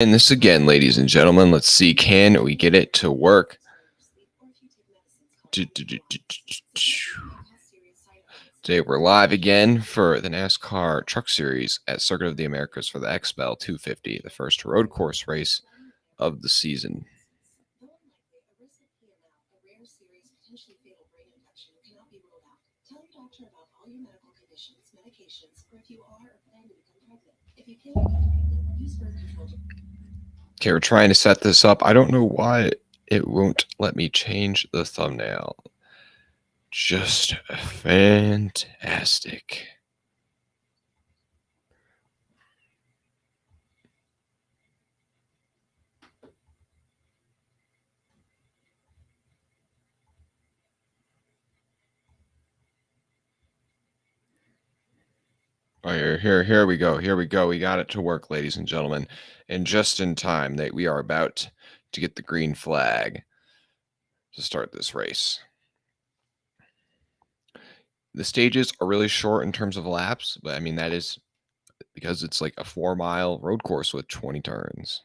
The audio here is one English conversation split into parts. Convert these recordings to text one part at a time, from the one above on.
And this again, ladies and gentlemen. Let's see, can we get it to work? Today we're live again for the NASCAR Truck Series at Circuit of the Americas for the Xpel 250, the first road course race of the season. Okay, we're trying to set this up. I don't know why it won't let me change the thumbnail. Just fantastic. Oh, here we go. Here we go. We got it to work, ladies and gentlemen. And just in time that we are about to get the green flag to start this race. The stages are really short in terms of laps, but I mean, that is because it's like a 4-mile road course with 20 turns.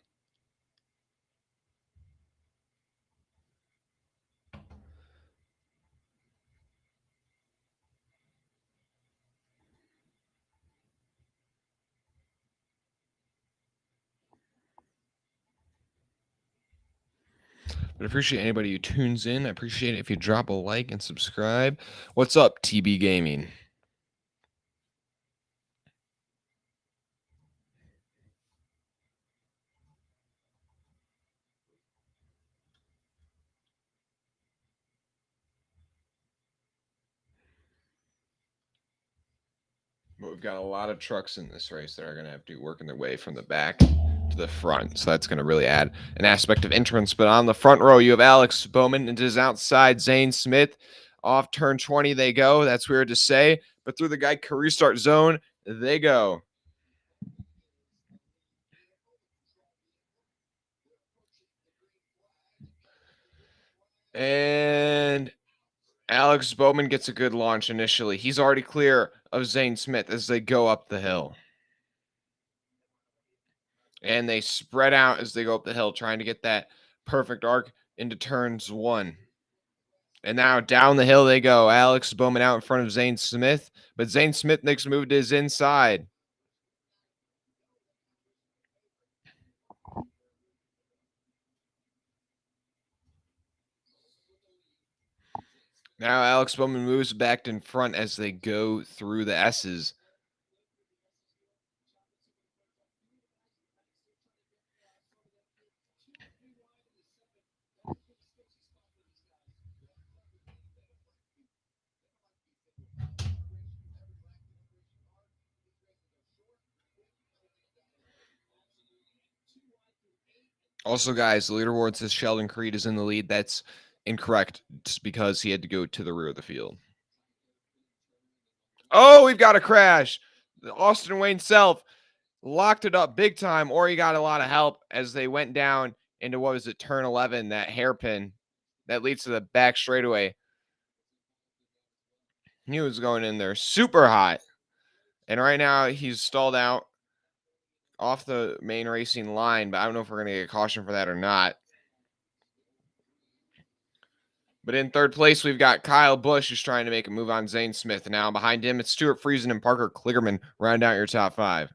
But I appreciate anybody who tunes in. I appreciate it if you drop a like and subscribe. What's up, TB Gaming? But we've got a lot of trucks in this race that are going to have to be working their way from the back to the front. So that's going to really add an aspect of entrance. But on the front row, you have Alex Bowman, and his outside Zane Smith. Off turn 20 they go. That's weird to say. But through the Geico restart zone, they go. And Alex Bowman gets a good launch initially. He's already clear of Zane Smith as they go up the hill. And they spread out as they go up the hill, trying to get that perfect arc into turns 1. And now down the hill they go. Alex Bowman out in front of Zane Smith, but Zane Smith makes a move to his inside. Now Alex Bowman moves back in front as they go through the S's. Also, guys, the leaderboard says Sheldon Creed is in the lead. That's incorrect. It's because he had to go to the rear of the field. Oh, we've got a crash. Austin Wayne Self locked it up big time, or he got a lot of help as they went down into, what was it, turn 11, that hairpin that leads to the back straightaway. He was going in there super hot. And right now he's stalled out off the main racing line, but I don't know if we're going to get a caution for that or not. But in third place, we've got Kyle Busch, who's trying to make a move on Zane Smith. Now behind him, it's Stuart Friesen and Parker Kligerman round out your top 5.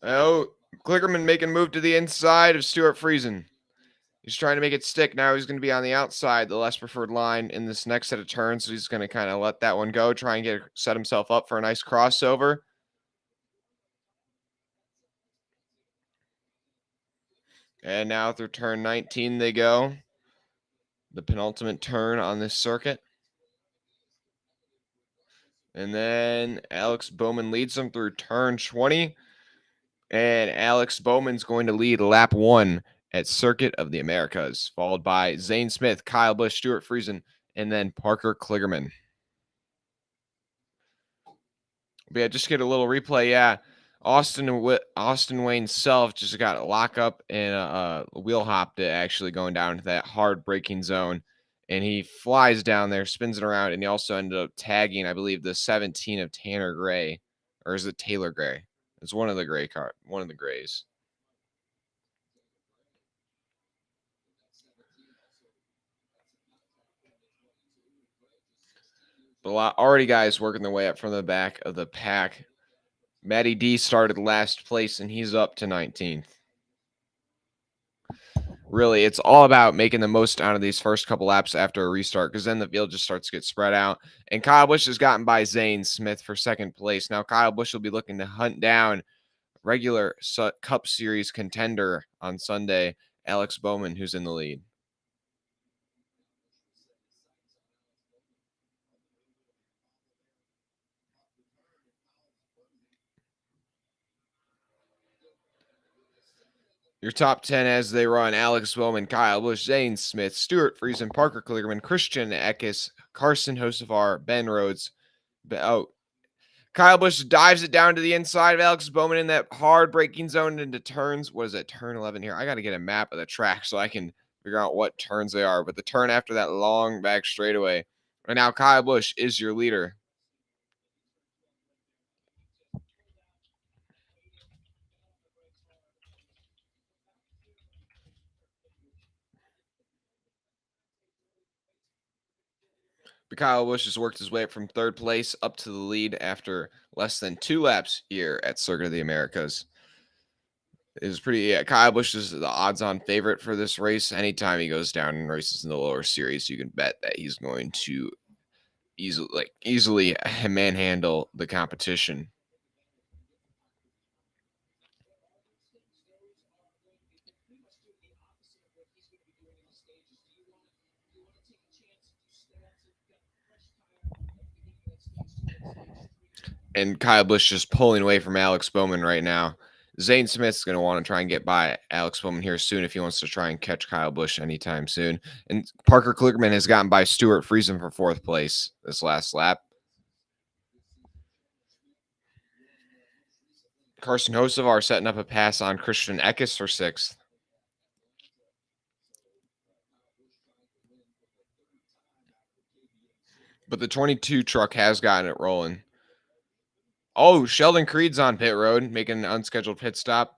Oh, Kligerman making a move to the inside of Stuart Friesen. He's trying to make it stick. Now he's going to be on the outside, the less preferred line in this next set of turns. So he's going to kind of let that one go, try and set himself up for a nice crossover. And now through turn 19 they go. The penultimate turn on this circuit. And then Alex Bowman leads them through turn 20. And Alex Bowman's going to lead lap 1 at Circuit of the Americas, followed by Zane Smith, Kyle Busch, Stuart Friesen, and then Parker Kligerman. But yeah, just get a little replay. Yeah, Austin Wayne Self just got a lockup and a wheel hop to actually going down to that hard braking zone. and he flies down there, spins it around, and he also ended up tagging, I believe, the 17 of Tanner Gray, or is it Taylor Gray? It's one of the one of the grays. But a lot already guys working their way up from the back of the pack. Matty D started last place, and he's up to 19th. Really, it's all about making the most out of these first couple laps after a restart, because then the field just starts to get spread out. And Kyle Busch has gotten by Zane Smith for second place. Now Kyle Busch will be looking to hunt down regular Cup Series contender on Sunday, Alex Bowman, who's in the lead. Your top 10 as they run: Alex Bowman, Kyle Busch, Zane Smith, Stuart Friesen, Parker Kligerman, Christian Eckes, Carson Hocevar, Ben Rhodes. Kyle Busch dives it down to the inside of Alex Bowman in that hard braking zone into turns. What is it? Turn 11 here. I got to get a map of the track so I can figure out what turns they are. But the turn after that long back straightaway. And now Kyle Busch is your leader. But Kyle Busch has worked his way up from third place up to the lead after less than 2 laps here at Circuit of the Americas. It was pretty. Yeah, Kyle Busch is the odds-on favorite for this race. Anytime he goes down and races in the lower series, you can bet that he's going to easily manhandle the competition. And Kyle Busch just pulling away from Alex Bowman right now. Zane Smith's going to want to try and get by Alex Bowman here soon if he wants to try and catch Kyle Busch anytime soon. And Parker Kligerman has gotten by Stuart Friesen for 4th place this last lap. Carson Hocevar setting up a pass on Christian Eckes for 6th. But the 22 truck has gotten it rolling. Oh, Sheldon Creed's on pit road, making an unscheduled pit stop.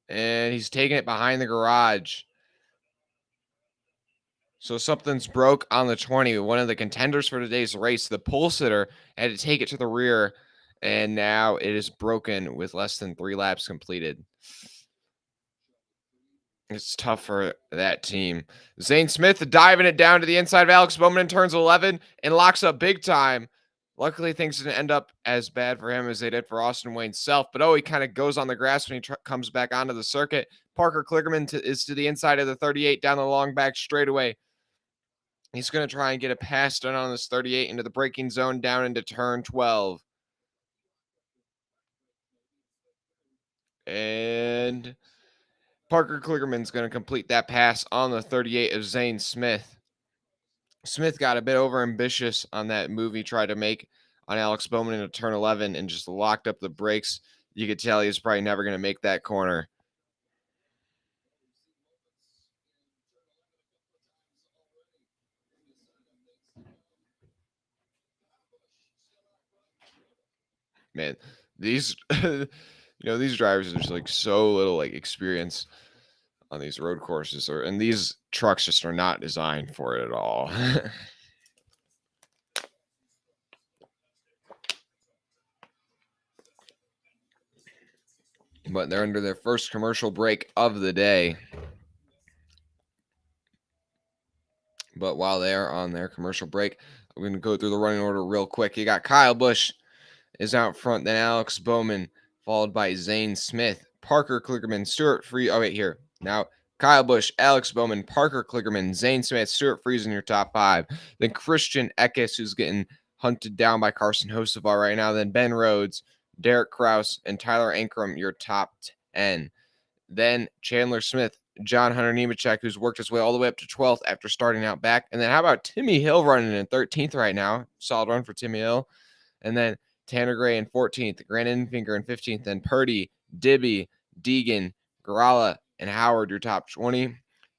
And he's taking it behind the garage. So something's broke on the 20. One of the contenders for today's race, the pole sitter, had to take it to the rear. And now it is broken with less than 3 laps completed. It's tough for that team. Zane Smith diving it down to the inside of Alex Bowman in turns 11 and locks up big time. Luckily, things didn't end up as bad for him as they did for Austin Wayne Self. But he kind of goes on the grass when he comes back onto the circuit. Parker Kligerman is to the inside of the 38 down the long back straightaway. He's going to try and get a pass done on this 38 into the braking zone down into turn 12. And Parker Kligerman's going to complete that pass on the 38 of Zane Smith. Smith got a bit overambitious on that move he tried to make on Alex Bowman into turn 11 and just locked up the brakes. You could tell he was probably never going to make that corner. Man, these these drivers are just like so little experience on these road courses, and these trucks just are not designed for it at all. But they're under their first commercial break of the day. But while they're on their commercial break, I'm going to go through the running order real quick. You got Kyle Busch is out front, then Alex Bowman, followed by Zane Smith, Parker Kligerman, Stuart Friesen. Oh, wait, here. Now, Kyle Busch, Alex Bowman, Parker Kligerman, Zane Smith, Stuart Friesen, your top 5. Then Christian Eckes, who's getting hunted down by Carson Hocevar right now. Then Ben Rhodes, Derek Kraus, and Tyler Ankrum, your top 10. Then Chandler Smith, John Hunter Nemechek, who's worked his way all the way up to 12th after starting out back. And then how about Timmy Hill running in 13th right now? Solid run for Timmy Hill. And then Tanner Gray in 14th, Grant Enfinger in 15th, then Purdy, Dibby, Deegan, Garala, and Howard, your top 20.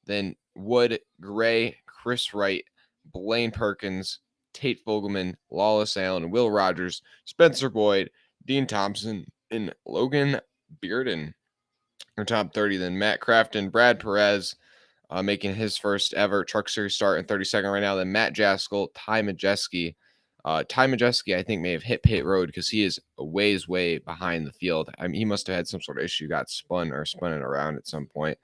Then Wood, Gray, Chris Wright, Blaine Perkins, Tate Fogelman, Lawless Allen, Will Rogers, Spencer Boyd, Dean Thompson, and Logan Bearden. Our top 30, then Matt Crafton, Brad Perez, making his first ever Truck Series start in 32nd right now. Then Matt Jaskell, Ty Majeski. Ty Majeski, I think, may have hit pit road because he is way behind the field. I mean, he must have had some sort of issue, got spun it around at some point.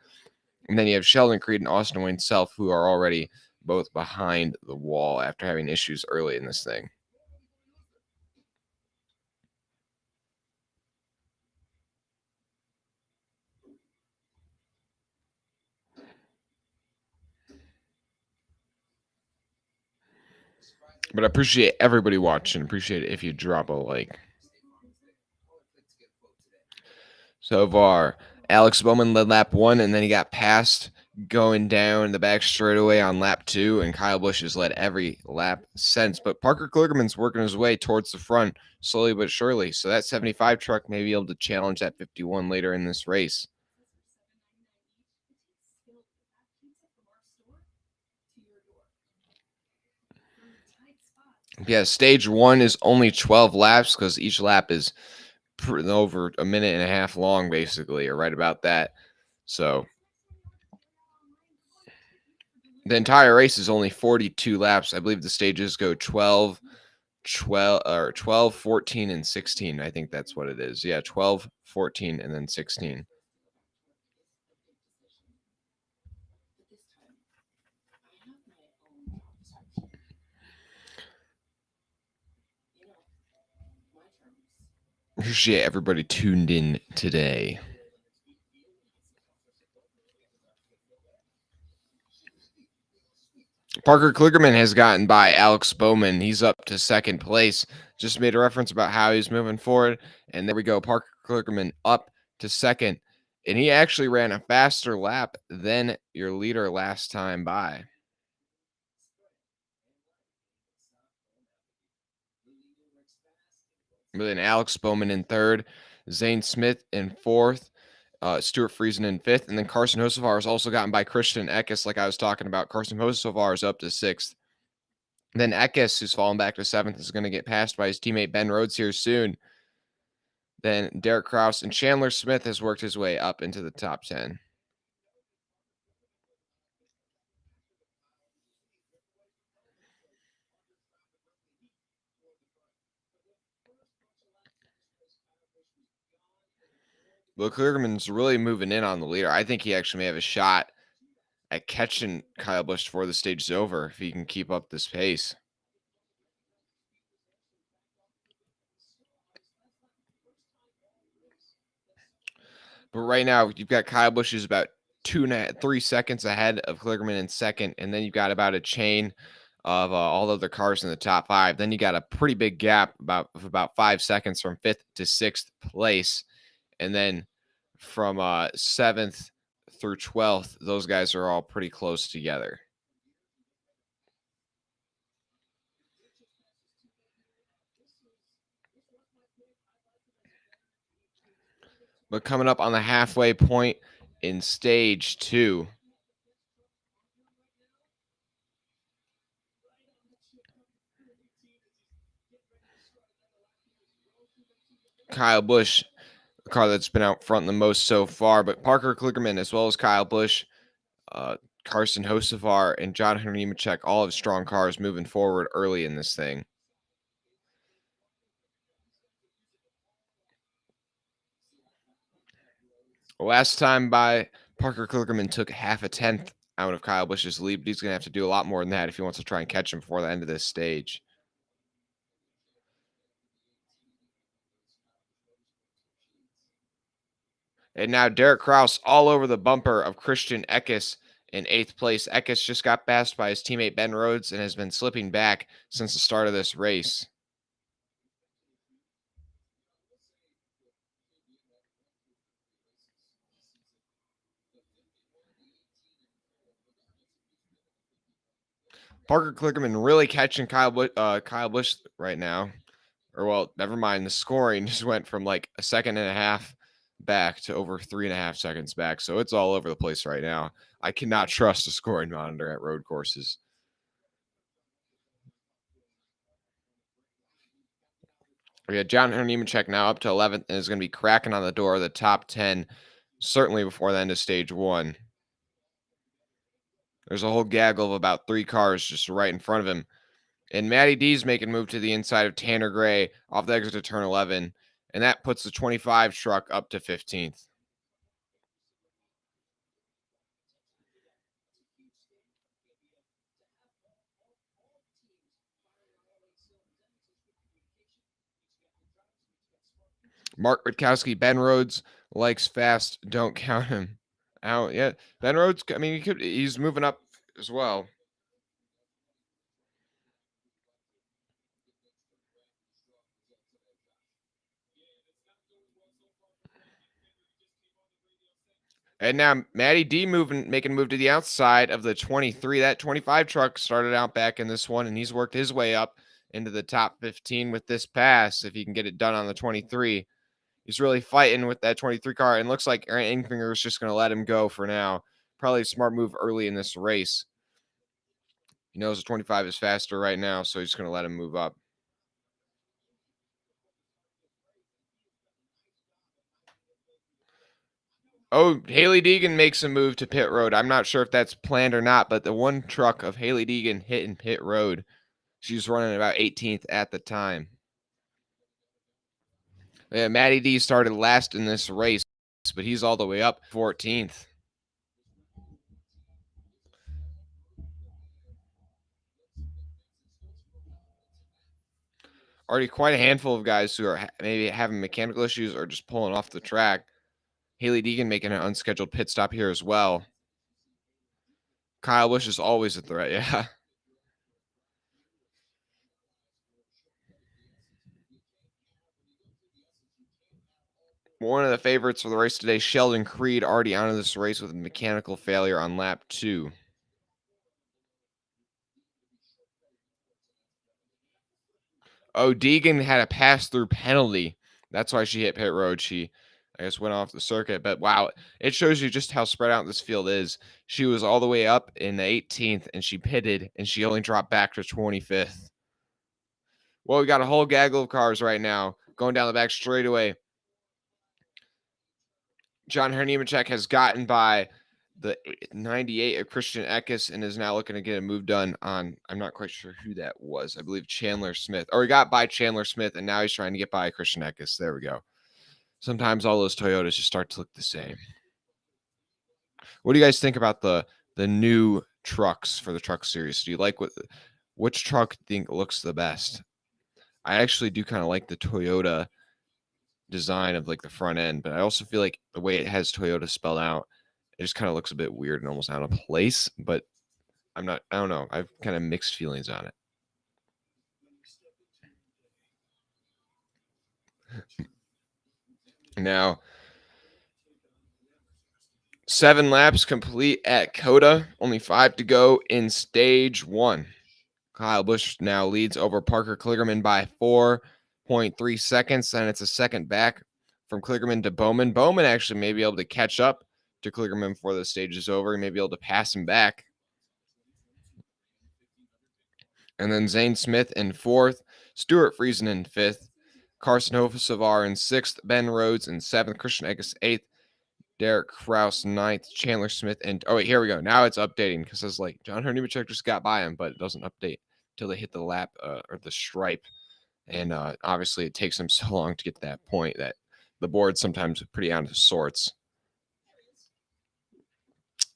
And then you have Sheldon Creed and Austin Wayne Self, who are already both behind the wall after having issues early in this thing. But I appreciate everybody watching. Appreciate it if you drop a like. So far, Alex Bowman led lap 1, and then he got passed going down the back straightaway on lap 2, and Kyle Busch has led every lap since. But Parker Kligerman's working his way towards the front slowly but surely. So that 75 truck may be able to challenge that 51 later in this race. Yeah, stage 1 is only 12 laps because each lap is over a minute and a half long, basically, or right about that. So the entire race is only 42 laps. I believe the stages go 12, 14, and 16. I think that's what it is. Yeah, 12, 14, and then 16. Appreciate everybody tuned in today. Parker Kligerman has gotten by Alex Bowman. He's up to second place. Just made a reference about how he's moving forward. And there we go. Parker Kligerman up to second. And he actually ran a faster lap than your leader last time by. But then Alex Bowman in third, Zane Smith in fourth, Stuart Friesen in fifth, and then Carson Hocevar has also gotten by Christian Eckes, like I was talking about. Carson Hocevar is up to sixth. Then Eckes, who's fallen back to seventh, is going to get passed by his teammate Ben Rhodes here soon. Then Derek Kraus and Chandler Smith has worked his way up into the top 10. Will Kligerman's really moving in on the leader. I think he actually may have a shot at catching Kyle Busch before the stage is over if he can keep up this pace. But right now, you've got Kyle Busch who's about 3 seconds ahead of Kligerman in second, and then you've got about a chain of all the other cars in the top 5. Then you got a pretty big gap of about 5 seconds from 5th to 6th place. And then from 7th through 12th, those guys are all pretty close together. But coming up on the halfway point in stage 2, Kyle Busch, the car that's been out front the most so far, but Parker Kligerman, as well as Kyle Busch, Carson Hocevar, and John Henry Nemechek all have strong cars moving forward early in this thing. Last time by, Parker Kligerman took half a tenth out of Kyle Busch's lead, but he's going to have to do a lot more than that if he wants to try and catch him before the end of this stage. And now Derek Kraus all over the bumper of Christian Eckes in 8th place. Eckes just got passed by his teammate Ben Rhodes and has been slipping back since the start of this race. Parker Kligerman really catching Kyle Busch right now. Or, well, never mind. The scoring just went from like a second and a half back to over 3.5 seconds back. So it's all over the place right now. I cannot trust a scoring monitor at road courses. We got John Hunter Nemechek now up to 11th and is going to be cracking on the door of the top 10, certainly before the end of stage one. There's a whole gaggle of about 3 cars just right in front of him. And Matty D's making a move to the inside of Tanner Gray off the exit to turn 11. And that puts the 25 truck up to 15th. Mark Witkowski, Ben Rhodes likes fast, don't count him out. Yeah, Ben Rhodes, I mean, he's moving up as well. And now Matty D making a move to the outside of the 23. That 25 truck started out back in this one, and he's worked his way up into the top 15 with this pass. If he can get it done on the 23, he's really fighting with that 23 car, and looks like Aaron Inkfinger is just going to let him go for now. Probably a smart move early in this race. He knows the 25 is faster right now, so he's going to let him move up. Oh, Haley Deegan makes a move to pit road. I'm not sure if that's planned or not, but the one truck of Haley Deegan hit in pit road. She's running about 18th at the time. Yeah, Matty D started last in this race, but he's all the way up 14th. Already quite a handful of guys who are maybe having mechanical issues or just pulling off the track. Haley Deegan making an unscheduled pit stop here as well. Kyle Busch is always a threat, yeah. One of the favorites for the race today, Sheldon Creed, already out of this race with a mechanical failure on lap 2. Oh, Deegan had a pass-through penalty. That's why she hit pit road. She, I guess, went off the circuit. But wow, it shows you just how spread out this field is. She was all the way up in the 18th, and she pitted, and she only dropped back to 25th. Well, we got a whole gaggle of cars right now going down the back straightaway. John Nemechek has gotten by the 98 of Christian Eckes and is now looking to get a move done on, I'm not quite sure who that was. I believe Chandler Smith. Or he got by Chandler Smith, and now he's trying to get by Christian Eckes. There we go. Sometimes all those Toyotas just start to look the same. What do you guys think about the new trucks for the truck series? Do you like which truck do you think looks the best? I actually do kind of like the Toyota design of like the front end, but I also feel like the way it has Toyota spelled out, it just kind of looks a bit weird and almost out of place. But I don't know. I've kind of mixed feelings on it. Now, 7 laps complete at COTA, only 5 to go in stage 1. Kyle Busch now leads over Parker Kligerman by 4.3 seconds, and it's a second back from Kligerman to Bowman. Bowman actually may be able to catch up to Kligerman before the stage is over. He may be able to pass him back. And then Zane Smith in 4th, Stuart Friesen in 5th, Carson Hocevar in 6th, Ben Rhodes in 7th, Christian Eckes 8th, Derek Kraus 9th, Chandler Smith, and oh wait, here we go. Now it's updating because it's like John Nemechek just got by him, but it doesn't update until they hit the lap or the stripe. And obviously it takes them so long to get to that point that the board's sometimes pretty out of sorts.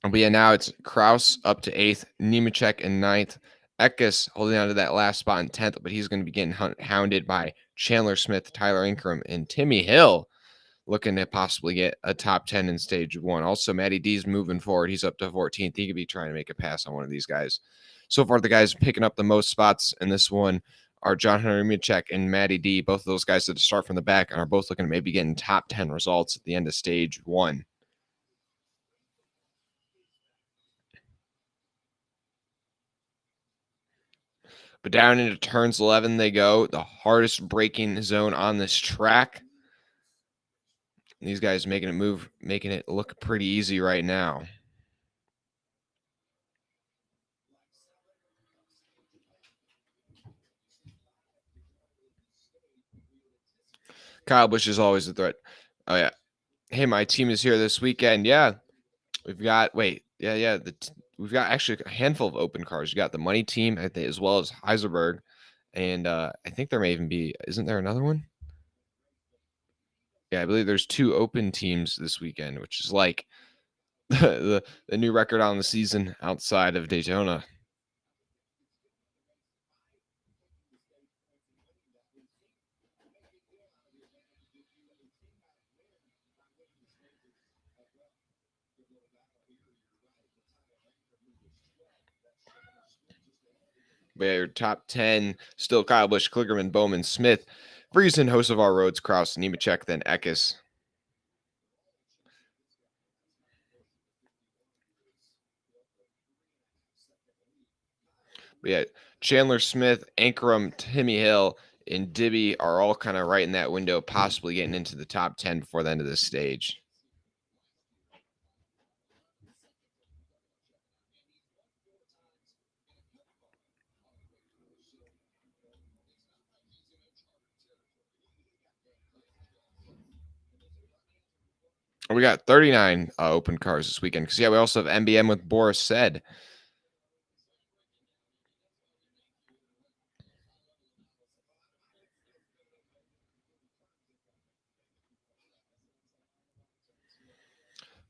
But yeah, now it's Kraus up to 8th, Nemechek in 9th, Eckes holding on to that last spot in 10th, but he's going to be getting hounded by Chandler Smith, Tyler Ingram, and Timmy Hill, looking to possibly get a top 10 in stage 1. Also, Matty D's moving forward. He's up to 14th. He could be trying to make a pass on one of these guys. So far, the guys picking up the most spots in this one are John Nemechek and Matty D. Both of those guys that start from the back and are both looking to maybe getting top 10 results at the end of stage 1. But down into turns 11 they go, the hardest braking zone on this track. These guys making it look pretty easy right now. Kyle Busch is always a threat. Oh yeah. Hey, my team is here this weekend. Yeah, we've got. Wait. Yeah, yeah. We've got actually a handful of open cars. You got the money team, I think, as well as Heiselberg, and I think there may even be. Isn't there another one? Yeah, I believe there's two open teams this weekend, which is like the new record on the season outside of Daytona. But yeah, your top 10 still Kyle Busch, Kligerman, Bowman, Smith, Friesen, Hocevar, Rhodes, Kraus, Nemechek, then Eckes. But yeah, Chandler Smith, Ankrum, Timmy Hill, and Dibby are all kind of right in that window, possibly getting into the top 10 before the end of this stage. We got 39 open cars this weekend because, yeah, we also have MBM with Boris Said.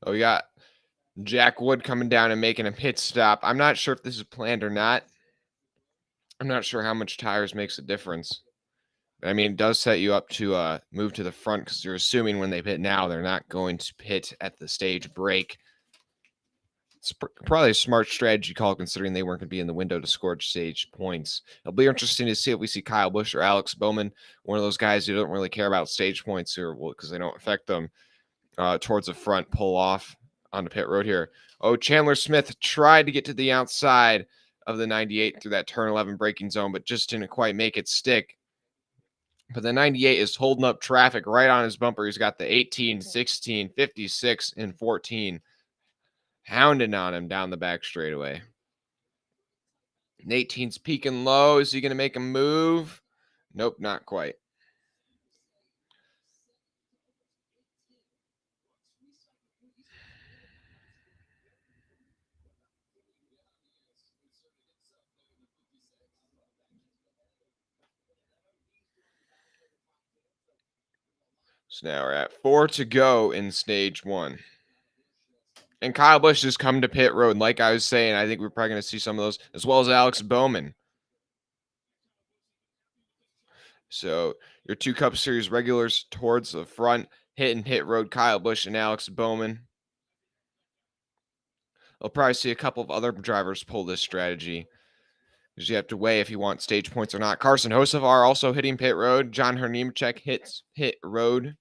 Oh, we got Jack Wood coming down and making a pit stop. I'm not sure if this is planned or not. I'm not sure how much tires makes a difference. I mean, it does set you up to move to the front because you're assuming when they pit now, they're not going to pit at the stage break. It's probably a smart strategy call considering they weren't going to be in the window to score stage points. It'll be interesting to see if we see Kyle Busch or Alex Bowman, one of those guys who don't really care about stage points or because they don't affect them, towards the front, pull off on the pit road here. Oh, Chandler Smith tried to get to the outside of the 98 through that turn 11 braking zone, but just didn't quite make it stick. But the 98 is holding up traffic right on his bumper. He's got the 18, 16, 56, and 14 hounding on him down the back straightaway. 18's peaking low. Is he going to make a move? Nope, not quite. So now we're at 4 to go in stage 1. And Kyle Busch has come to pit road. Like I was saying, I think we're probably going to see some of those, as well as Alex Bowman. So your two Cup Series regulars towards the front, hitting pit road, Kyle Busch and Alex Bowman. I'll probably see a couple of other drivers pull this strategy because you have to weigh if you want stage points or not. Carson Hocevar also hitting pit road. John Hernimchek hits pit road.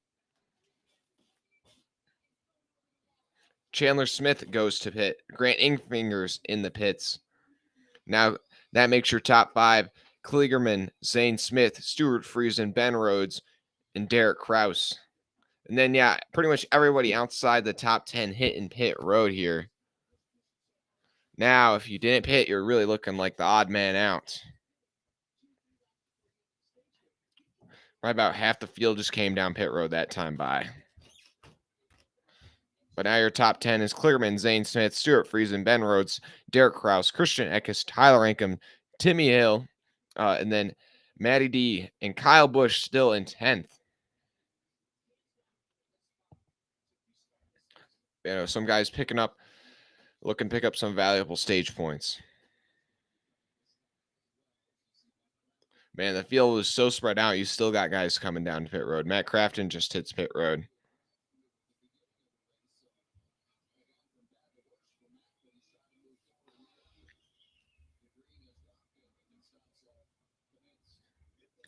Chandler Smith goes to pit. Grant Ingfinger's in the pits. Now that makes your top 5: Kligerman, Zane Smith, Stuart Friesen, Ben Rhodes, and Derek Kraus. And then, yeah, pretty much everybody outside the top 10 hit in pit road here. Now, if you didn't pit, you're really looking like the odd man out. Right about half the field just came down pit road that time by. But now your top 10 is Kligerman, Zane Smith, Stuart Friesen, Ben Rhodes, Derek Kraus, Christian Eckes, Tyler Ankrum, Timmy Hill, and then Matty D and Kyle Busch still in 10th. You know, some guys looking to pick up some valuable stage points. Man, the field is so spread out. You still got guys coming down to pit road. Matt Crafton just hits pit road.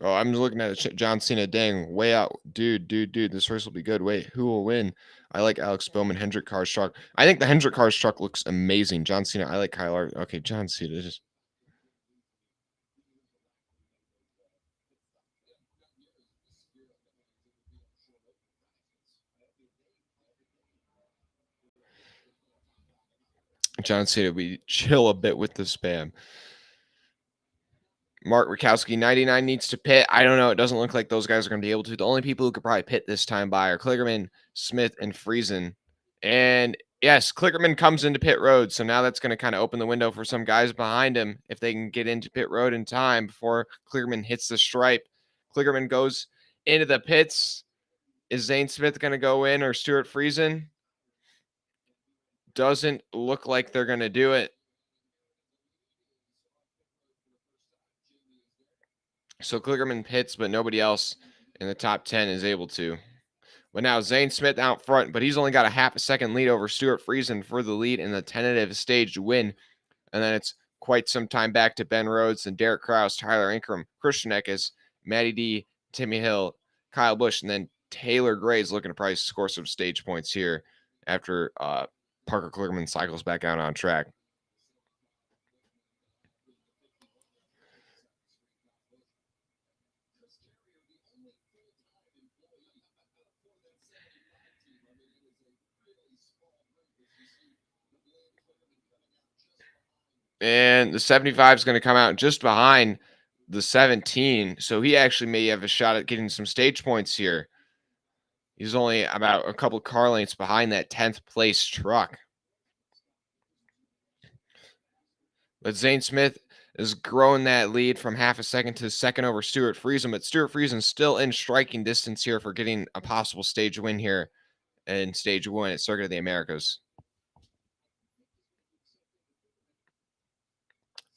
Oh, I'm looking at it. John Cena. Dang, way out, dude. This race will be good. Wait, who will win? I like Alex Bowman. Hendrick Carr's truck. I think the Hendrick Carr's truck looks amazing. John Cena. I like Kyler. Okay, John Cena. Just John Cena. We chill a bit with the spam. Mark Rukowski, 99 needs to pit. I don't know. It doesn't look like those guys are going to be able to. The only people who could probably pit this time by are Kligerman, Smith, and Friesen. And yes, Kligerman comes into pit road. So now that's going to kind of open the window for some guys behind him if they can get into pit road in time before Kligerman hits the stripe. Kligerman goes into the pits. Is Zane Smith going to go in or Stuart Friesen? Doesn't look like they're going to do it. So Kligerman pits, but nobody else in the top 10 is able to. But now Zane Smith out front, but he's only got a half a second lead over Stuart Friesen for the lead in the tentative staged win. And then it's quite some time back to Ben Rhodes and Derek Kraus, Tyler Ingram, Christian Eckes, Matty D, Timmy Hill, Kyle Busch, and then Taylor Gray's looking to probably score some stage points here after Parker Kligerman cycles back out on track. And the 75 is going to come out just behind the 17. So he actually may have a shot at getting some stage points here. He's only about a couple car lengths behind that 10th place truck. But Zane Smith is growing that lead from half a second to second over Stuart Friesen. But Stuart Friesen still in striking distance here for getting a possible stage win here in stage one at Circuit of the Americas.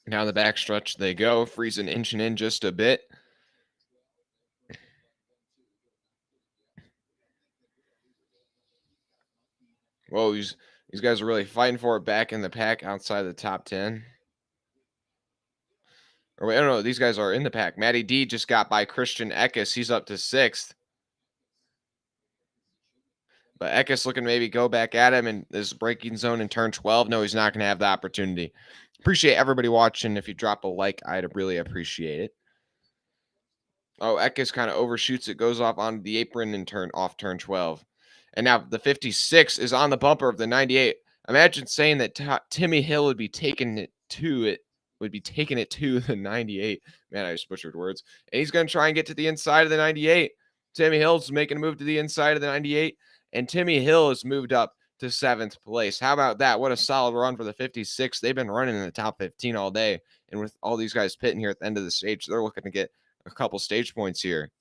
Down the backstretch they go. Friesen inching in just a bit. Whoa, these guys are really fighting for it back in the pack outside the top 10. Or wait, I don't know. These guys are in the pack. Matty D just got by Christian Eckes. He's up to 6th. But Eckes looking to maybe go back at him in this braking zone in turn 12. No, he's not going to have the opportunity. Appreciate everybody watching. If you drop a like, I'd really appreciate it. Oh, Eckes kind of overshoots it, goes off on the apron and off turn 12. And now the 56 is on the bumper of the 98. Imagine saying that Timmy Hill would be taking it to the 98. Man, I just butchered words. And he's going to try and get to the inside of the 98. Timmy Hill's making a move to the inside of the 98. And Timmy Hill has moved up to 7th place. How about that? What a solid run for the 56. They've been running in the top 15 all day. And with all these guys pitting here at the end of the stage, they're looking to get a couple stage points here.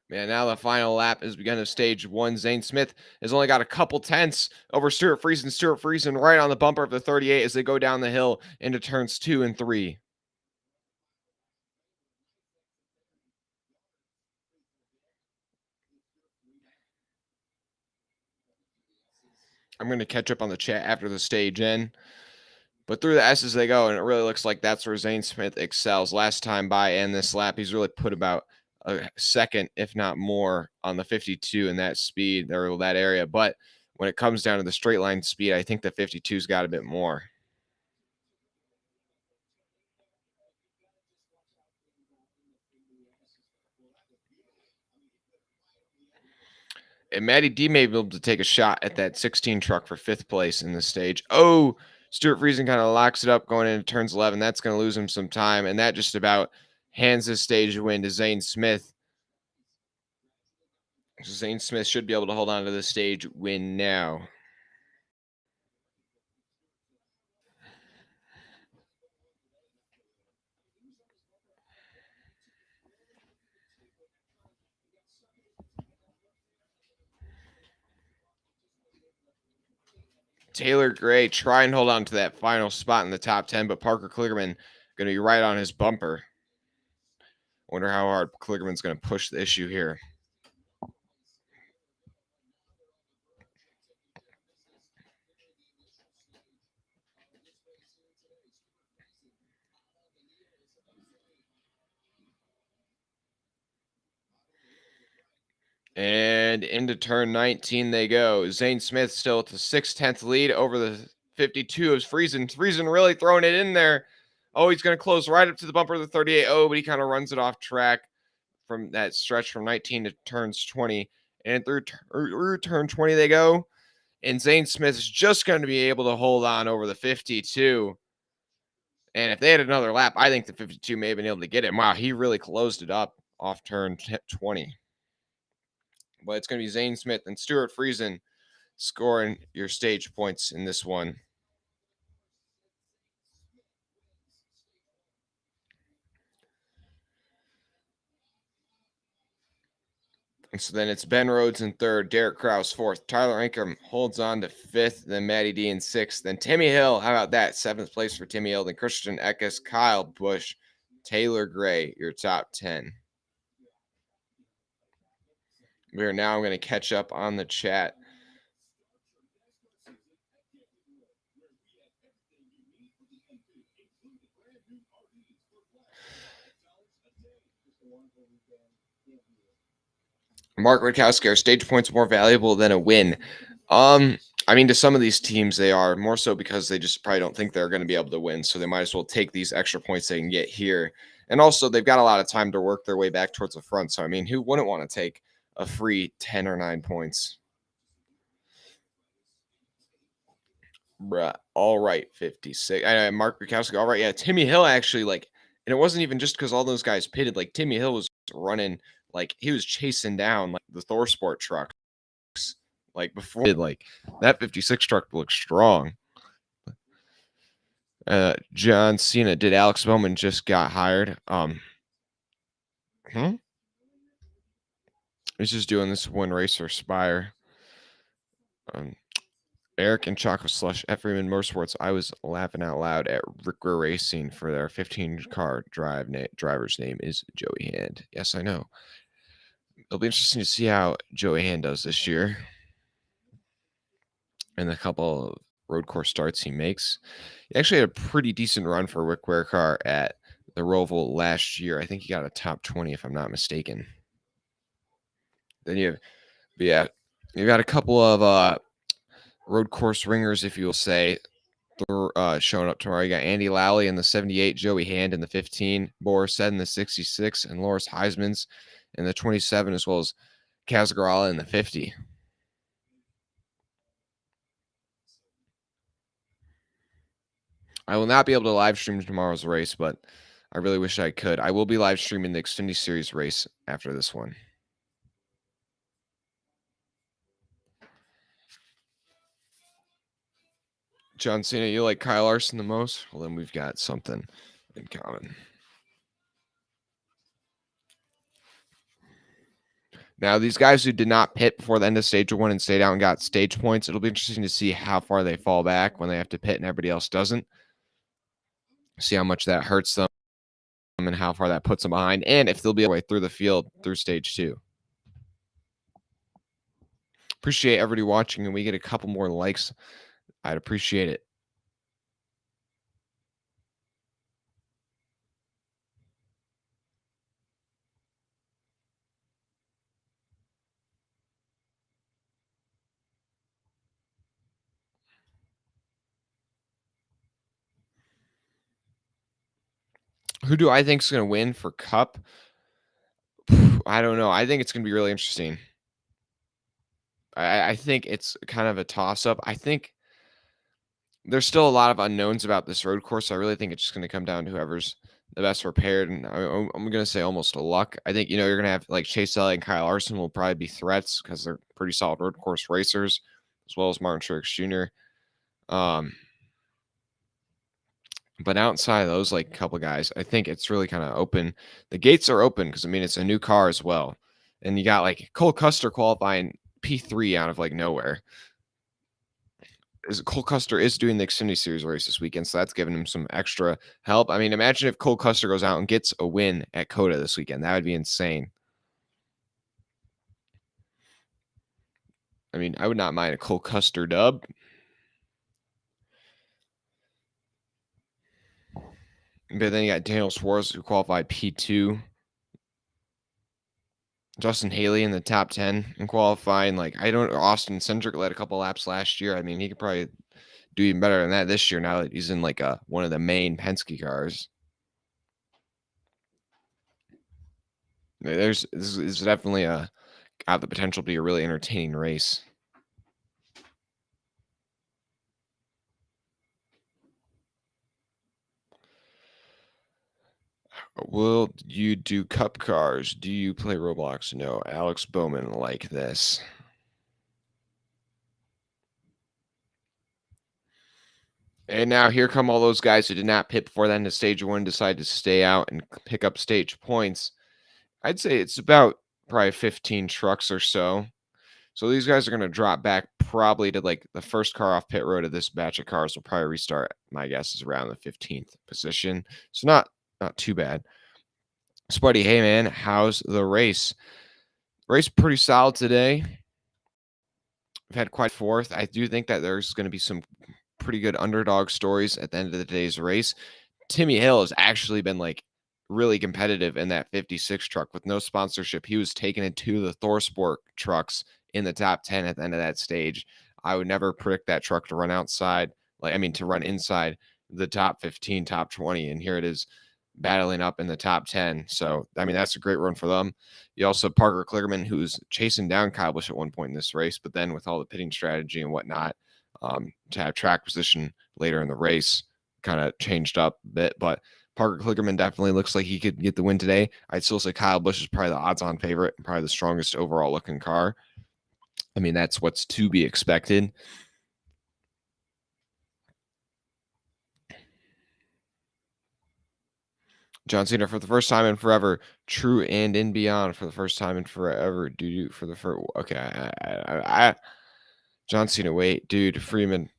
Man, now the final lap has begun of stage one. Zane Smith has only got a couple tenths over Stuart Friesen. Stuart Friesen right on the bumper of the 38 as they go down the hill into turns 2 and 3. I'm going to catch up on the chat after the stage end. But through the S's they go, and it really looks like that's where Zane Smith excels. Last time by and this lap, he's really put about a second, if not more, on the 52 in that speed or that area. But when it comes down to the straight line speed, I think the 52's got a bit more. And Matty D may be able to take a shot at that 16 truck for 5th place in this stage. Oh, Stuart Friesen kind of locks it up going into turns 11. That's going to lose him some time. And that just about hands this stage win to Zane Smith. So Zane Smith should be able to hold on to the stage win now. Taylor Gray try and hold on to that final spot in the top 10, but Parker Kligerman going to be right on his bumper. Wonder how hard Kligerman's going to push the issue here. And into turn 19 they go. Zane Smith still at the 6/10 lead over the 52 of Friesen. Friesen really throwing it in there. Oh, he's going to close right up to the bumper of the 38. Oh, but he kind of runs it off track from that stretch from 19 to turns 20. And through turn 20 they go. And Zane Smith is just going to be able to hold on over the 52. And if they had another lap, I think the 52 may have been able to get him. Wow, he really closed it up off turn 20. But it's going to be Zane Smith and Stuart Friesen scoring your stage points in this one. And so then it's Ben Rhodes in third, Derek Kraus fourth, Tyler Ankrum holds on to fifth, then Matty D in sixth, then Timmy Hill. How about that? Seventh place for Timmy Hill, then Christian Eckes, Kyle Busch, Taylor Gray, your top 10. We are now going to catch up on the chat. Mark Rutkowski, are stage points more valuable than a win? I mean, to some of these teams, they are more so because they just probably don't think they're going to be able to win. So they might as well take these extra points they can get here. And also, they've got a lot of time to work their way back towards the front. So, I mean, who wouldn't want to take a free 10 or 9 points? Bruh. All right, 56. Mark Rutkowski. All right, yeah. Timmy Hill actually, like, and it wasn't even just because all those guys pitted. Like, Timmy Hill was running, like, he was chasing down, like, the Thor Sport truck. Like before, like that 56 truck looks strong. John Cena, did Alex Bowman just got hired? He's just doing this one race or Spire. Eric and Chocolate Slush at Freeman Motorsports. I was laughing out loud at Ricker Racing for their 15 car driver's name is Joey Hand. Yes, I know. It'll be interesting to see how Joey Hand does this year. And the couple of road course starts he makes. He actually had a pretty decent run for Rick Warecar at the Roval last year. I think he got a top 20 if I'm not mistaken. Then you got a couple of road course ringers, if you will say, showing up tomorrow. You got Andy Lally in the 78, Joey Hand in the 15, Boris Said in the 66, and Loris Heisman's in the 27, as well as Kazgarala in the 50. I will not be able to live stream tomorrow's race, but I really wish I could. I will be live streaming the Xfinity Series race after this one. John Cena, you like Kyle Larson the most? Well, then we've got something in common. Now, these guys who did not pit before the end of stage 1 and stayed out and got stage points, it'll be interesting to see how far they fall back when they have to pit and everybody else doesn't. See how much that hurts them and how far that puts them behind, and if they'll be way through the field through stage 2. Appreciate everybody watching, and we get a couple more likes. I'd appreciate it. Who do I think is going to win for Cup? I don't know. I think it's going to be really interesting. I think it's kind of a toss-up. I think there's still a lot of unknowns about this road course. I really think it's just going to come down to whoever's the best prepared. And I'm going to say almost a luck. I think, you're going to have like Chase Elliott and Kyle Larson will probably be threats because they're pretty solid road course racers, as well as Martin Truex Jr. But outside of those, like couple guys, I think it's really kind of open. The gates are open because, it's a new car as well. And you got like Cole Custer qualifying P3 out of like nowhere. Cole Custer is doing the Xfinity Series race this weekend, so that's giving him some extra help. Imagine if Cole Custer goes out and gets a win at COTA this weekend. That would be insane. I would not mind a Cole Custer dub. But then you got Daniel Suarez, who qualified P2. Justin Haley in the top 10 in qualifying. Austin Cindric led a couple laps last year. He could probably do even better than that this year now that he's in one of the main Penske cars. This is definitely got the potential to be a really entertaining race. Will you do cup cars? Do you play Roblox? No. Alex Bowman like this. And now here come all those guys who did not pit before then to stage one, decide to stay out and pick up stage points. I'd say it's about probably 15 trucks or so. So these guys are going to drop back probably to like the first car off pit road of this batch of cars will probably restart. My guess is around the 15th position. So not too bad. Spuddy, hey man, how's the race? Race pretty solid today. We've had quite fourth. I do think that there's going to be some pretty good underdog stories at the end of the day's race. Timmy Hill has actually been like really competitive in that 56 truck with no sponsorship. He was taken into the ThorSport trucks in the top 10 at the end of that stage. I would never predict that truck to run outside, to run inside the top 15, top 20. And here it is battling up in the top 10. So, that's a great run for them. You also have Parker Kligerman, who's chasing down Kyle Busch at one point in this race, but then with all the pitting strategy and whatnot, to have track position later in the race kind of changed up a bit. But Parker Kligerman definitely looks like he could get the win today. I'd still say Kyle Busch is probably the odds-on favorite and probably the strongest overall looking car. That's what's to be expected. John Cena for the first time in forever. True and in beyond for the first time in forever. Dude, for the first. Okay. John Cena, wait. Dude, Freeman.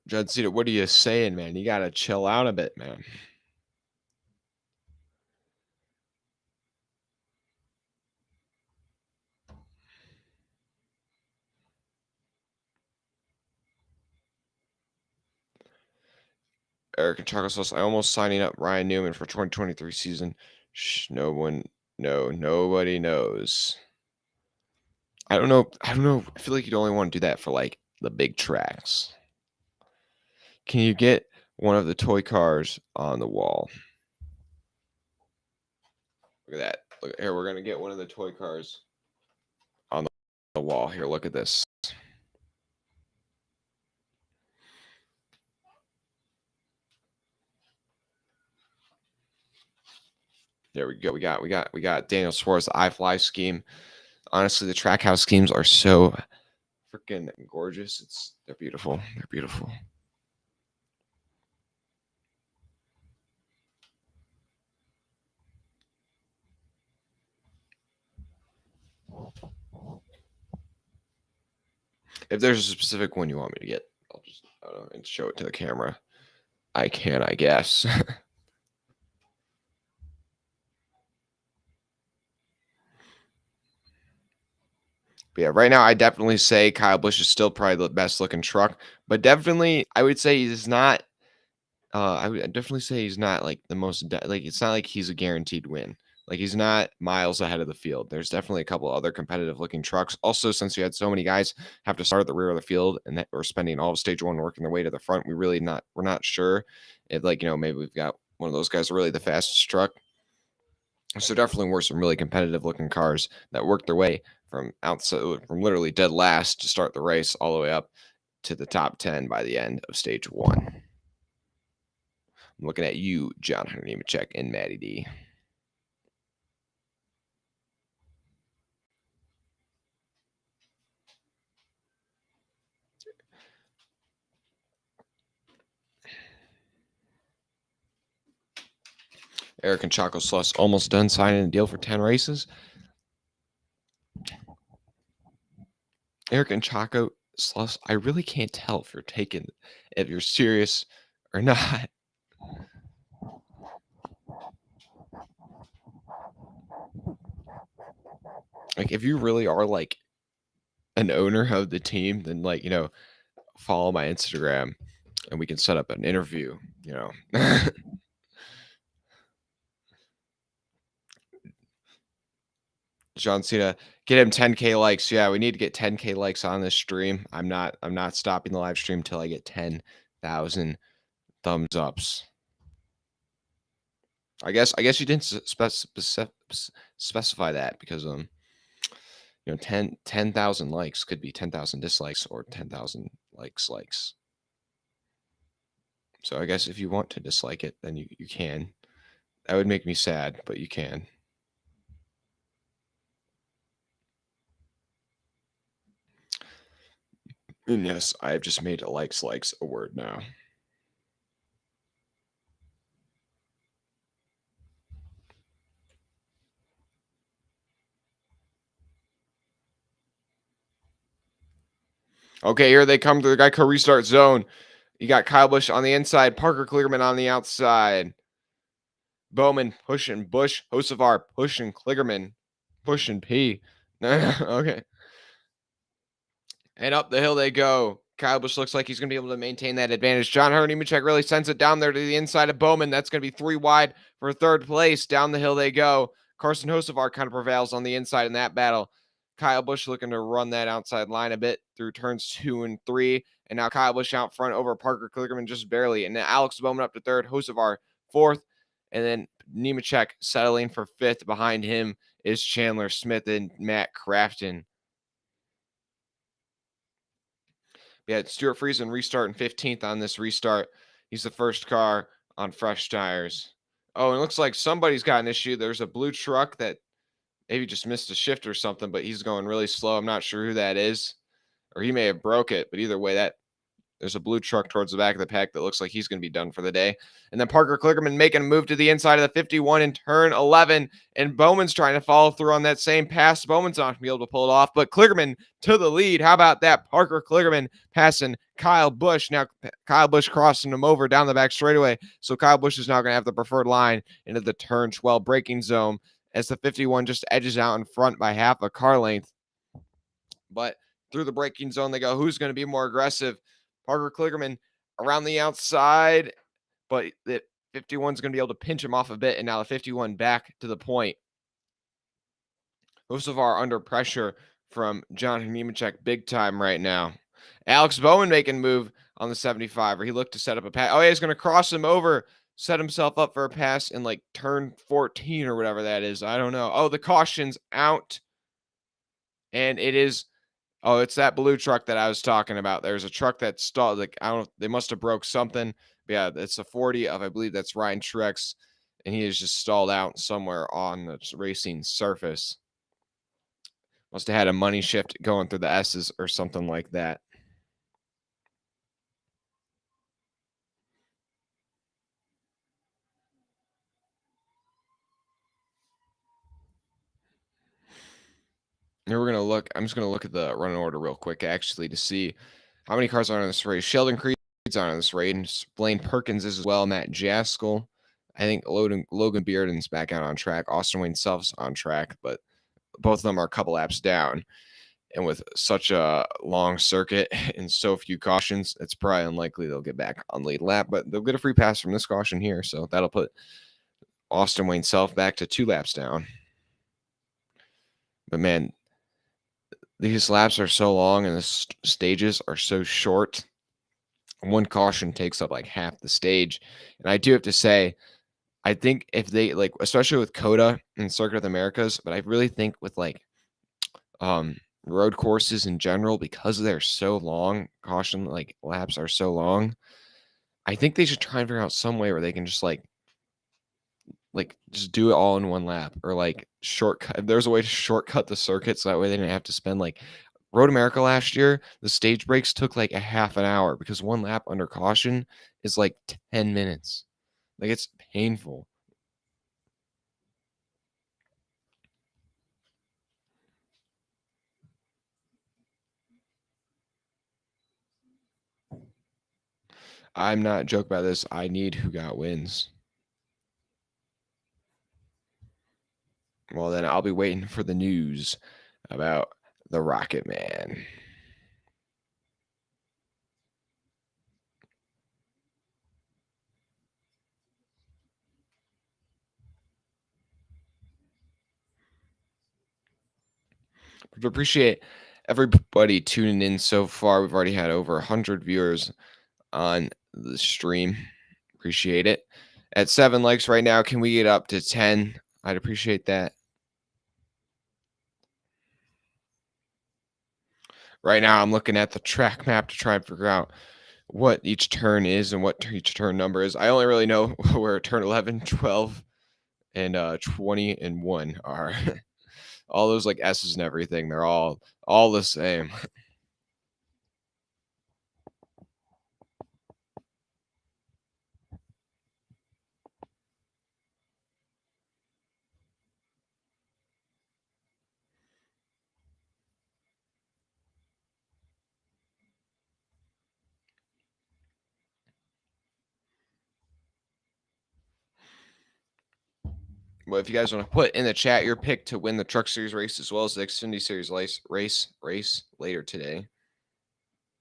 John Cena, what are you saying, man? You got to chill out a bit, man. Eric and Chocolate Sauce. I almost signing up Ryan Newman for 2023 season. Nobody knows. I don't know. I feel like you'd only want to do that for like the big tracks. Can you get one of the toy cars on the wall? Look at that. Look here, we're gonna get one of the toy cars on the wall. Here, look at this. There we go. We got Daniel Suarez, the iFly scheme. Honestly, the Trackhouse schemes are so freaking gorgeous. They're beautiful. They're beautiful. If there's a specific one you want me to get, I'll just and show it to the camera. I can, I guess. But yeah, right now I definitely say Kyle Busch is still probably the best looking truck, but definitely I would say he's not. I would definitely say he's not like the most like it's not like he's a guaranteed win. Like he's not miles ahead of the field. There's definitely a couple other competitive looking trucks. Also, since you had so many guys have to start at the rear of the field and that we're spending all of stage one working their way to the front, we're not sure if maybe we've got one of those guys really the fastest truck. So definitely were some really competitive looking cars that worked their way from outside from literally dead last to start the race all the way up to the top 10 by the end of stage one. I'm looking at you, John Hunter Nemechek and Matty D. Eric and Choco Sluss almost done signing a deal for 10 races. Eric and Choco Sluss, I really can't tell if you're serious or not. Like, if you really are like an owner of the team, then follow my Instagram and we can set up an interview, John Cena, get him 10K likes. Yeah, we need to get 10K likes on this stream. I'm not stopping the live stream till I get 10,000 thumbs ups. I guess you didn't specify that because 10,000 likes could be 10,000 dislikes or 10,000 likes. So I guess if you want to dislike it, then you can. That would make me sad, but you can. And yes, I have just made likes a word now. Okay, here they come to the Geico restart zone. You got Kyle Busch on the inside, Parker Kligerman on the outside. Bowman pushing Bush, Hocevar pushing Kligerman, pushing P. Okay. And up the hill they go. Kyle Busch looks like he's going to be able to maintain that advantage. John Hunter Nemechek really sends it down there to the inside of Bowman. That's going to be 3 wide for third place. Down the hill they go. Carson Hocevar kind of prevails on the inside in that battle. Kyle Busch looking to run that outside line a bit through turns 2 and 3. And now Kyle Busch out front over Parker Kligerman just barely. And then Alex Bowman up to third, Hocevar fourth. And then Nemechek settling for fifth. Behind him is Chandler Smith and Matt Crafton. Yeah, Stuart Friesen restarting 15th on this restart. He's the first car on fresh tires. Oh, and it looks like somebody's got an issue. There's a blue truck that maybe just missed a shift or something, but he's going really slow. I'm not sure who that is, or he may have broke it. But either way, there's a blue truck towards the back of the pack that looks like he's going to be done for the day. And then Parker Kligerman making a move to the inside of the 51 in turn 11. And Bowman's trying to follow through on that same pass. Bowman's not going to be able to pull it off, but Kligerman to the lead. How about that? Parker Kligerman passing Kyle Busch. Now Kyle Busch crossing him over down the back straightaway. So Kyle Busch is now going to have the preferred line into the turn 12 braking zone as the 51 just edges out in front by half a car length. But through the braking zone, they go, who's going to be more aggressive? Parker Kligerman around the outside, but the 51 is going to be able to pinch him off a bit, and now the 51 back to the point. Hocevar under pressure from John Nemechek big time right now. Alex Bowman making a move on the 75, where he looked to set up a pass. Oh, yeah, he's going to cross him over, set himself up for a pass in like turn 14 or whatever that is. I don't know. Oh, the caution's out, and it is. Oh, it's that blue truck that I was talking about. There's a truck that stalled. Like, I don't know, they must have broke something. But yeah, it's a 40 of, I believe that's Ryan Truex, and he is just stalled out somewhere on the racing surface. Must have had a money shift going through the S's or something like that. Here we're gonna look. I'm just gonna look at the running order real quick, actually, to see how many cars are on this race. Sheldon Creed's on this race, and Blaine Perkins is as well. Matt Jaskell. I think Logan Bearden's back out on track. Austin Wayne Self's on track, but both of them are a couple laps down. And with such a long circuit and so few cautions, it's probably unlikely they'll get back on lead lap, but they'll get a free pass from this caution here. So that'll put Austin Wayne Self back to 2 laps down. But man, these laps are so long and the stages are so short. One caution takes up like half the stage. And I do have to say, I think if they like, especially with COTA and Circuit of the Americas, but I really think with like road courses in general, because they're so long, caution like laps are so long, I think they should try and figure out some way where they can just like just do it all in one lap, or like shortcut. If there's a way to shortcut the circuit so that way they didn't have to spend like Road America last year, the stage breaks took like a half an hour because one lap under caution is like 10 minutes. Like, it's painful. I'm not joking about this. I need Who Got Wins. Well, then I'll be waiting for the news about the Rocket Man. But appreciate everybody tuning in so far. We've already had over 100 viewers on the stream. Appreciate it. At 7 likes right now, can we get up to 10? I'd appreciate that. Right now, I'm looking at the track map to try and figure out what each turn is and what each turn number is. I only really know where turn 11, 12, and 20 and 1 are. All those like S's and everything, they're all the same. Well, if you guys want to put in the chat your pick to win the Truck Series race as well as the Xfinity Series race later today,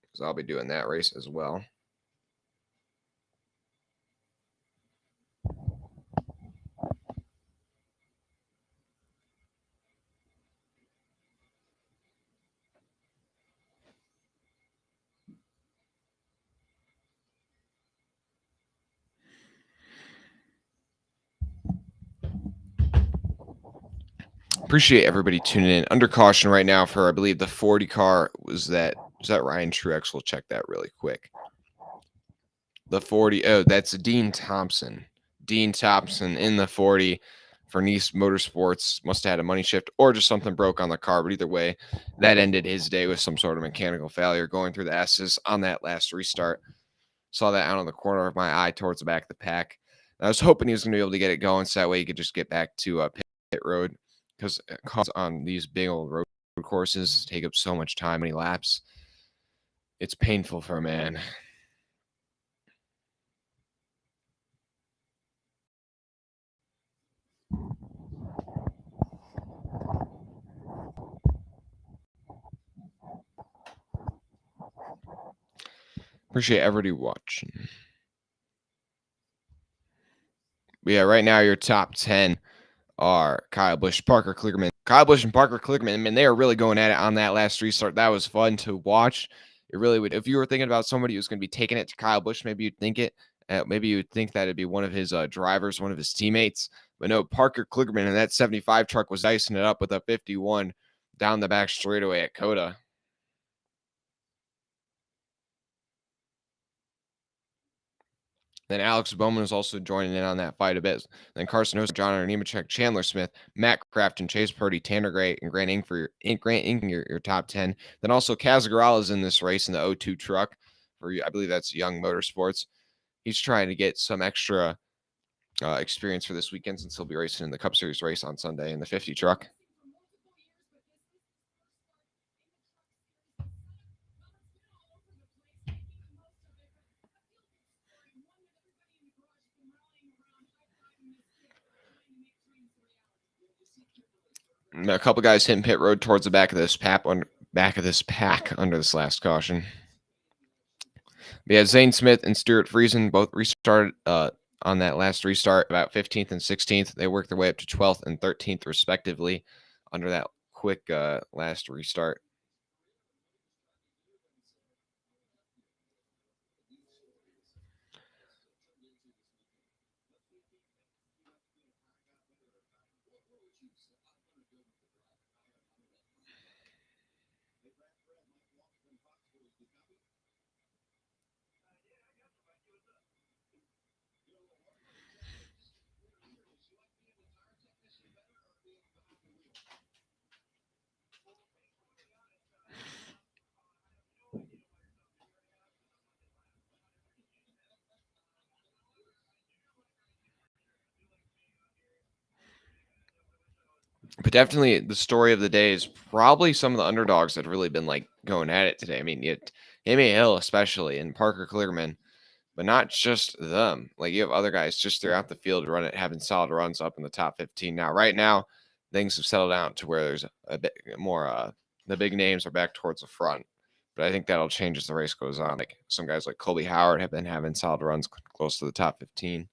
because I'll be doing that race as well. Appreciate everybody tuning in. Under caution right now for I believe the 40 car was that Ryan Truex? We'll check that really quick. The 40. Oh, that's Dean Thompson. Dean Thompson in the 40 for Nice Motorsports. Must have had a money shift or just something broke on the car. But either way, that ended his day with some sort of mechanical failure going through the S's on that last restart. Saw that out on the corner of my eye towards the back of the pack. And I was hoping he was going to be able to get it going so that way he could just get back to pit road, because cars on these big old road courses take up so much time, many laps. It's painful for a man. Appreciate everybody watching. But yeah, right now your top 10 are Kyle Busch, Parker Kligerman. Kyle Busch and Parker Kligerman, I mean, they are really going at it on that last restart. That was fun to watch. It really would. If you were thinking about somebody who's going to be taking it to Kyle Busch, maybe you'd think it. Maybe you'd think that it'd be one of his drivers, one of his teammates. But no, Parker Kligerman in that 75 truck was dicing it up with a 51 down the back straightaway at COTA. Then Alex Bowman was also joining in on that fight a bit. Then Carson Host, John Nemechek, Chandler Smith, Matt Crafton, Chase Purdy, Tanner Gray, and Grant Ink for your top 10. Then also Kaz is in this race in the O2 truck for, I believe that's Young Motorsports. He's trying to get some extra experience for this weekend since he'll be racing in the Cup Series race on Sunday in the 50 truck. And a couple guys hitting pit road towards the back of this pack under this last caution. We had Zane Smith and Stuart Friesen both restarted on that last restart, about 15th and 16th. They worked their way up to 12th and 13th, respectively, under that quick last restart. But definitely the story of the day is probably some of the underdogs that have really been like going at it today. I mean, Amy Hill especially and Parker Kligerman, but not just them. Like you have other guys just throughout the field having solid runs up in the top 15. Now, right now, things have settled down to where there's a bit more. The big names are back towards the front, but I think that'll change as the race goes on. Like some guys like Colby Howard have been having solid runs close to the top 15.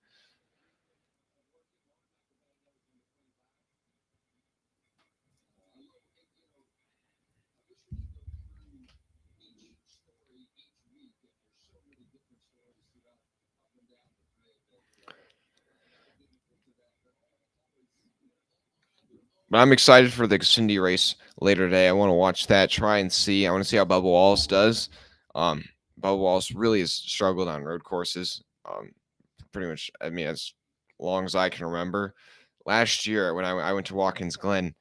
But I'm excited for the Xfinity race later today. I want to watch that, try and see. I want to see how Bubba Wallace does. Um, Bubba Wallace really has struggled on road courses. Pretty much, I mean, as long as I can remember. Last year, when I went to Watkins Glen,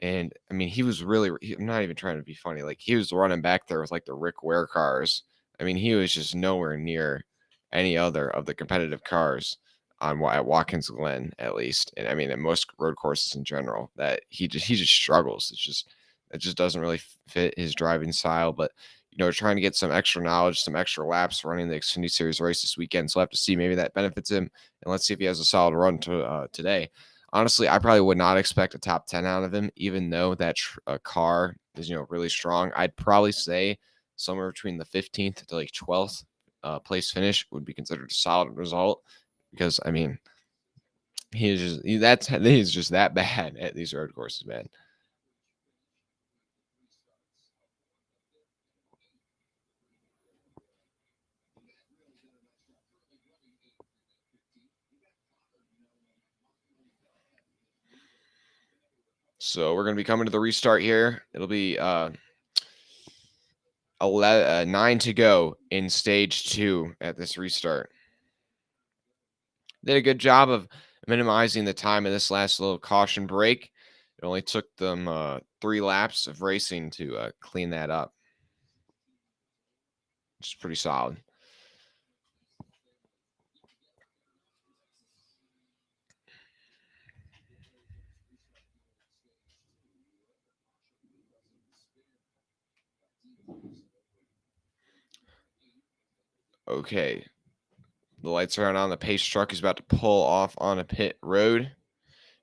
and I mean, he was really, I'm not even trying to be funny. Like, he was running back there with like the Rick Ware cars. I mean, he was just nowhere near any other of the competitive cars at Watkins Glen, at least. And I mean, at most road courses in general, that he just struggles. It just doesn't really fit his driving style. But trying to get some extra knowledge, some extra laps running the Xfinity Series race this weekend. So I will have to see, maybe that benefits him. And let's see if he has a solid run today. Honestly, I probably would not expect a top 10 out of him, even though that car is, really strong. I'd probably say somewhere between the 15th to like 12th place finish would be considered a solid result, because I mean, he's just that bad at these road courses, man. So we're gonna be coming to the restart here. It'll be 9 to go in stage 2 at this restart. Did a good job of minimizing the time of this last little caution break. It only took them 3 laps of racing to clean that up, which is pretty solid. Okay, the lights are on. The pace truck is about to pull off on a pit road.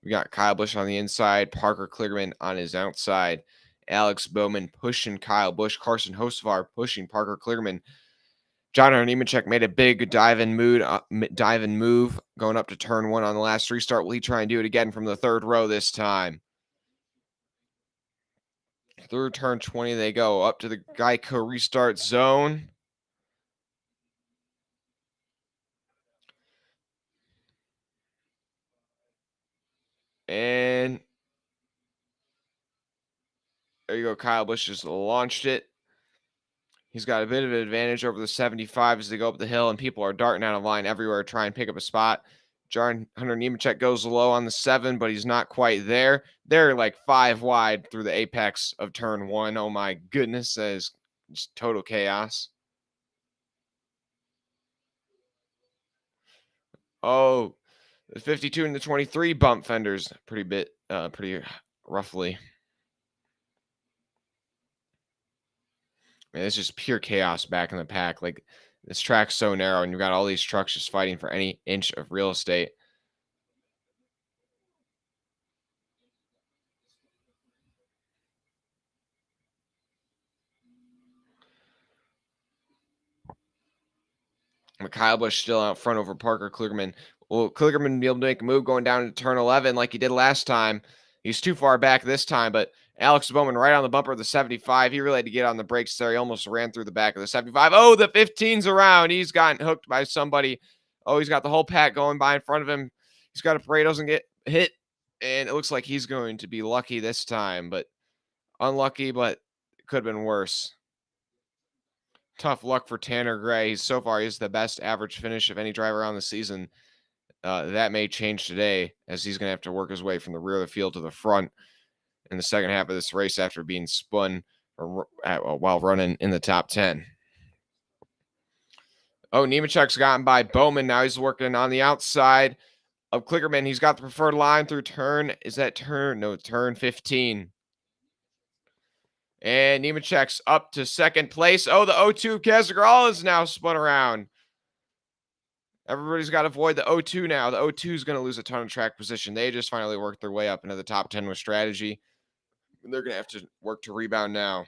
We got Kyle Busch on the inside, Parker Kligerman on his outside, Alex Bowman pushing Kyle Busch, Carson Hocevar pushing Parker Kligerman. John Nemechek made a big dive and move going up to turn 1 on the last restart. Will he try and do it again from the third row this time? Through turn 20 they go, up to the Geico restart zone. And there you go. Kyle Busch just launched it. He's got a bit of an advantage over the 75 as they go up the hill, and people are darting out of line everywhere to try and pick up a spot. Hunter Nemechek goes low on the 7, but he's not quite there. They're like 5 wide through the apex of turn 1. Oh my goodness, that is just total chaos. Oh, the 52 and the 23 bump fenders pretty roughly. Man, it's just pure chaos back in the pack. Like, this track's so narrow, and you've got all these trucks just fighting for any inch of real estate. Kyle Busch still out front over Parker Kligerman. Will Kligerman be able to make a move going down to turn 11 like he did last time? He's too far back this time, but Alex Bowman right on the bumper of the 75. He really had to get on the brakes there. He almost ran through the back of the 75. Oh, the 15's around. He's gotten hooked by somebody. Oh, he's got the whole pack going by in front of him. He's got to pray he doesn't get hit, and it looks like he's going to be lucky this time, but unlucky, but it could have been worse. Tough luck for Tanner Gray. So far, he's the best average finish of any driver on the season. That may change today, as he's going to have to work his way from the rear of the field to the front in the second half of this race after being spun while running in the top 10. Oh, Nemechek's gotten by Bowman. Now he's working on the outside of Kligerman. He's got the preferred line through turn. Is that turn? No, turn 15. And Nemechek's up to second place. Oh, the O2 Kesgral is now spun around. Everybody's got to avoid the O2 now. The O2 is going to lose a ton of track position. They just finally worked their way up into the top 10 with strategy. They're going to have to work to rebound now.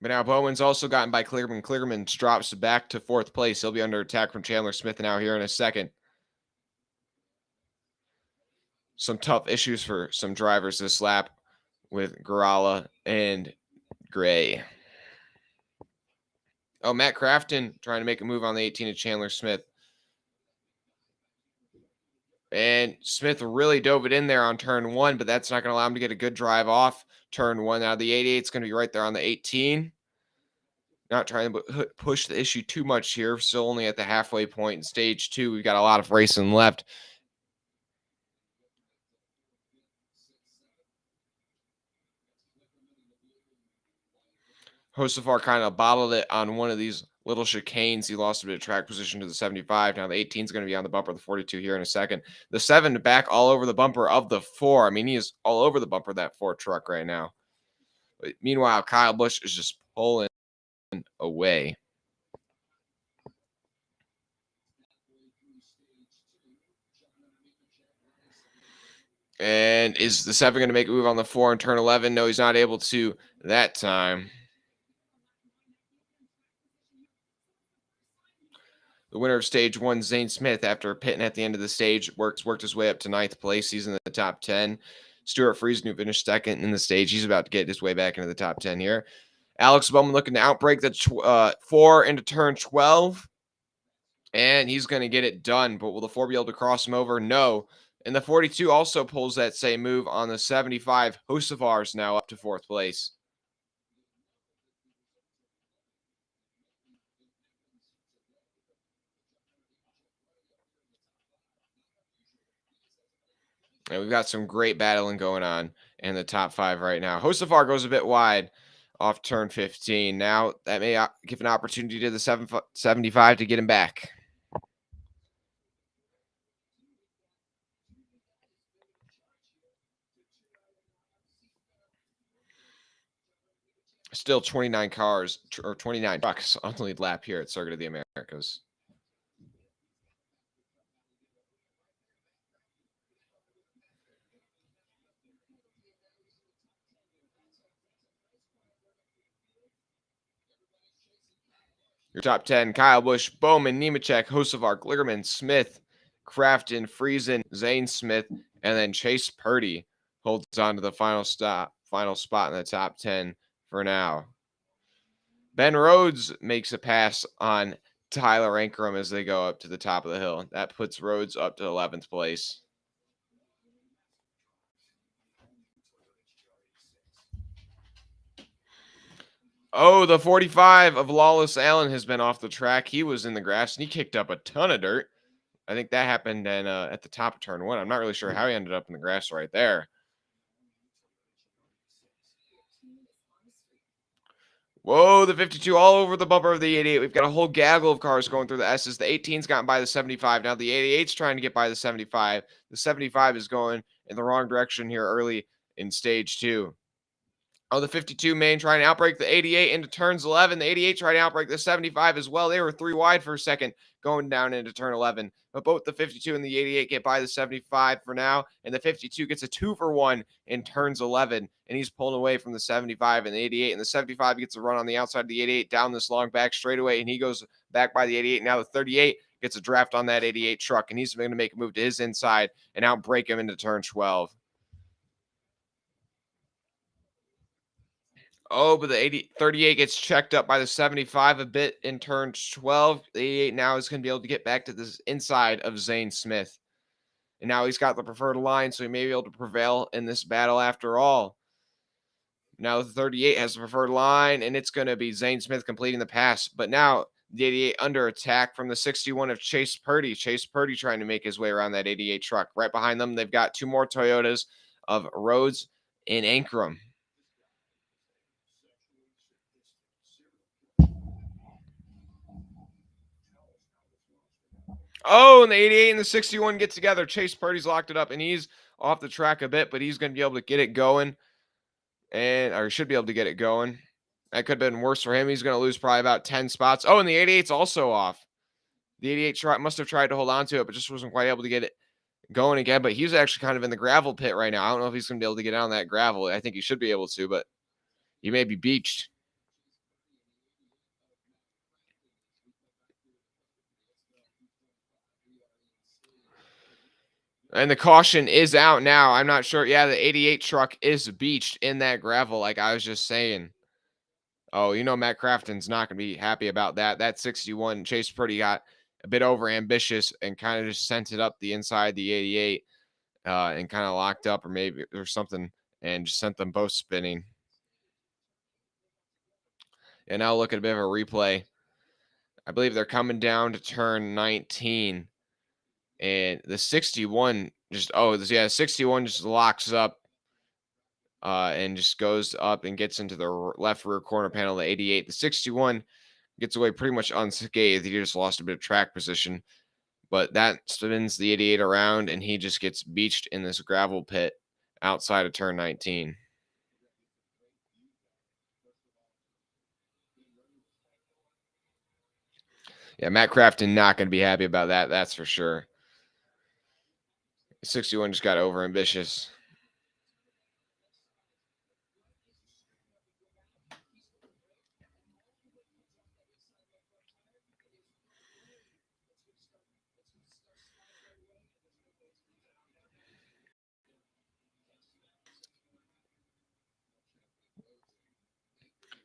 But now Bowman's also gotten by Kligerman. Kligerman drops back to 4th place. He'll be under attack from Chandler Smith now here in a second. Some tough issues for some drivers this lap with Garala and Gray. Oh, Matt Crafton trying to make a move on the 18 of Chandler Smith. And Smith really dove it in there on turn 1, but that's not going to allow him to get a good drive off turn 1. Now the 88 is going to be right there on the 18. Not trying to push the issue too much here. Still only at the halfway point in stage 2. We've got a lot of racing left. Josefar kind of bottled it on one of these little chicanes. He lost a bit of track position to the 75. Now the 18 is going to be on the bumper, the 42 here in a second. The 7 back all over the bumper of the 4. I mean, he is all over the bumper of that 4 truck right now. But meanwhile, Kyle Busch is just pulling away. And is the 7 going to make a move on the 4 in turn 11? No, he's not able to that time. The winner of stage 1, Zane Smith, after pitting at the end of the stage, worked his way up to 9th place. He's in the top 10. Stuart Friesen, who finished 2nd in the stage, he's about to get his way back into the top 10 here. Alex Bowman looking to outbreak the 4 into turn 12. And he's going to get it done. But will the 4 be able to cross him over? No. And the 42 also pulls that same move on the 75. Hocevar's now up to 4th place. And we've got some great battling going on in the top 5 right now. Hocevar goes a bit wide off turn 15. Now that may give an opportunity to the 75 to get him back. Still 29 cars or 29 trucks on the lead lap here at Circuit of the Americas. Your top 10, Kyle Busch, Bowman, Nemechek, Hocevar, Gligerman, Smith, Crafton, Friesen, Zane Smith, and then Chase Purdy holds on to the final spot in the top 10 for now. Ben Rhodes makes a pass on Tyler Ankrum as they go up to the top of the hill. That puts Rhodes up to 11th place. Oh, the 45 of Lawless Allen has been off the track. He was in the grass, and he kicked up a ton of dirt. I think that happened at the top of turn 1. I'm not really sure how he ended up in the grass right there. Whoa, the 52 all over the bumper of the 88. We've got a whole gaggle of cars going through the S's. The 18's gotten by the 75. Now the 88's trying to get by the 75. The 75 is going in the wrong direction here early in stage 2. Oh, the 52 main trying to outbreak the 88 into turns 11. The 88 trying to outbreak the 75 as well. They were 3 wide for a second going down into turn 11. But both the 52 and the 88 get by the 75 for now. And the 52 gets a 2-for-1 in turns 11. And he's pulling away from the 75 and the 88. And the 75 gets a run on the outside of the 88 down this long back straightaway. And he goes back by the 88. Now the 38 gets a draft on that 88 truck. And he's going to make a move to his inside and outbreak him into turn 12. Oh, but the 38 gets checked up by the 75 a bit in turn 12. The 88 now is going to be able to get back to this inside of Zane Smith. And now he's got the preferred line, so he may be able to prevail in this battle after all. Now the 38 has the preferred line, and it's going to be Zane Smith completing the pass. But now the 88 under attack from the 61 of Chase Purdy. Chase Purdy trying to make his way around that 88 truck. Right behind them, they've got 2 more Toyotas of Rhodes and Ankrum. Oh, and the 88 and the 61 get together. Chase Purdy's locked it up, and he's off the track a bit, but he's going to be able to get it going, or should be able to get it going. That could have been worse for him. He's going to lose probably about 10 spots. Oh, and the 88's also off. The 88 must have tried to hold on to it, but just wasn't quite able to get it going again. But he's actually kind of in the gravel pit right now. I don't know if he's going to be able to get on that gravel. I think he should be able to, but he may be beached. And the caution is out now. I'm not sure. Yeah, the 88 truck is beached in that gravel, like I was just saying. Oh, Matt Crafton's not going to be happy about that. That 61, Chase Purdy got a bit over ambitious and kind of just sent it up the inside the 88 and kind of locked up or something and just sent them both spinning. And now look at a bit of a replay. I believe they're coming down to turn 19. And the 61 61 just locks up and just goes up and gets into the left rear corner panel. The 88, the 61 gets away pretty much unscathed. He just lost a bit of track position, but that spins the 88 around, and he just gets beached in this gravel pit outside of turn 19. Yeah, Matt Crafton not going to be happy about that. That's for sure. 61 just got over ambitious.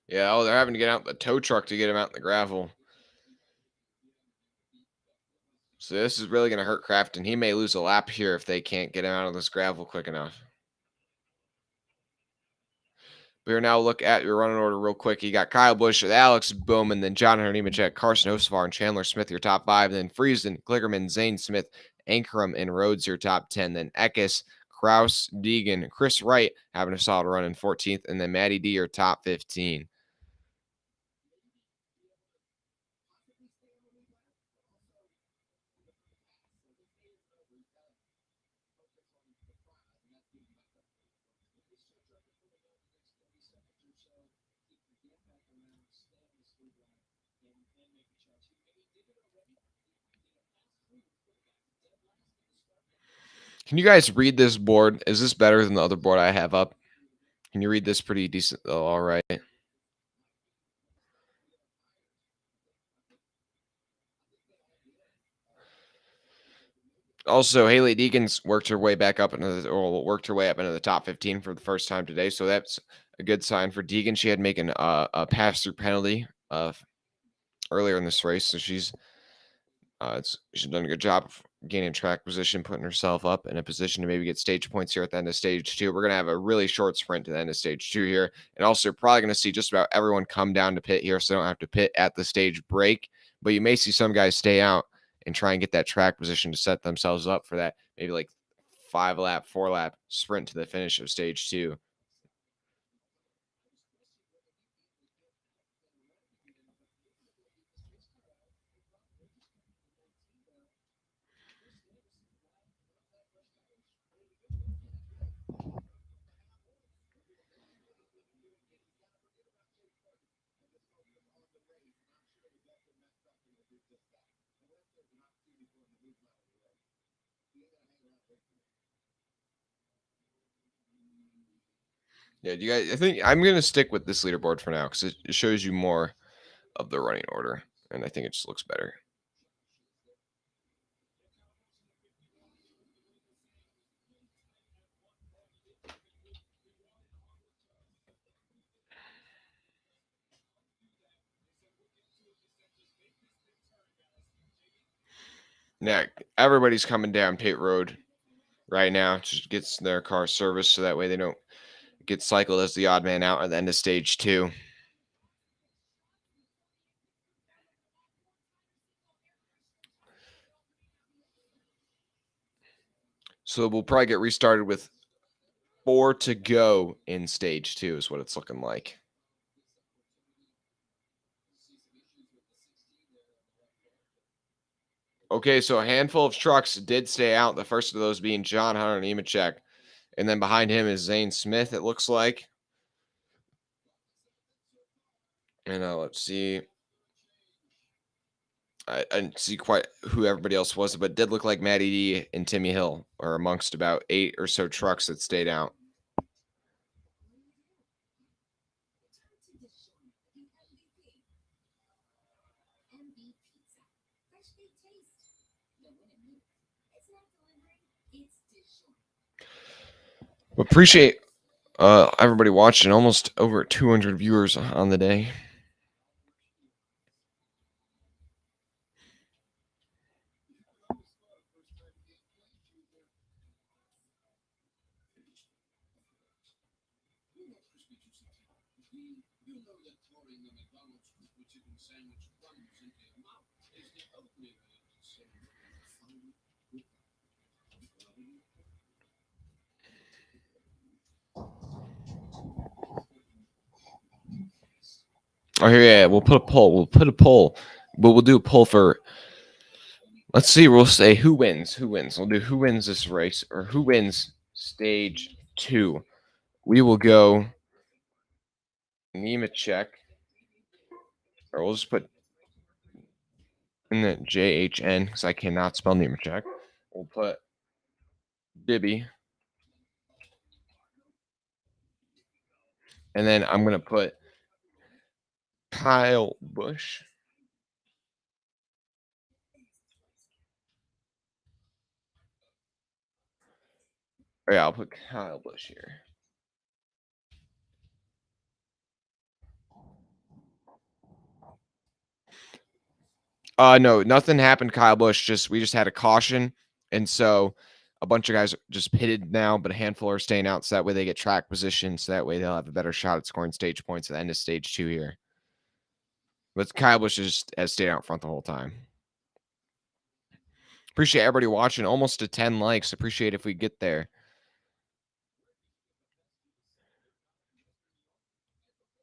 Yeah, they're having to get out the tow truck to get him out in the gravel. So this is really going to hurt Crafton. He may lose a lap here if they can't get him out of this gravel quick enough. We'll now look at your running order real quick. You got Kyle Busch with Alex Bowman, then John Hunter Nemechek, Carson Hocevar, and Chandler Smith, your top 5. Then Friesen, Klickerman, Zane Smith, Ankrum, and Rhodes, your top 10. Then Eckes, Kraus, Deegan, Chris Wright having a solid run in 14th. And then Matty D, your top 15. Can you guys read this board? Is this better than the other board I have up? Can you read this pretty decent? Oh, all right. Also, Haley Deegan's worked her way back up worked her way up into the top 15 for the first time today. So that's a good sign for Deegan. She had making a pass-through penalty earlier in this race, so she's done a good job of gaining track position, putting herself up in a position to maybe get stage points here at the end of stage 2. We're going to have a really short sprint to the end of stage 2 here. And also probably going to see just about everyone come down to pit here, so they don't have to pit at the stage break. But you may see some guys stay out and try and get that track position to set themselves up for that maybe like 5-lap, 4-lap sprint to the finish of stage 2. Yeah, do you guys? I think I'm gonna stick with this leaderboard for now because it shows you more of the running order, and I think it just looks better. Now everybody's coming down pit road right now, just gets their car serviced so that way they don't get cycled as the odd man out at the end of stage 2. So we'll probably get restarted with 4 to go in stage 2 is what it's looking like. Okay, so a handful of trucks did stay out. The first of those being John Hunter Nemechek. And then behind him is Zane Smith, it looks like. And let's see. I didn't see quite who everybody else was, but it did look like Matty D and Timmy Hill are amongst about 8 or so trucks that stayed out. Appreciate Everybody watching, almost over 200 viewers on the day. Oh, here, yeah, we'll put a poll. But we'll do a poll for. Let's see. We'll say who wins. Who wins? We'll do who wins this race or who wins stage 2. We will go Nemechek, or we'll just put in the JHN because I cannot spell Nemechek. We'll put Bibby, and then I'm gonna put Kyle Busch. Oh, yeah, I'll put Kyle Busch here. No, nothing happened, Kyle Busch. We just had a caution, and so a bunch of guys just pitted now, but a handful are staying out, so that way they get track position, so that way they'll have a better shot at scoring stage points at the end of stage 2 here. But Kyle Busch has stayed out front the whole time. Appreciate everybody watching. Almost to 10 likes. Appreciate if we get there.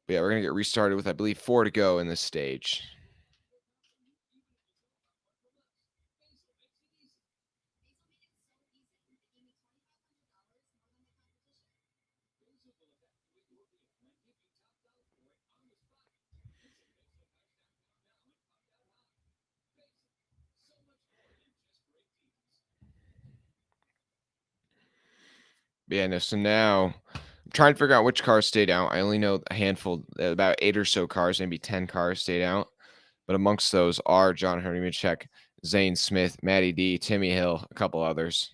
But yeah, we're gonna get restarted with, I believe, 4 to go in this stage. Yeah, no, so now I'm trying to figure out which cars stayed out. I only know a handful, about 8 or so cars, maybe 10 cars stayed out. But amongst those are John Nemechek, Zane Smith, Matty D, Timmy Hill, a couple others.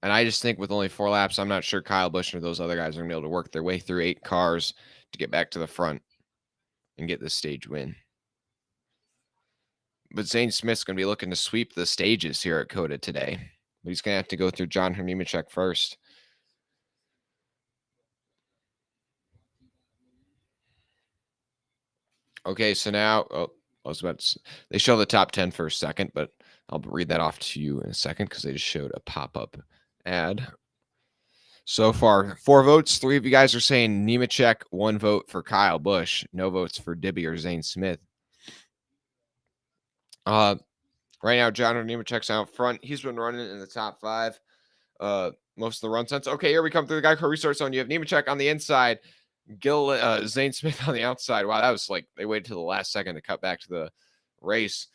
And I just think with only 4 laps, I'm not sure Kyle Busch or those other guys are going to be able to work their way through 8 cars to get back to the front and get this stage win. But Zane Smith's going to be looking to sweep the stages here at COTA today. But he's going to have to go through John Nemechek first. Okay, so now, they show the top 10 for a second, but I'll read that off to you in a second because they just showed a pop-up ad. So far, 4 votes. 3 of you guys are saying Nemechek, 1 vote for Kyle Busch, no votes for Dibby or Zane Smith. Right now, John Nemechek's out front. He's been running in the top 5 most of the run since. Okay, here we come through the guy car restart zone. You have Nemechek on the inside, Zane Smith on the outside. Wow, that was like they waited till the last second to cut back to the race.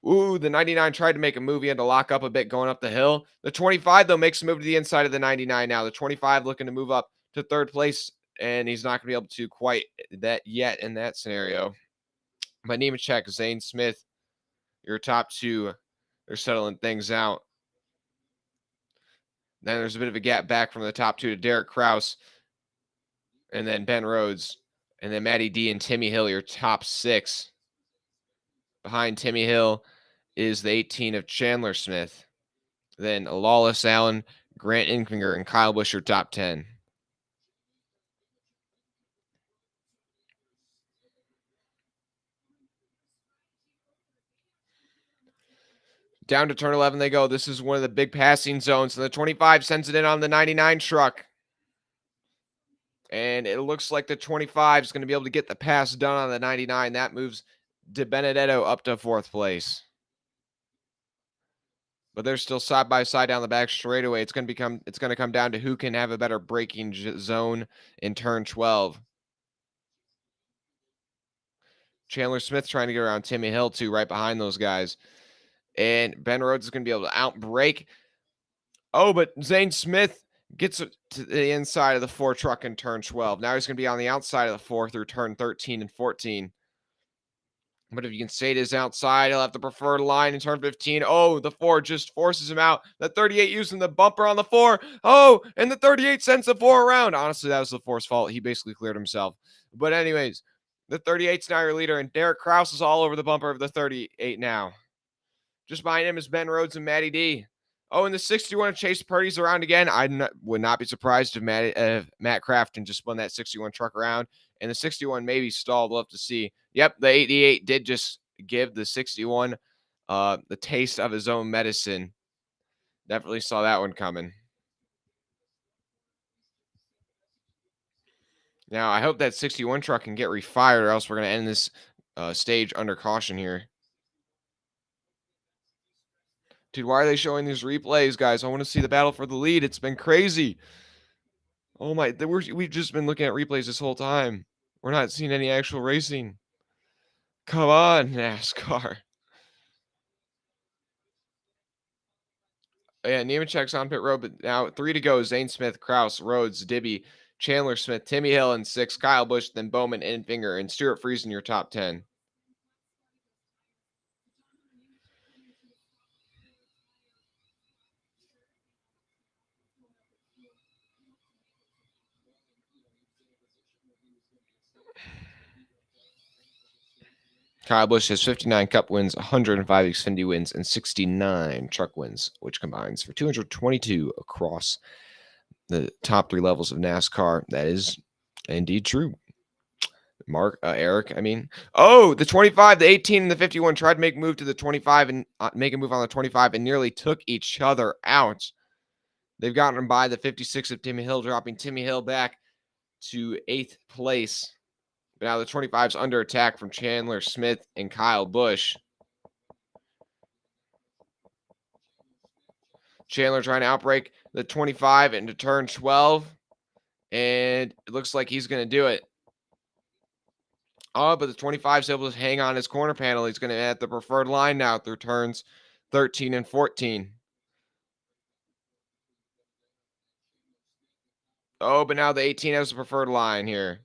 Ooh, the 99 tried to make a move. He had to lock up a bit going up the hill. The 25, though, makes a move to the inside of the 99 now. The 25 looking to move up to 3rd place, and he's not going to be able to quite that yet in that scenario. But Nemechek, Zane Smith, your top 2, they're settling things out. Then there's a bit of a gap back from the top 2 to Derek Kraus, and then Ben Rhodes, and then Matty D and Timmy Hill, your top 6. Behind Timmy Hill is the 18 of Chandler Smith. Then Lawless Allen, Grant Inkinger, and Kyle Busch, your top 10. Down to turn 11 they go. This is one of the big passing zones. And the 25 sends it in on the 99 truck. And it looks like the 25 is going to be able to get the pass done on the 99. That moves De Benedetto up to 4th place. But they're still side by side down the back straightaway. It's going to come down to who can have a better braking zone in turn 12. Chandler Smith trying to get around Timmy Hill too, right behind those guys. And Ben Rhodes is going to be able to outbrake. Oh, but Zane Smith gets to the inside of the 4 truck in turn 12. Now he's going to be on the outside of the 4 through turn 13 and 14. But if you can stay to his outside, he'll have the preferred line in turn 15. Oh, the 4 just forces him out. The 38 using the bumper on the 4. Oh, and the 38 sends the 4 around. Honestly, that was the 4's fault. He basically cleared himself. But anyways, the 38's now your leader, and Derek Kraus is all over the bumper of the 38 now. Just behind him is Ben Rhodes and Matty D. Oh, and the 61 Chase Purdy's around again. Would not be surprised if Matt Crafton just spun that 61 truck around. And the 61 maybe stalled. We'll have to see. Yep, the 88 did just give the 61 the taste of his own medicine. Definitely saw that one coming. Now, I hope that 61 truck can get refired, or else we're going to end this stage under caution here. Dude, why are they showing these replays, guys? I want to see the battle for the lead. It's been crazy. Oh my, we've just been looking at replays this whole time. We're not seeing any actual racing. Come on, NASCAR. Yeah, Nemechek's on pit road, but now 3 to go. Zane Smith, Kraus, Rhodes, Dibby, Chandler Smith, Timmy Hill in 6, Kyle Busch, then Bowman, Enfinger, and Stuart Freeze in your top 10. Kyle Busch has 59 Cup wins, 105 Xfinity wins, and 69 truck wins, which combines for 222 across the top 3 levels of NASCAR. That is indeed true. Eric, I mean. Oh, the 25, the 18, and the 51 tried to make a move to the 25 and make a move on the 25 and nearly took each other out. They've gotten him by the 56 of Timmy Hill, dropping Timmy Hill back to 8th place. But now the 25 is under attack from Chandler Smith and Kyle Busch. Chandler trying to outbreak the 25 into turn 12. And it looks like he's going to do it. Oh, but the 25 is able to hang on his corner panel. He's going to add the preferred line now through turns 13 and 14. Oh, but now the 18 has the preferred line here.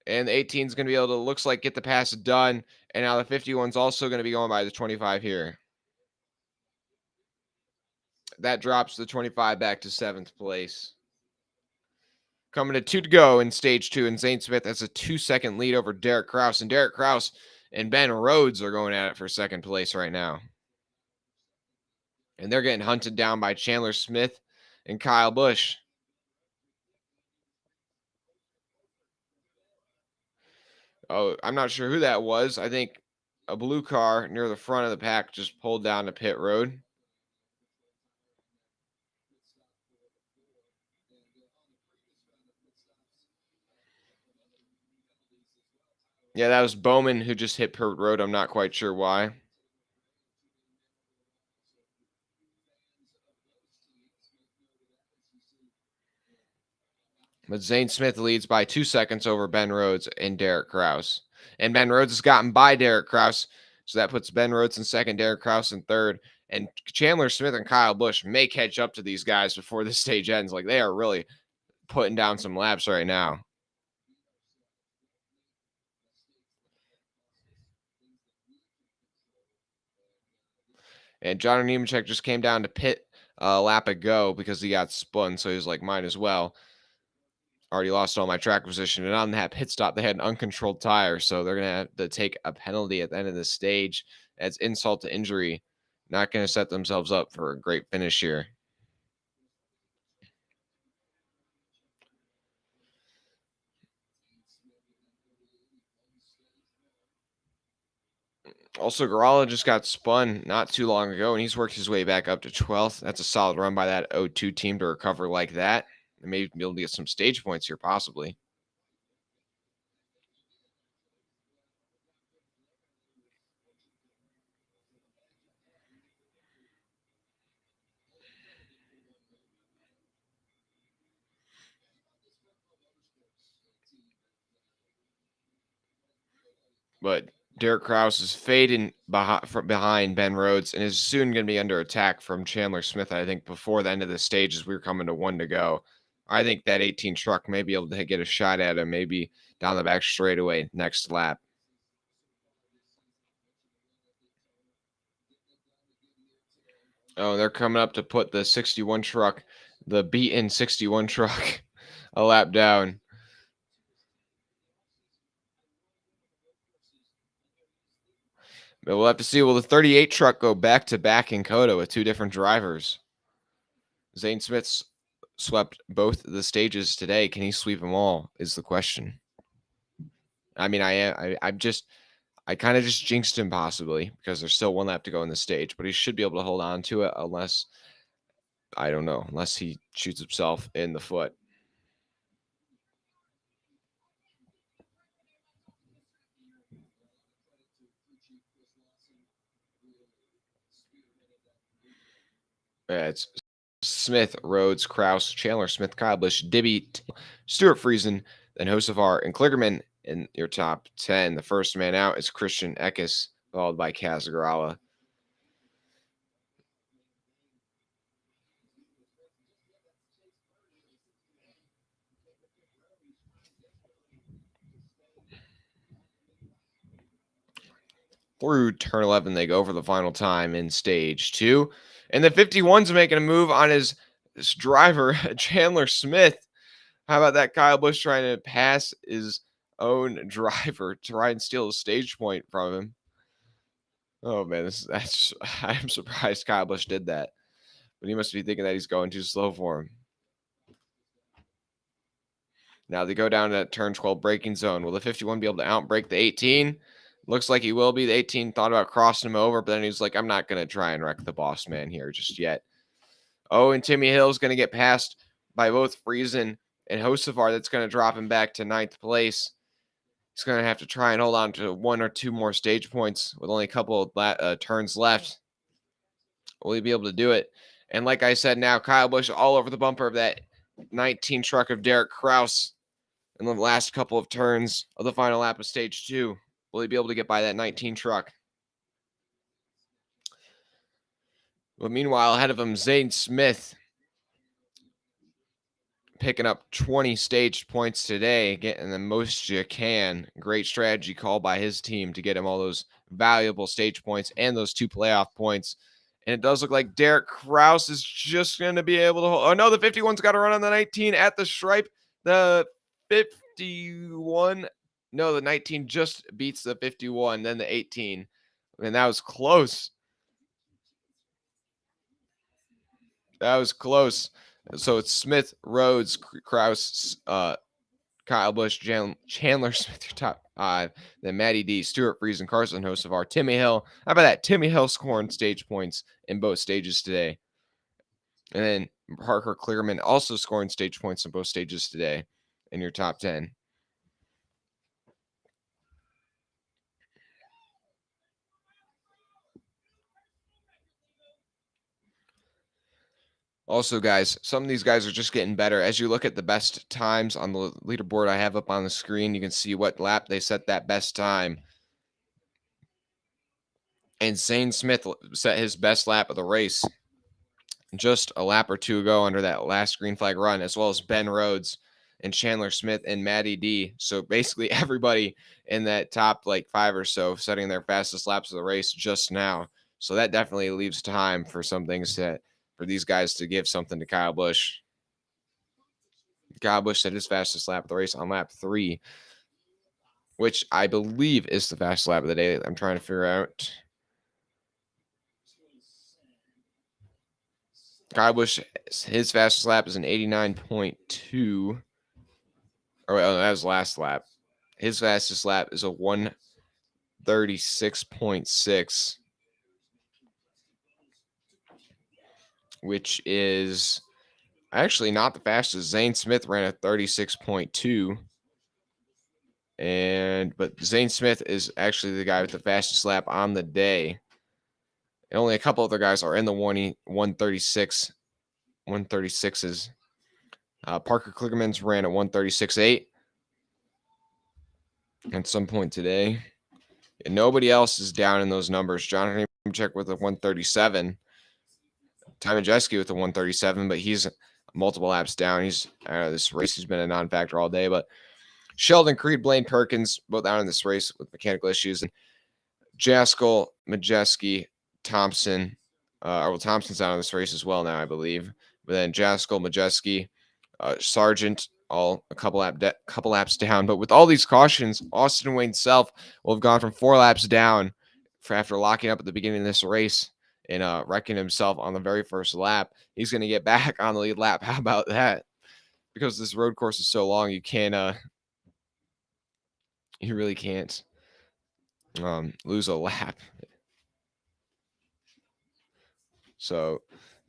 And the 18 is going to be able to, looks like, get the pass done. And now the 51 is also going to be going by the 25 here. That drops the 25 back to 7th place. Coming to 2 to go in stage 2. And Zane Smith has a 2-second lead over Derek Kraus. And Derek Kraus and Ben Rhodes are going at it for 2nd place right now. And they're getting hunted down by Chandler Smith and Kyle Busch. Oh, I'm not sure who that was. I think a blue car near the front of the pack just pulled down to pit road. Yeah, that was Bowman who just hit pit road. I'm not quite sure why. But Zane Smith leads by 2 seconds over Ben Rhodes and Derek Kraus. And Ben Rhodes has gotten by Derek Kraus. So that puts Ben Rhodes in 2nd, Derek Kraus in 3rd. And Chandler Smith and Kyle Busch may catch up to these guys before the stage ends. Like, they are really putting down some laps right now. And John Nemechek just came down to pit a lap ago because he got spun. So he was like, might as well. Already lost all my track position. And on that pit stop, they had an uncontrolled tire. So they're going to have to take a penalty at the end of the stage. That's insult to injury. Not going to set themselves up for a great finish here. Also, Garala just got spun not too long ago, and he's worked his way back up to 12th. That's a solid run by that O2 team to recover like that. And maybe be able to get some stage points here, possibly. But Derek Kraus is fading behind Ben Rhodes and is soon going to be under attack from Chandler Smith, I think, before the end of the stage as we're coming to 1 to go. I think that 18 truck may be able to get a shot at him, maybe down the back straightaway next lap. Oh, they're coming up to put the 61 truck, the beaten 61 truck, a lap down. But we'll have to see. Will the 38 truck go back to back in COTA with two different drivers? Zane Smith's swept both the stages today. Can he sweep them all? Is the question. I mean, I kind of just jinxed him possibly because there's still one lap to go in the stage, but he should be able to hold on to it unless I don't know, unless he shoots himself in the foot. It's Smith, Rhodes, Kraus, Chandler Smith, Kyle Busch, Dibby, Stuart Friesen, then Hocevar and Kligerman in your top 10. The first man out is Christian Eckes, followed by Casagrala. Through turn 11, they go for the final time in stage 2. And the 51's making a move on his driver, Chandler Smith. How about that? Kyle Busch trying to pass his own driver to try and steal a stage point from him. Oh man, I'm surprised Kyle Busch did that. But he must be thinking that he's going too slow for him. Now they go down to turn 12 braking zone. Will the 51 be able to outbrake the 18? Looks like he will be. The 18 thought about crossing him over, but then he's like, I'm not going to try and wreck the boss man here just yet. Oh, and Timmy Hill's going to get passed by both Friesen and Hocevar. That's going to drop him back to 9th place. He's going to have to try and hold on to one or two more stage points with only a couple of turns left. Will he be able to do it? And like I said, now Kyle Busch all over the bumper of that 19 truck of Derek Kraus in the last couple of turns of the final lap of stage 2. Will he be able to get by that 19 truck? But meanwhile, ahead of him, Zane Smith picking up 20 stage points today, getting the most you can. Great strategy call by his team to get him all those valuable stage points and those 2 playoff points. And it does look like Derek Kraus is just going to be able to hold. Oh, no, the 51's got to run on the 19 at the stripe. The 51. No, the 19 just beats the 51, then the 18. And that was close. That was close. So it's Smith, Rhodes, Kraus, Kyle Busch, Chandler Smith, your top 5. Then Matty D, Stuart Friesen, Carson Hocevar, Timmy Hill. How about that? Timmy Hill scoring stage points in both stages today. And then Parker Kligerman also scoring stage points in both stages today in your top 10. Also, guys, some of these guys are just getting better. As you look at the best times on the leaderboard I have up on the screen, you can see what lap they set that best time. And Zane Smith set his best lap of the race just a lap or two ago under that last green flag run, as well as Ben Rhodes and Chandler Smith and Matty D. So basically everybody in that top like 5 or so setting their fastest laps of the race just now. So that definitely leaves time for some things for these guys to give something to Kyle Busch. Kyle Busch set his fastest lap of the race on lap 3, which I believe is the fastest lap of the day. I'm trying to figure out. Kyle Busch, his fastest lap is an 89.2. Or that was last lap. His fastest lap is a 136.6, which is actually not the fastest. Zane Smith ran a 36.2. But Zane Smith is actually the guy with the fastest lap on the day. And only a couple other guys are in the 136s. Parker Kligerman's ran at 136.8 at some point today. And nobody else is down in those numbers. Jonathan Nemechek with a 137. Ty Majeski with a 137, but he's multiple laps down. This race has been a non-factor all day. But Sheldon Creed, Blaine Perkins, both out in this race with mechanical issues. And Jaskell, Majeski, Thompson, Well, Thompson's out of this race as well now, I believe. But then Jaskell, Majeski, Sargent, all a couple laps down. But with all these cautions, Austin Wayne Self will have gone from 4 laps down for after locking up at the beginning of this race and wrecking himself on the very first lap. He's going to get back on the lead lap. How about that? Because this road course is so long, you can't. You really can't lose a lap. So,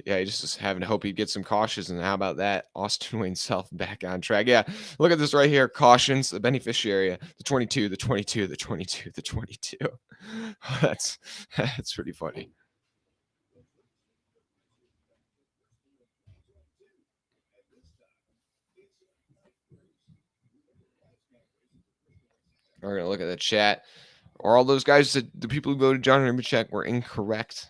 yeah, you just having to hope he gets some cautions. And how about that? Austin Wayne Self back on track. Yeah, look at this right here. Cautions, the beneficiary, the 22, the 22, the 22, the 22. That's pretty funny. We're going to look at the chat. Are all those guys, the people who voted John Nemechek were incorrect?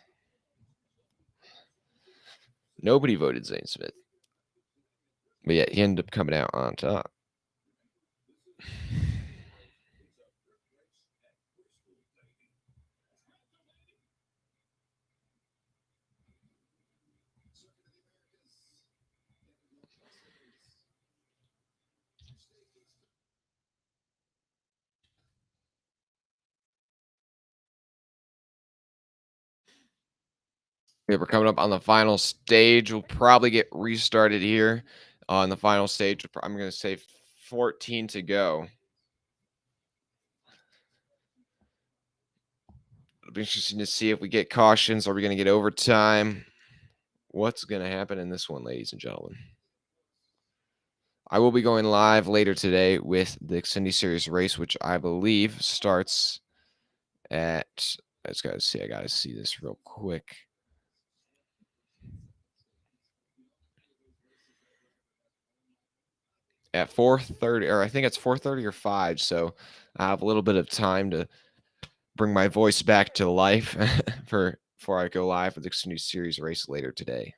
Nobody voted Zane Smith. But yeah, he ended up coming out on top. Yeah, we're coming up on the final stage. We'll probably get restarted here on the final stage. I'm going to say 14 to go. It'll be interesting to see if we get cautions. Are we going to get overtime? What's going to happen in this one, ladies and gentlemen? I will be going live later today with the Xfinity Series race, which I believe starts at. I just got to see. I got to see this real quick. At 4:30, or I think it's 4:30 or 5. So I have a little bit of time to bring my voice back to life before I go live for the Xfinity Series race later today.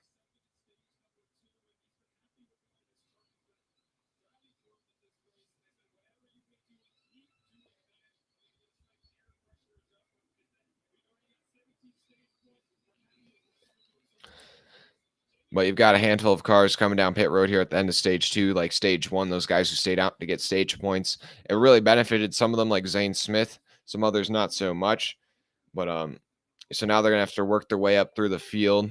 But you've got a handful of cars coming down pit road here at the end of stage 2, like stage 1, those guys who stayed out to get stage points. It really benefited some of them, like Zane Smith, some others not so much. But so now they're gonna have to work their way up through the field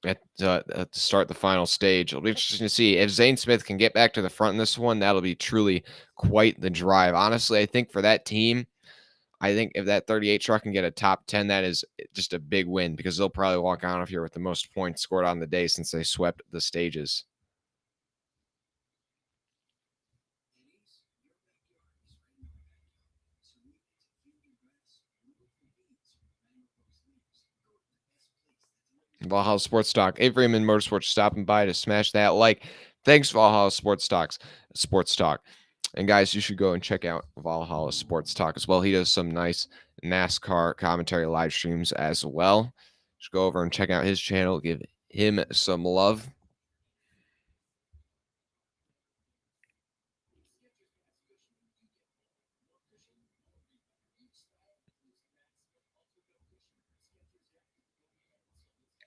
to start the final stage. It'll be interesting to see if Zane Smith can get back to the front in this one. That'll be truly quite the drive. Honestly, I think for that team, I think if that 38 truck can get a top 10, that is just a big win because they'll probably walk out of here with the most points scored on the day since they swept the stages. Valhalla Sports Talk. Avery and Motorsports stopping by to smash that like. Thanks, Valhalla Sports Talk. And guys, you should go and check out Valhalla Sports Talk as well. He does some nice NASCAR commentary live streams as well. Just go over and check out his channel. Give him some love.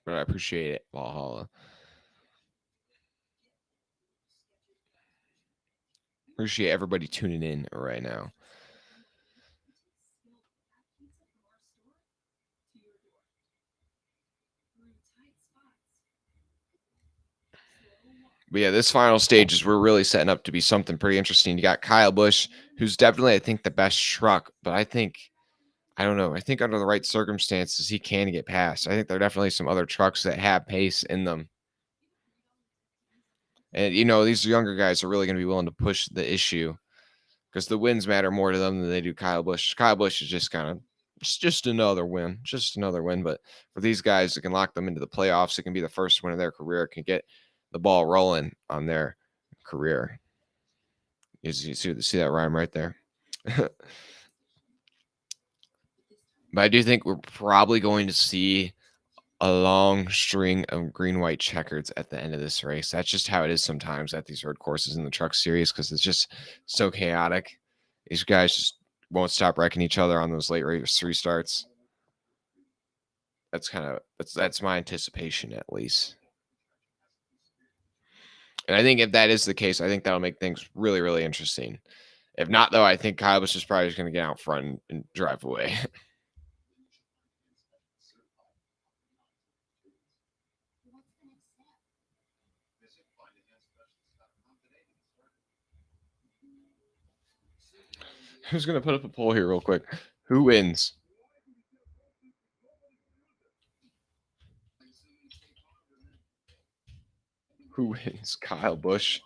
But I appreciate it, Valhalla. Appreciate everybody tuning in right now. But yeah, this final stage is we're really setting up to be something pretty interesting. You got Kyle Busch, who's definitely, I think, the best truck, but I don't know. I think under the right circumstances, he can get past. I think there are definitely some other trucks that have pace in them. And, these younger guys are really going to be willing to push the issue because the wins matter more to them than they do Kyle Busch. Kyle Busch is just kind of just another win, just another win. But for these guys, it can lock them into the playoffs. It can be the first win of their career. It can get the ball rolling on their career. You see that rhyme right there. But I do think we're probably going to see a long string of green-white checkers at the end of this race. That's just how it is sometimes at these road courses in the truck series because it's just so chaotic. These guys just won't stop wrecking each other on those late race restarts. That's my anticipation at least. And I think if that is the case, I think that'll make things really, really interesting. If not, though, I think Kyle was just probably just going to get out front and drive away. Who's going to put up a poll here real quick? Who wins? Who wins? Kyle Busch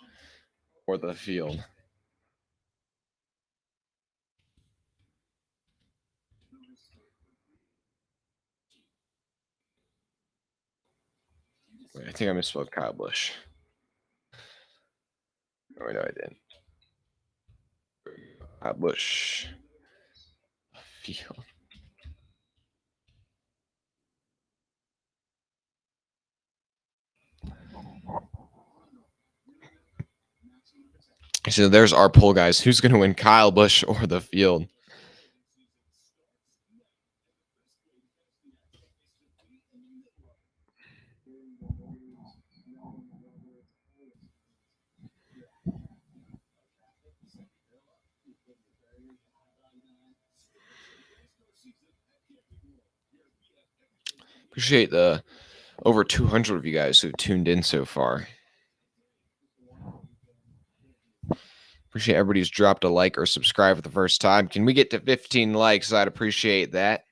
or the field? Wait, I think I misspoke. Kyle Busch. Oh, wait, no, I didn't. Kyle Busch. Field. So there's our poll, guys. Who's going to win, Kyle Busch or the field? Appreciate the over 200 of you guys who've tuned in so far. Appreciate everybody who's dropped a like or subscribe for the first time. Can we get to 15 likes? I'd appreciate that.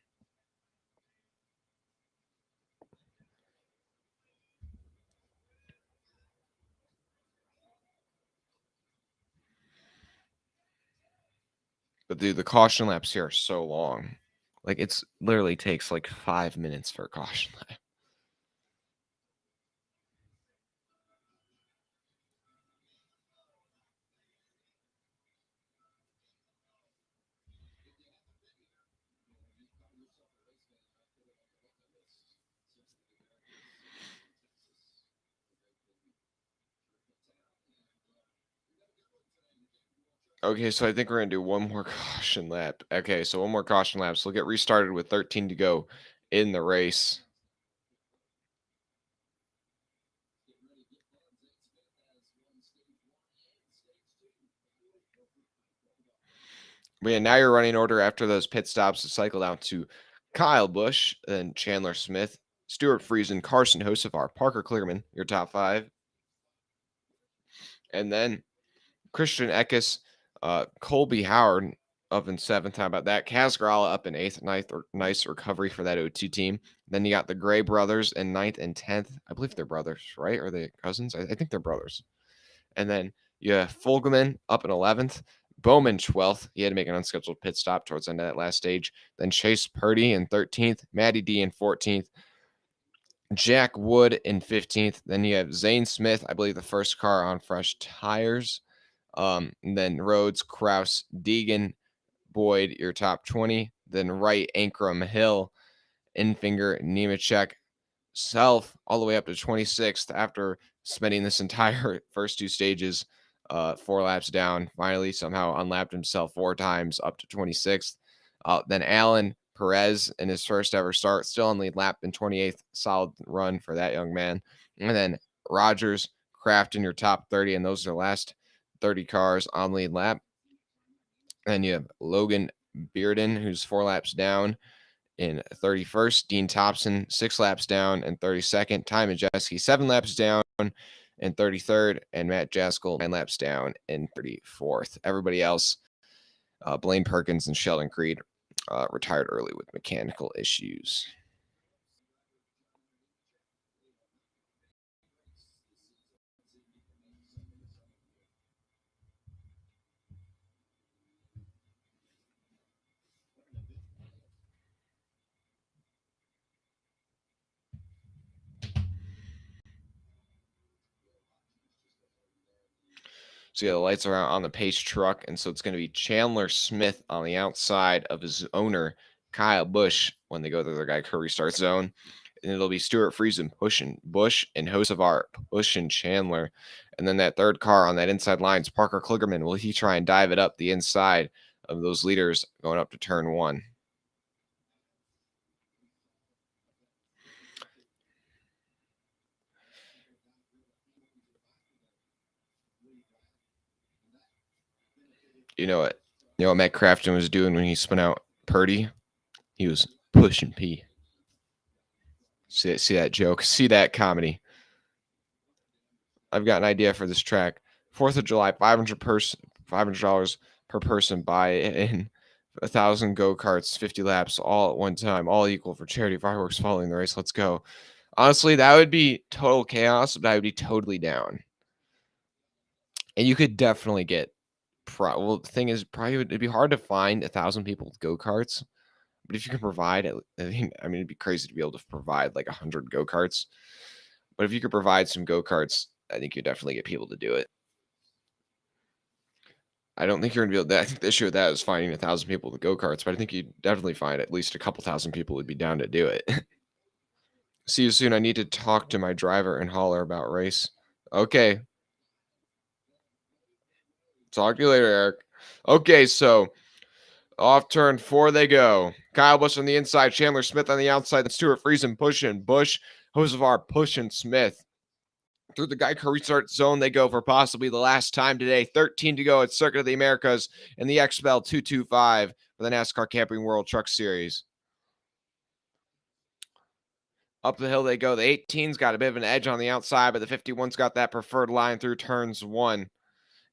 But dude, the caution laps here are so long. Like it's literally takes like 5 minutes for a caution lap. Okay, so I think we're gonna do one more caution lap. Okay, so one more caution lap. So we'll get restarted with 13 to go in the race. But yeah, now your running order after those pit stops to cycle down to Kyle Busch, then Chandler Smith, Stuart Friesen, Carson Hocevar, Parker Clearman, your top 5. And then Christian Eckes, Colby Howard up in 7th. How about that? Kaz Grala up in 8th. Nice recovery for that O2 team. Then you got the Gray brothers in 9th and 10th. I believe they're brothers, right? Are they cousins? I think they're brothers. And then you have Fulgeman up in 11th. Bowman 12th. He had to make an unscheduled pit stop towards the end of that last stage. Then Chase Purdy in 13th. Matty D in 14th. Jack Wood in 15th. Then you have Zane Smith, I believe the first car on fresh tires. And then Rhodes, Kraus, Deegan, Boyd, your top 20. Then Wright, Ankrum, Hill, Infinger, Nemechek, Self, all the way up to 26th after spending this entire first 2 stages 4 laps down. Finally, somehow unlapped himself 4 times up to 26th. Then Alan Perez in his first ever start, still on lead lap in 28th. Solid run for that young man. And then Rogers, Kraft in your top 30, and those are the last 30 cars on lead lap. Then you have Logan Bearden, who's 4 laps down in 31st. Dean Thompson, 6 laps down in 32nd. Ty Majeski, 7 laps down in 33rd. And Matt Jaskell, 9 laps down in 34th. Everybody else, Blaine Perkins and Sheldon Creed, retired early with mechanical issues. So yeah, the lights are out on the Pace truck, and so it's going to be Chandler Smith on the outside of his owner, Kyle Busch, when they go to their guy Curry start zone. And it'll be Stuart Friesen pushing Busch and Hocevar pushing Chandler. And then that third car on that inside line is Parker Kligerman. Will he try and dive it up the inside of those leaders going up to turn 1? You know what Matt Crafton was doing when he spun out Purdy? He was pushing P. See that joke? See that comedy? I've got an idea for this track. 4th of July, $500 per person. Buy in 1,000 go karts, 50 laps, all at one time, all equal for charity fireworks following the race. Let's go. Honestly, that would be total chaos, but I would be totally down. And you could definitely get. Well, the thing is, probably it'd be hard to find 1,000 people with go karts. But if you can provide it, I mean, it'd be crazy to be able to provide like 100 go karts. But if you could provide some go karts, I think you definitely get people to do it. I don't think you're gonna be able to. I think the issue with that is finding 1,000 people with go karts, but I think you definitely find at least a couple thousand people would be down to do it. See you soon. I need to talk to my driver and holler about race. Okay. Talk to you later, Eric. Okay, so off turn 4 they go. Kyle Busch on the inside, Chandler Smith on the outside, and Stuart Friesen pushing Busch, Hocevar pushing Smith. Through the Geico restart zone, they go for possibly the last time today. 13 to go at Circuit of the Americas in the Xpel 225 for the NASCAR Camping World Truck Series. Up the hill they go. The 18's got a bit of an edge on the outside, but the 51's got that preferred line through turns 1.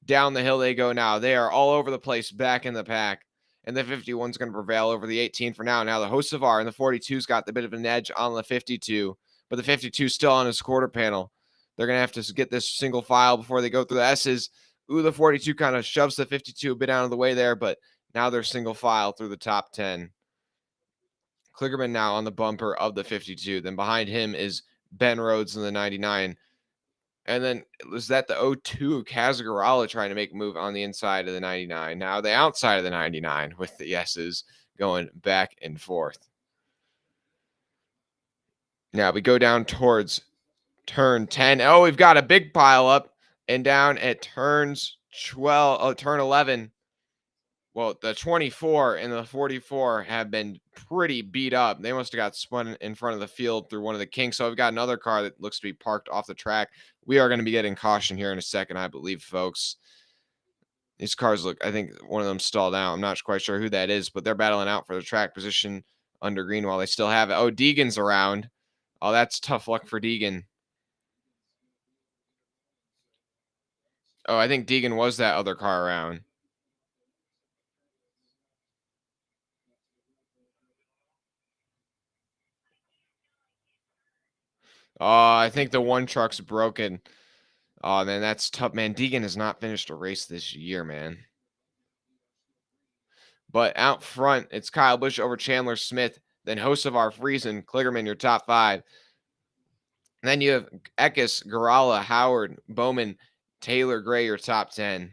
Down the hill they go now. They are all over the place back in the pack. And the 51's going to prevail over the 18 for now. Now the Hocevar and the 42's got the bit of an edge on the 52, but the 52's still on his quarter panel. They're going to have to get this single file before they go through the S's. Ooh, the 42 kind of shoves the 52 a bit out of the way there, but now they're single file through the top 10. Kligerman now on the bumper of the 52. Then behind him is Ben Rhodes in the 99. And then was that the 02 Kazagorala trying to make a move on the inside of the 99. Now the outside of the 99 with the S's going back and forth. Now we go down towards turn 10. Oh, we've got a big pile up and down at turn 11. Well, the 24 and the 44 have been pretty beat up. They must have got spun in front of the field through one of the kinks. So we've got another car that looks to be parked off the track. We are going to be getting caution here in a second, I believe, folks. These cars look, I think one of them stalled out. I'm not quite sure who that is, but they're battling out for the track position under green while they still have it. Oh, Deegan's around. Oh, that's tough luck for Deegan. Oh, I think Deegan was that other car around. Oh, I think the one truck's broken. Oh, man, that's tough, man. Deegan has not finished a race this year, man. But out front, it's Kyle Busch over Chandler Smith, then Hocevar, Friesen, Kligerman, your top 5. And then you have Eckes, Garala, Howard, Bowman, Taylor, Gray, your top 10.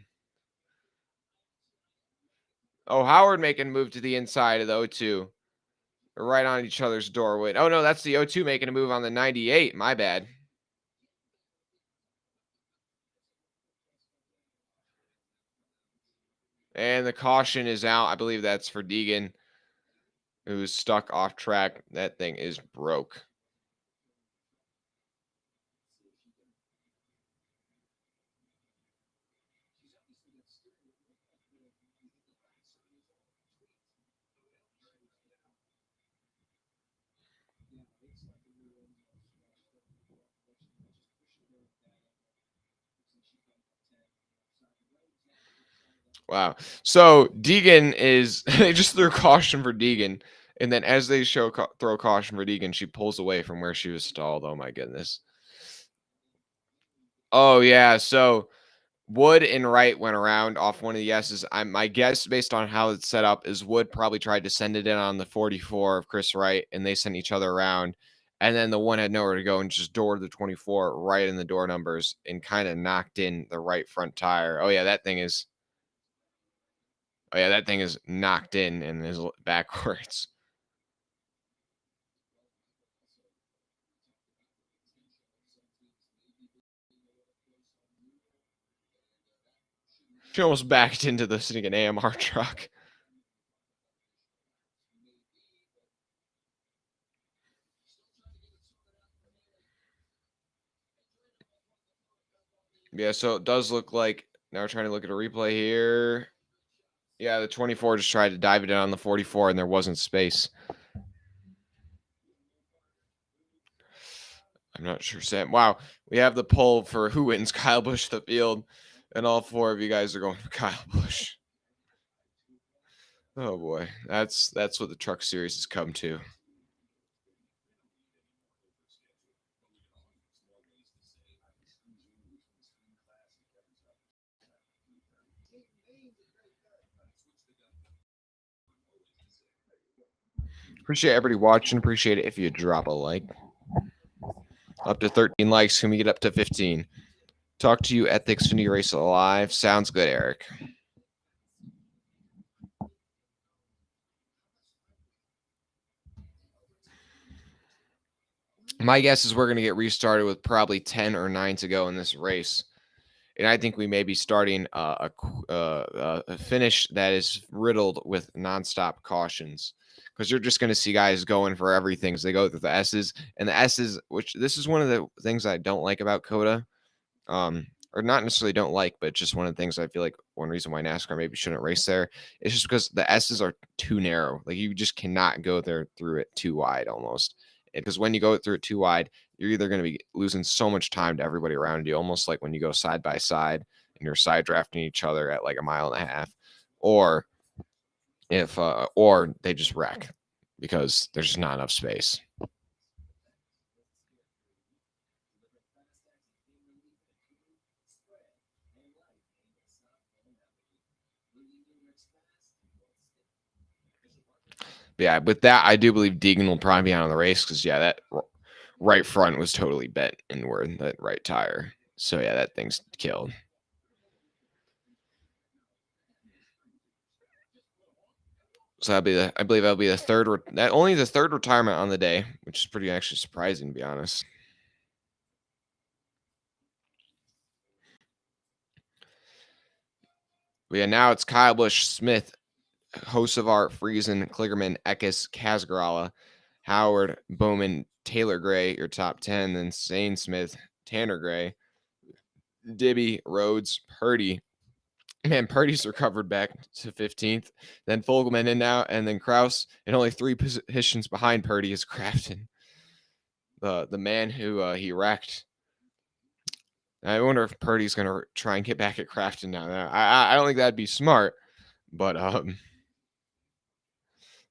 Oh, Howard making a move to the inside of the 02. They're right on each other's doorway. Oh, no, that's the 02 making a move on the 98. My bad. And the caution is out. I believe that's for Deegan, who's stuck off track. That thing is broke. Wow. So Deegan is they just threw caution for Deegan, and then as they throw caution for Deegan, she pulls away from where she was stalled. Oh my goodness. Oh yeah. So Wood and Wright went around off one of the S's. My guess, based on how it's set up, is Wood probably tried to send it in on the 44 of Chris Wright, and they sent each other around. And then the one had nowhere to go and just doored the 24 right in the door numbers and kind of knocked in the right front tire. Oh yeah, that thing is. Oh yeah, that thing is knocked in and is backwards. She almost backed into the sitting AMR truck. Yeah, so it does look like now we're trying to look at a replay here. Yeah, the 24 just tried to dive it in on the 44, and there wasn't space. I'm not sure, Sam. Wow, we have the poll for who wins Kyle Busch the field, and all four of you guys are going for Kyle Busch. Oh boy, that's what the Truck Series has come to. Appreciate everybody watching. Appreciate it if you drop a like. Up to 13 likes. Can we get up to 15? Talk to you at the Xfinity Race Live. Sounds good, Eric. My guess is we're going to get restarted with probably 10 or 9 to go in this race. And I think we may be starting a finish that is riddled with nonstop cautions, because you're just going to see guys going for everything as they go through the S's. And the S's, which this is one of the things I don't like about COTA, or not necessarily don't like, but just one of the things I feel like one reason why NASCAR maybe shouldn't race there is just because the S's are too narrow. Like you just cannot go there through it too wide almost. Because when you go through it too wide, you're either going to be losing so much time to everybody around you, almost like when you go side by side and you're side drafting each other at like a mile and a half, or if or they just wreck because there's just not enough space. But yeah, with that, I do believe Deegan will probably be out of the race because yeah, that right front was totally bent inward, that right tire. So yeah, that thing's killed. So I believe that'll be the third, only the third retirement on the day, which is pretty actually surprising to be honest. But yeah, now it's Kyle Busch, Smith, Hocevar, Friesen, Kligerman, Eckes, Casgarala, Howard, Bowman, Taylor Gray, your top 10, then Zane Smith, Tanner Gray, Dibby, Rhodes, Purdy. Man, Purdy's recovered back to 15th. Then Fogelman in now, and then Kraus, and only 3 positions behind Purdy is Crafton, the man who he wrecked. I wonder if Purdy's going to try and get back at Crafton now. I don't think that'd be smart, but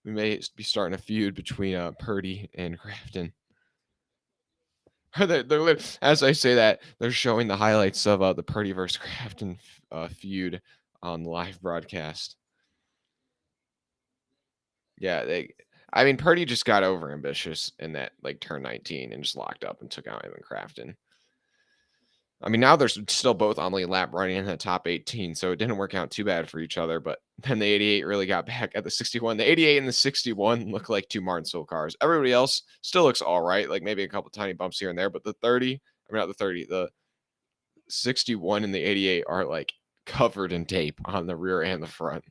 we may be starting a feud between Purdy and Crafton. they're as I say that, they're showing the highlights of the Purdy versus Crafton feud on the live broadcast. Yeah, I mean, Purdy just got over ambitious in that like turn 19 and just locked up and took out him and Crafton. I mean, now they're still both on the lap running in the top 18, so it didn't work out too bad for each other. But then the 88 really got back at the 61. The 88 and the 61 look like 2 Martinsville cars. Everybody else still looks all right, like maybe a couple tiny bumps here and there. But the 30, I mean, not the 30, the 61 and the 88 are like covered in tape on the rear and the front.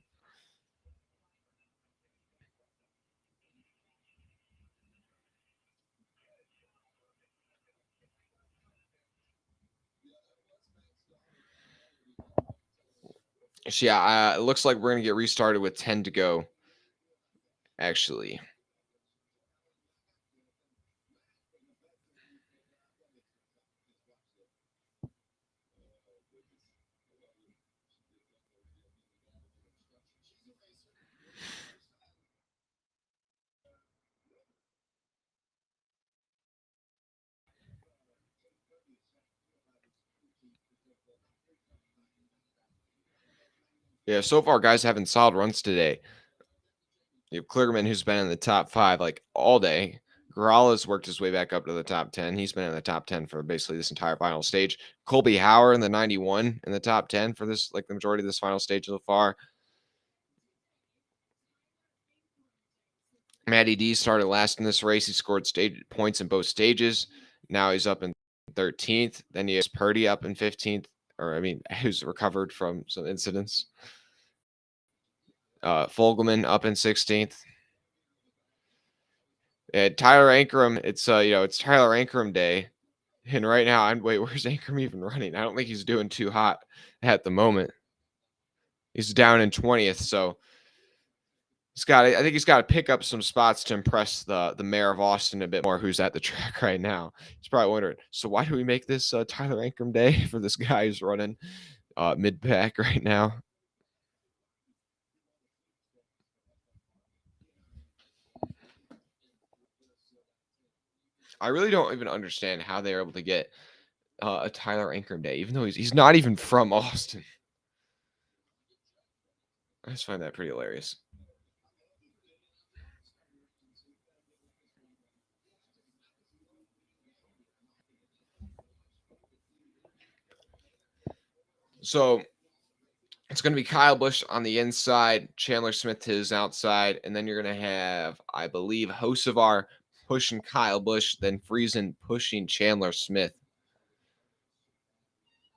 So yeah, it looks like we're gonna get restarted with 10 to go. Actually, yeah. So far, guys having solid runs today. You have Kligerman, who's been in the top 5 like all day. Grala's worked his way back up to the top 10. He's been in the top 10 for basically this entire final stage. Colby Hauer in the 91 in the top 10 for this, like the majority of this final stage so far. Matty D started last in this race. He scored stage points in both stages. Now he's up in 13th. Then he has Purdy up in 15th, or I mean, who's recovered from some incidents. Fogelman up in 16th. Tyler Ankrum, it's it's Tyler Ankrum day. And right now, where's Ankrum even running? I don't think he's doing too hot at the moment. He's down in 20th, so I think he's got to pick up some spots to impress the mayor of Austin a bit more, who's at the track right now. He's probably wondering, so why do we make this Tyler Ankrum day for this guy who's running mid pack right now? I really don't even understand how they are able to get a Tyler Ankrum day, even though he's not even from Austin. I just find that pretty hilarious. So it's going to be Kyle Busch on the inside, Chandler Smith to his outside, and then you're going to have, I believe, Hocevar pushing Kyle Busch, then Friesen pushing Chandler Smith.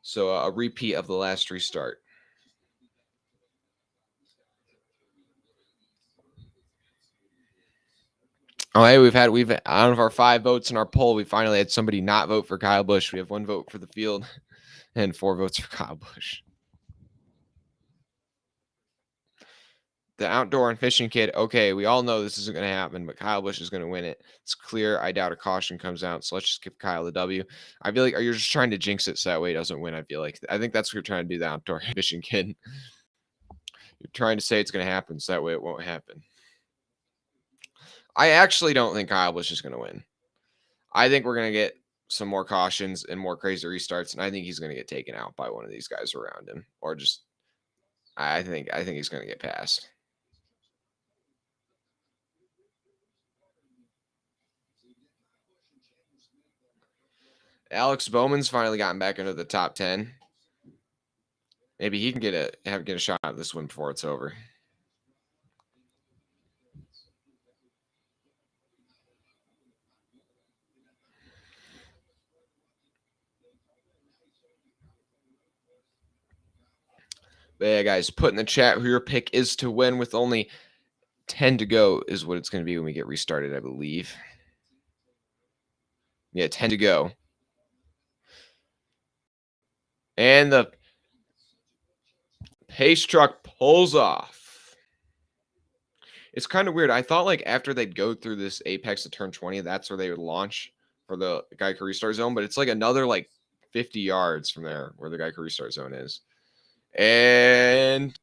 So a repeat of the last restart. Oh, hey, we've out of our 5 votes in our poll, we finally had somebody not vote for Kyle Busch. We have 1 vote for the field and 4 votes for Kyle Busch. The outdoor and fishing kid. Okay, we all know this isn't going to happen, but Kyle Busch is going to win it. It's clear. I doubt a caution comes out, so let's just give Kyle the W. I feel like you're just trying to jinx it so that way he doesn't win. I think that's what you're trying to do. The outdoor fishing kid. You're trying to say it's going to happen, so that way it won't happen. I actually don't think Kyle Busch is going to win. I think we're going to get some more cautions and more crazy restarts, and I think he's going to get taken out by one of these guys around him, or just I think he's going to get passed. Alex Bowman's finally gotten back into the top 10. Maybe he can get a shot at this one before it's over. But yeah, guys, put in the chat who your pick is to win with only 10 to go is what it's going to be when we get restarted, I believe. Yeah, 10 to go. And the pace truck pulls off. It's kind of weird. I thought like after they'd go through this apex to turn 20, that's where they would launch for the Geico restart zone, but it's like another like 50 yards from there where the Geico restart zone is. And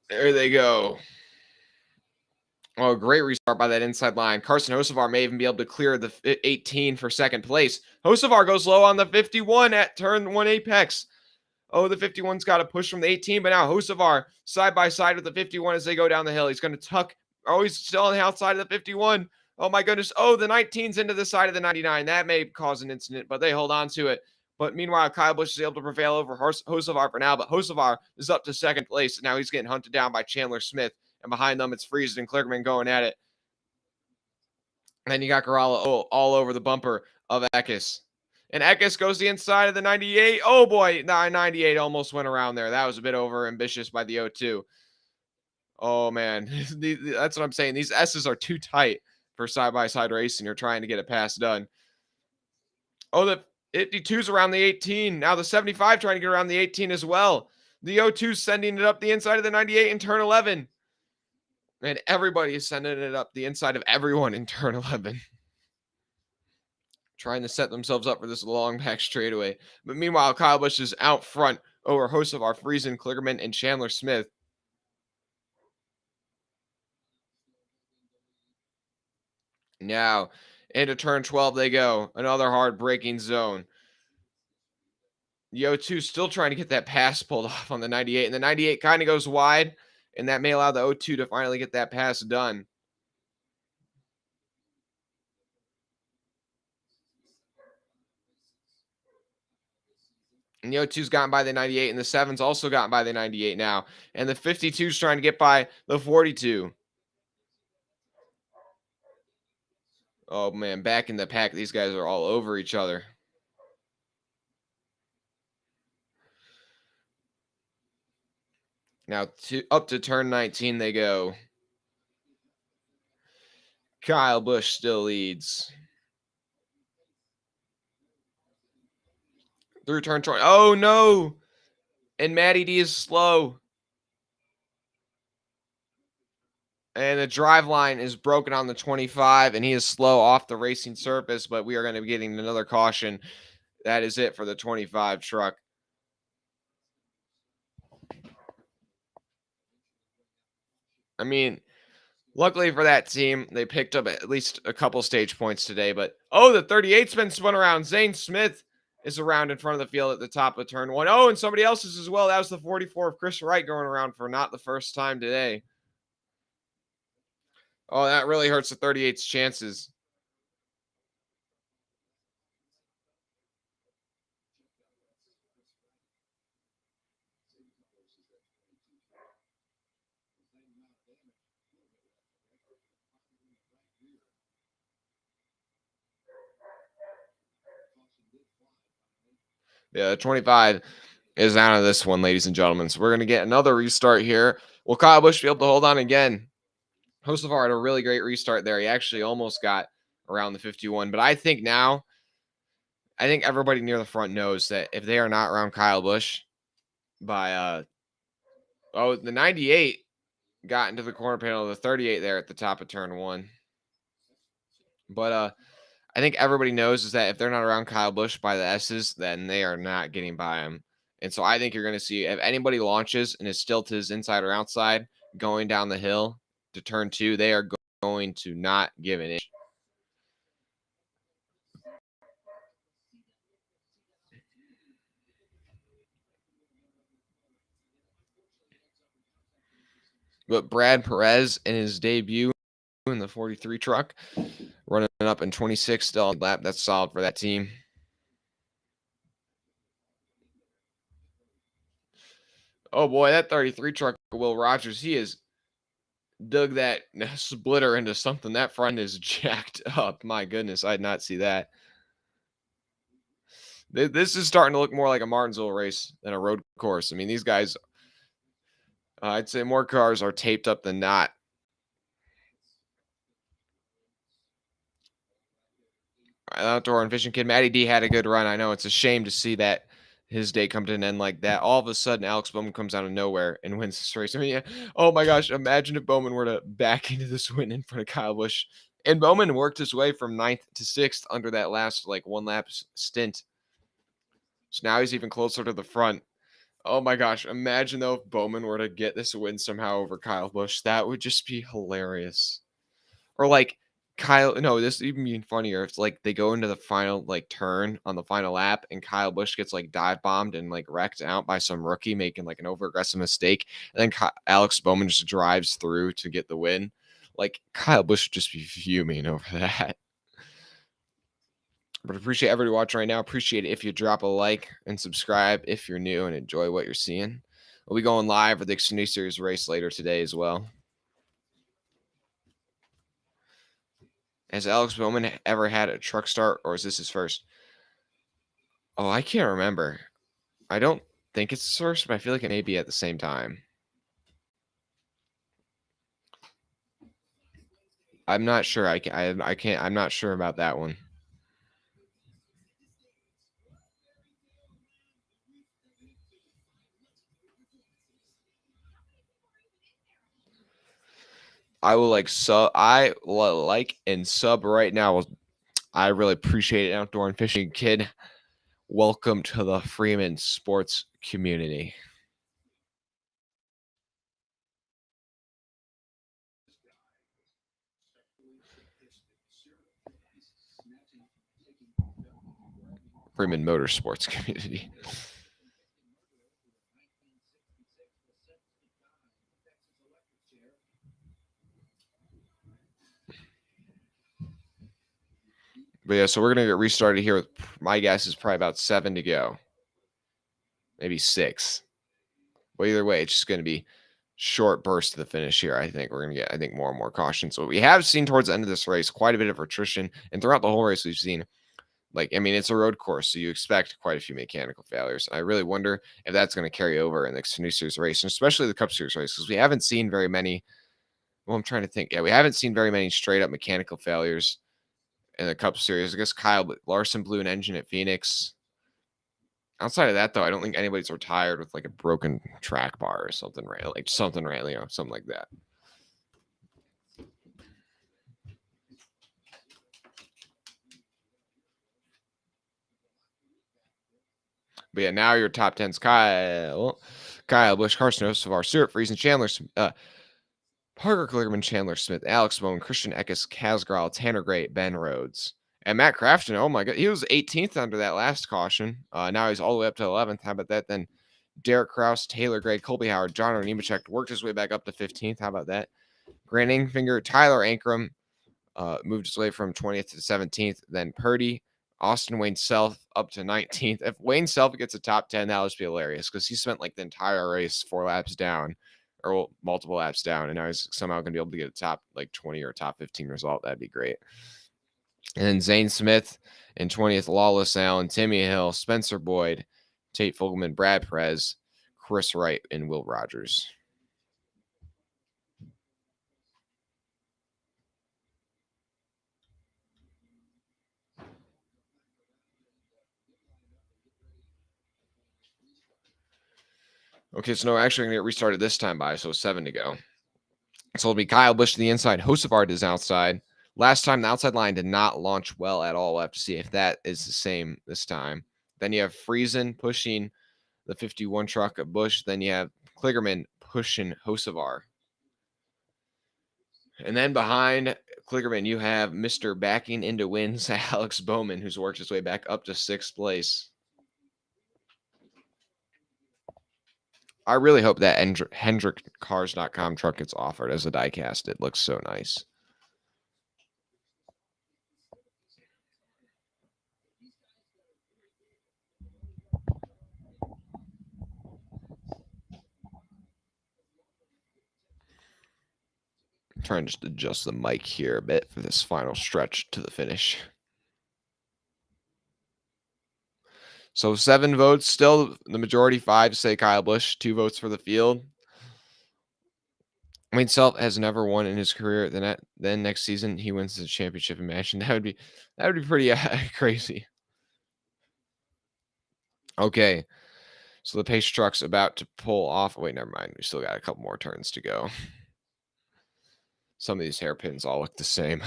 there they go. Oh, great restart by that inside line. Carson Hocevar may even be able to clear the 18 for second place. Hocevar goes low on the 51 at turn 1 apex. Oh, the 51's got to push from the 18, but now Hocevar side by side with the 51 as they go down the hill. He's going to tuck. Oh, he's still on the outside of the 51. Oh, my goodness. Oh, the 19's into the side of the 99. That may cause an incident, but they hold on to it. But meanwhile, Kyle Busch is able to prevail over Hocevar for now, but Hocevar is up to second place. And now he's getting hunted down by Chandler Smith. And behind them, it's Friesen and Kligerman going at it. And then you got Corralo all over the bumper of Eckes. And Eckes goes the inside of the 98. Oh, boy. 98 almost went around there. That was a bit over ambitious by the O2. Oh, man. That's what I'm saying. These S's are too tight for side-by-side racing. You're trying to get a pass done. Oh, the 52's around the 18. Now the 75 trying to get around the 18 as well. The O2's sending it up the inside of the 98 in turn 11. And everybody is sending it up the inside of everyone in turn 11. Trying to set themselves up for this long back straightaway. But meanwhile, Kyle Busch is out front over Hocevar, Friesen, Kligerman, and Chandler Smith. Now, into turn 12 they go. Another hard braking zone. The O2 still trying to get that pass pulled off on the 98. And the 98 kind of goes wide. And that may allow the O2 to finally get that pass done. And the O2's gotten by the 98, and the 7's also gotten by the 98 now. And the 52's trying to get by the 42. Oh, man, back in the pack, these guys are all over each other. Now, up to turn 19 they go. Kyle Busch still leads. Through turn 20. Oh, no. And Matty D is slow. And the drive line is broken on the 25, and he is slow off the racing surface, but we are going to be getting another caution. That is it for the 25 truck. I mean, luckily for that team, they picked up at least a couple stage points today, but the 38's been spun around. Zane Smith is around in front of the field at the top of turn 1. Oh, and somebody else is as well. That was the 44 of Chris Wright going around for not the first time today. Oh, that really hurts the 38's chances. Yeah, 25 is out of this one, ladies and gentlemen. So we're going to get another restart here. Will Kyle Busch be able to hold on again? Hocevar had a really great restart there. He actually almost got around the 51. But I think now, I think everybody near the front knows that if they are not around Kyle Busch by, the 98 got into the corner panel, the 38 there at the top of turn 1. But I think everybody knows is that if they're not around Kyle Busch by the S's, then they are not getting by him. And so I think you're going to see if anybody launches and is still to his inside or outside going down the hill to turn 2, they are going to not give an inch. But Brad Perez in his debut in the 43 truck, running up in 26 still on lap. That's solid for that team. Oh boy, that 33 truck, Will Rogers, he is dug that splitter into something. That front is jacked up. My goodness, I did not see that. This is starting to look more like a Martinsville race than a road course. I mean, these guys, I'd say more cars are taped up than not. Outdoor and Fishing Kid, Matty D had a good run. I know it's a shame to see that his day come to an end like that. All of a sudden, Alex Bowman comes out of nowhere and wins this race. I mean, yeah. Oh my gosh, imagine if Bowman were to back into this win in front of Kyle Busch. And Bowman worked his way from 9th to 6th under that last one lap stint. So now he's even closer to the front. Oh my gosh, imagine though if Bowman were to get this win somehow over Kyle Busch. That would just be hilarious. Or this would even be funnier if they go into the final turn on the final lap and Kyle Busch gets dive bombed and wrecked out by some rookie making an over aggressive mistake, and then Alex Bowman just drives through to get the win. Kyle Busch would just be fuming over that. But appreciate everybody watching right now. Appreciate it if you drop a like and subscribe if you're new and enjoy what you're seeing. We'll be going live for the Xfinity Series race later today as well. Has Alex Bowman ever had a truck start, or is this his first? Oh, I can't remember. I don't think it's his first, but I feel like it may be at the same time. I'm not sure. I can't. I'm not sure about that one. I will sub. I like and sub right now. I really appreciate it, Outdoor and Fishing Kid. Welcome to the Freeman sports community. Freeman Motorsports community. But yeah, so we're going to get restarted here with, my guess is probably about 7 to go. Maybe 6. But either way, it's just going to be short burst to the finish here. I think we're going to get, more and more caution. So we have seen towards the end of this race quite a bit of attrition. And throughout the whole race, we've seen, it's a road course. So you expect quite a few mechanical failures. I really wonder if that's going to carry over in the Xfinity Series race, and especially the Cup Series race, because we haven't seen very many Well, I'm trying to think. Yeah, we haven't seen very many straight up mechanical failures in the Cup Series. I guess Kyle Larson blew an engine at Phoenix. Outside of that, though, I don't think anybody's retired with like a broken track bar or something, right? Like something, right? Something like that. But yeah, now your top 10's Kyle Busch, Carson Hocevar, Stuart Friesen, Chandler, Parker Kligerman, Chandler Smith, Alex Bowman, Christian Eckes, Kaz Grau, Tanner Gray, Ben Rhodes. And Matt Crafton, oh my God, he was 18th under that last caution. Now he's all the way up to 11th. How about that? Then Derek Kraus, Taylor Gray, Colby Howard, John Nemechek worked his way back up to 15th. How about that? Grant Ingfinger, Tyler Ankrum moved his way from 20th to 17th. Then Purdy, Austin Wayne Self up to 19th. If Wayne Self gets a top 10, that would just be hilarious because he spent like the entire race 4 laps down or multiple laps down, and now he's somehow going to be able to get a top like 20 or top 15 result. That'd be great. And then Zane Smith in 20th, Lawless Allen, Timmy Hill, Spencer Boyd, Tate Fogelman, Brad Perez, Chris Wright, and Will Rogers. Okay, so no, actually, I'm going to get restarted this time so 7 to go. So it'll be Kyle Busch to the inside, Hocevar is outside. Last time, the outside line did not launch well at all. We'll have to see if that is the same this time. Then you have Friesen pushing the 51 truck at Busch. Then you have Kligerman pushing Hocevar. And then behind Kligerman, you have Mr. Backing into wins, Alex Bowman, who's worked his way back up to 6th place. I really hope that HendrickCars.com truck gets offered as a diecast. It looks so nice. I'm trying to just adjust the mic here a bit for this final stretch to the finish. So 7 votes, still the majority 5 say Kyle Busch, 2 votes for the field. Wayne Self has never won in his career. Then next season he wins the championship in Mansion. That would be pretty crazy. Okay, so the pace truck's about to pull off. Wait, never mind. We still got a couple more turns to go. Some of these hairpins all look the same.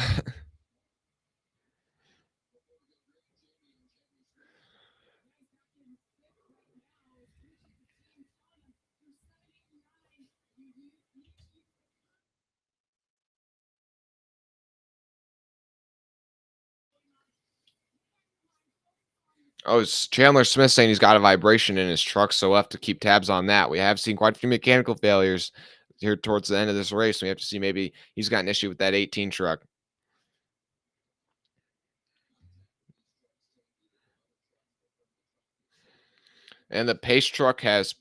Oh, it's Chandler Smith saying he's got a vibration in his truck, so we'll have to keep tabs on that. We have seen quite a few mechanical failures here towards the end of this race. We have to see maybe he's got an issue with that 18 truck. And the pace truck has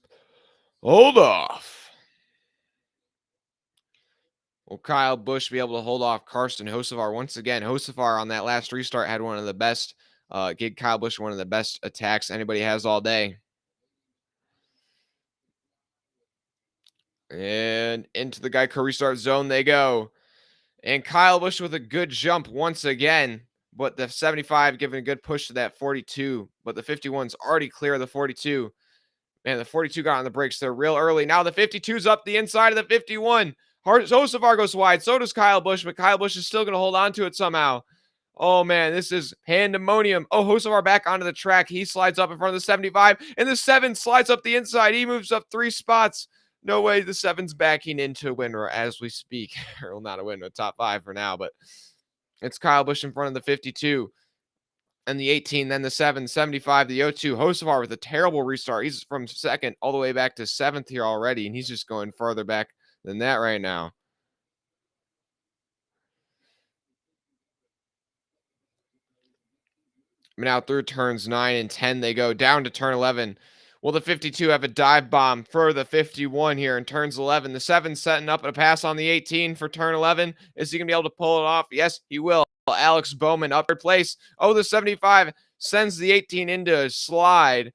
hold off. Will Kyle Busch be able to hold off Carson Hocevar once again? Hocevar on that last restart had one of the best, gave Kyle Busch one of the best attacks anybody has all day. And into the Geico restart zone they go. And Kyle Busch with a good jump once again. But the 75 giving a good push to that 42. But the 51's already clear of the 42. Man, the 42 got on the brakes there real early. Now the 52's up the inside of the 51. Hocevar goes wide. So does Kyle Busch. But Kyle Busch is still going to hold on to it somehow. Oh, man, this is pandemonium. Oh, Hocevar back onto the track. He slides up in front of the 75. And the 7 slides up the inside. He moves up 3 spots. No way the 7's backing into a winner as we speak. Well, not a winner, top 5 for now, but it's Kyle Busch in front of the 52 and the 18, then the 7, 75, the 02. Hocevar with a terrible restart. He's from 2nd all the way back to 7th here already, and he's just going farther back than that right now. Now through turns 9 and 10, they go down to turn 11. Will the 52 have a dive bomb for the 51 here in turns 11? The 7 setting up a pass on the 18 for turn 11. Is he going to be able to pull it off? Yes, he will. Alex Bowman up third place. Oh, the 75 sends the 18 into a slide.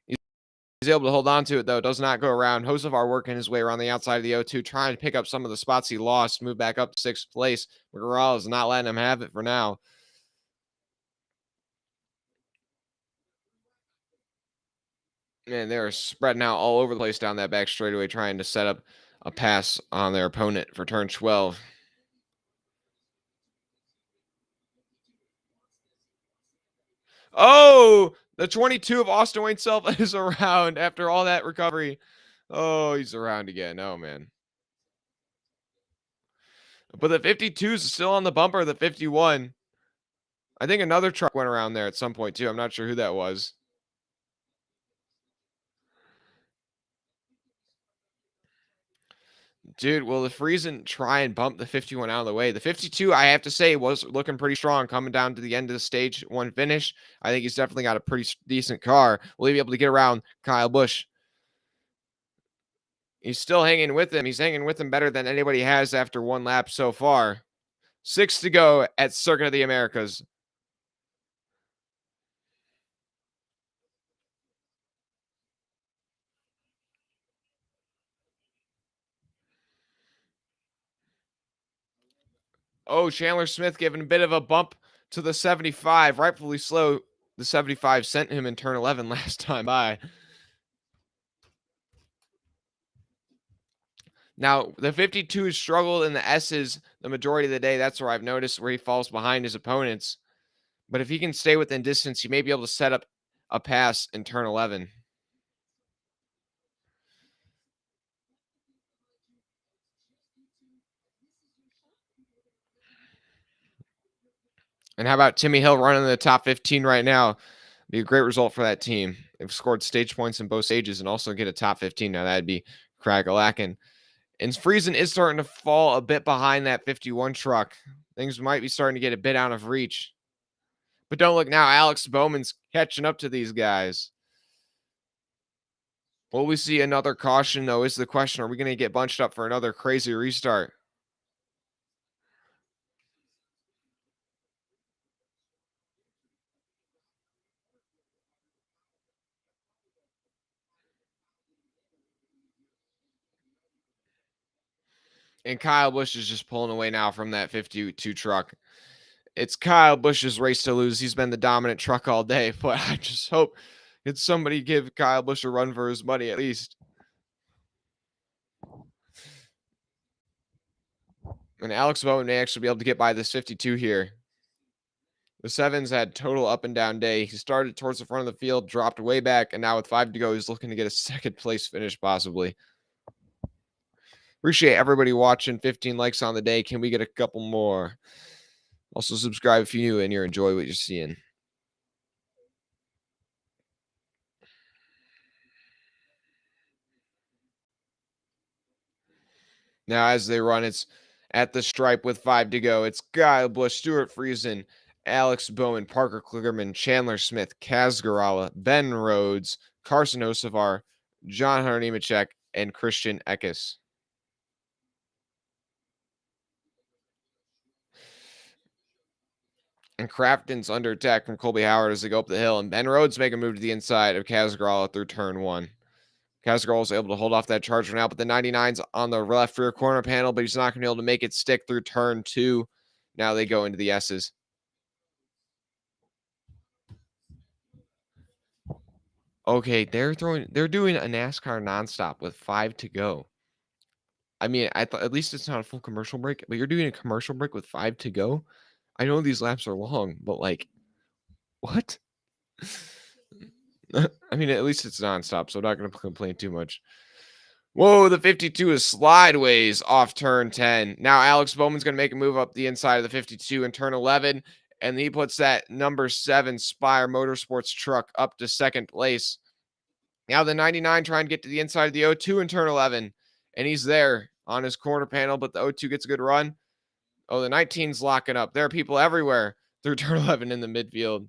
He's He's able to hold on to it, though. Does not go around. Hocevar working his way around the outside of the O2, trying to pick up some of the spots he lost, move back up to 6th place. Morales not letting him have it for now. Man, they're spreading out all over the place down that back straightaway, trying to set up a pass on their opponent for turn 12. Oh, the 22 of Austin Wayne Self is around after all that recovery. Oh, he's around again. Oh, man. But the 52 is still on the bumper, the 51. I think another truck went around there at some point, too. I'm not sure who that was. Dude, will the Friesen try and bump the 51 out of the way? The 52, I have to say, was looking pretty strong coming down to the end of the stage one finish. I think he's definitely got a pretty decent car. Will he be able to get around Kyle Busch? He's still hanging with him. He's hanging with him better than anybody has after one lap so far. 6 to go at Circuit of the Americas. Oh, Chandler Smith giving a bit of a bump to the 75. Rightfully slow. The 75 sent him in turn 11 last time by. Now, the 52 has struggled in the S's the majority of the day. That's where I've noticed where he falls behind his opponents. But if he can stay within distance, he may be able to set up a pass in turn 11. And how about Timmy Hill running in the top 15 right now? Be a great result for that team. They've scored stage points in both stages and also get a top 15. Now, that'd be crack-a-lackin'. And Friesen is starting to fall a bit behind that 51 truck. Things might be starting to get a bit out of reach. But don't look now. Alex Bowman's catching up to these guys. Will we see another caution, though, is the question. Are we going to get bunched up for another crazy restart? And Kyle Busch is just pulling away now from that 52 truck. It's Kyle Busch's race to lose. He's been the dominant truck all day, but I just hope that somebody give Kyle Busch a run for his money at least. And Alex Bowman may actually be able to get by this 52 here. The sevens had total up and down day. He started towards the front of the field, dropped way back, and now with 5 to go, he's looking to get a second place finish possibly. Appreciate everybody watching. 15 likes on the day. Can we get a couple more? Also, subscribe if you're new and you enjoy what you're seeing. Now, as they run, it's at the stripe with 5 to go. It's Kyle Busch, Stuart Friesen, Alex Bowman, Parker Kligerman, Chandler Smith, Kaz Garala, Ben Rhodes, Carson Hocevar, John Hunter Nemechek, and Christian Eckes. And Crafton's under attack from Colby Howard as they go up the hill. And Ben Rhodes make a move to the inside of Kaz Garala through turn 1. Kaz is able to hold off that charger now, but the 99's on the left rear corner panel, but he's not going to be able to make it stick through turn 2. Now they go into the S's. Okay, they're doing a NASCAR nonstop with 5 to go. I mean, I thought at least it's not a full commercial break, but you're doing a commercial break with 5 to go. I know these laps are long, but like, what? I mean, at least it's nonstop, so I'm not going to complain too much. Whoa, the 52 is slideways off turn 10. Now Alex Bowman's going to make a move up the inside of the 52 in turn 11, and he puts that number 7 Spire Motorsports truck up to second place. Now the 99 trying to get to the inside of the O2 in turn 11, and he's there on his corner panel, but the O2 gets a good run. Oh, the 19's locking up. There are people everywhere through turn 11 in the midfield.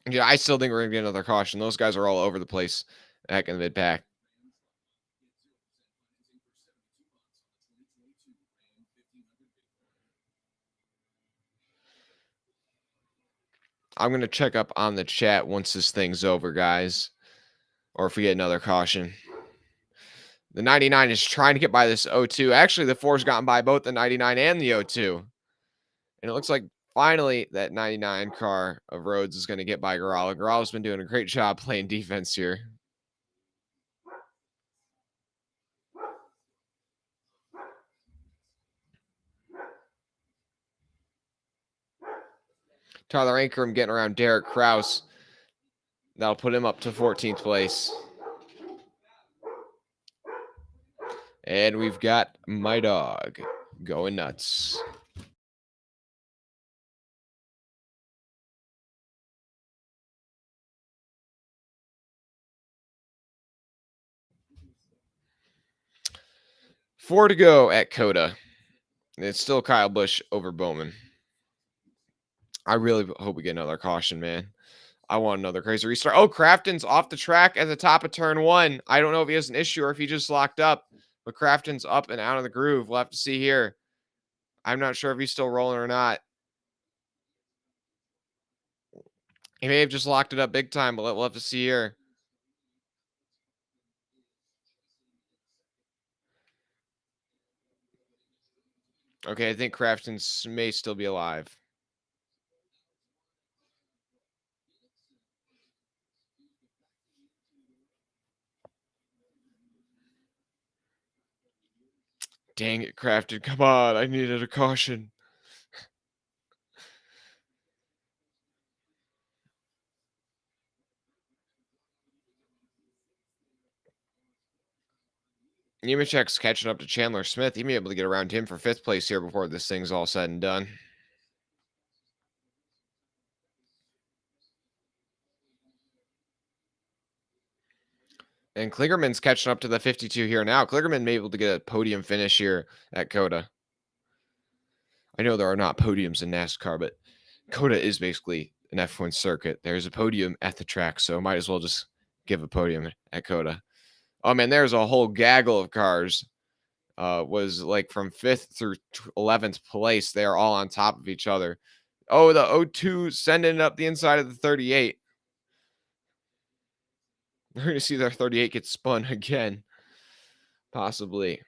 Yeah, I still think we're going to get another caution. Those guys are all over the place back in the mid-pack. I'm going to check up on the chat once this thing's over, guys. Or if we get another caution. The 99 is trying to get by this 02. Actually, the 4's gotten by both the 99 and the 02. And it looks like finally that 99 car of Rhodes is going to get by Garala. Garala's been doing a great job playing defense here. Tyler Ankrum getting around Derek Kraus. That'll put him up to 14th place. And we've got my dog going nuts. Four to go at COTA. It's still Kyle Busch over Bowman. I really hope we get another caution, man. I want another crazy restart. Oh, Crafton's off the track at the top of turn 1. I don't know if he has an issue or if he just locked up, but Crafton's up and out of the groove. We'll have to see here. I'm not sure if he's still rolling or not. He may have just locked it up big time, but we'll have to see here. Okay, I think Crafton may still be alive. Dang it, Crafton. Come on. I needed a caution. Nemechek's catching up to Chandler Smith. He may be able to get around him for 5th place here before this thing's all said and done. And Kligerman's catching up to the 52 here now. Kligerman may be able to get a podium finish here at COTA. I know there are not podiums in NASCAR, but COTA is basically an F1 circuit. There's a podium at the track, so might as well just give a podium at COTA. Oh, man, there's a whole gaggle of cars. Was like from 5th through 11th place. They are all on top of each other. Oh, the 02 sending it up the inside of the 38. We're going to see their 38 get spun again. Possibly.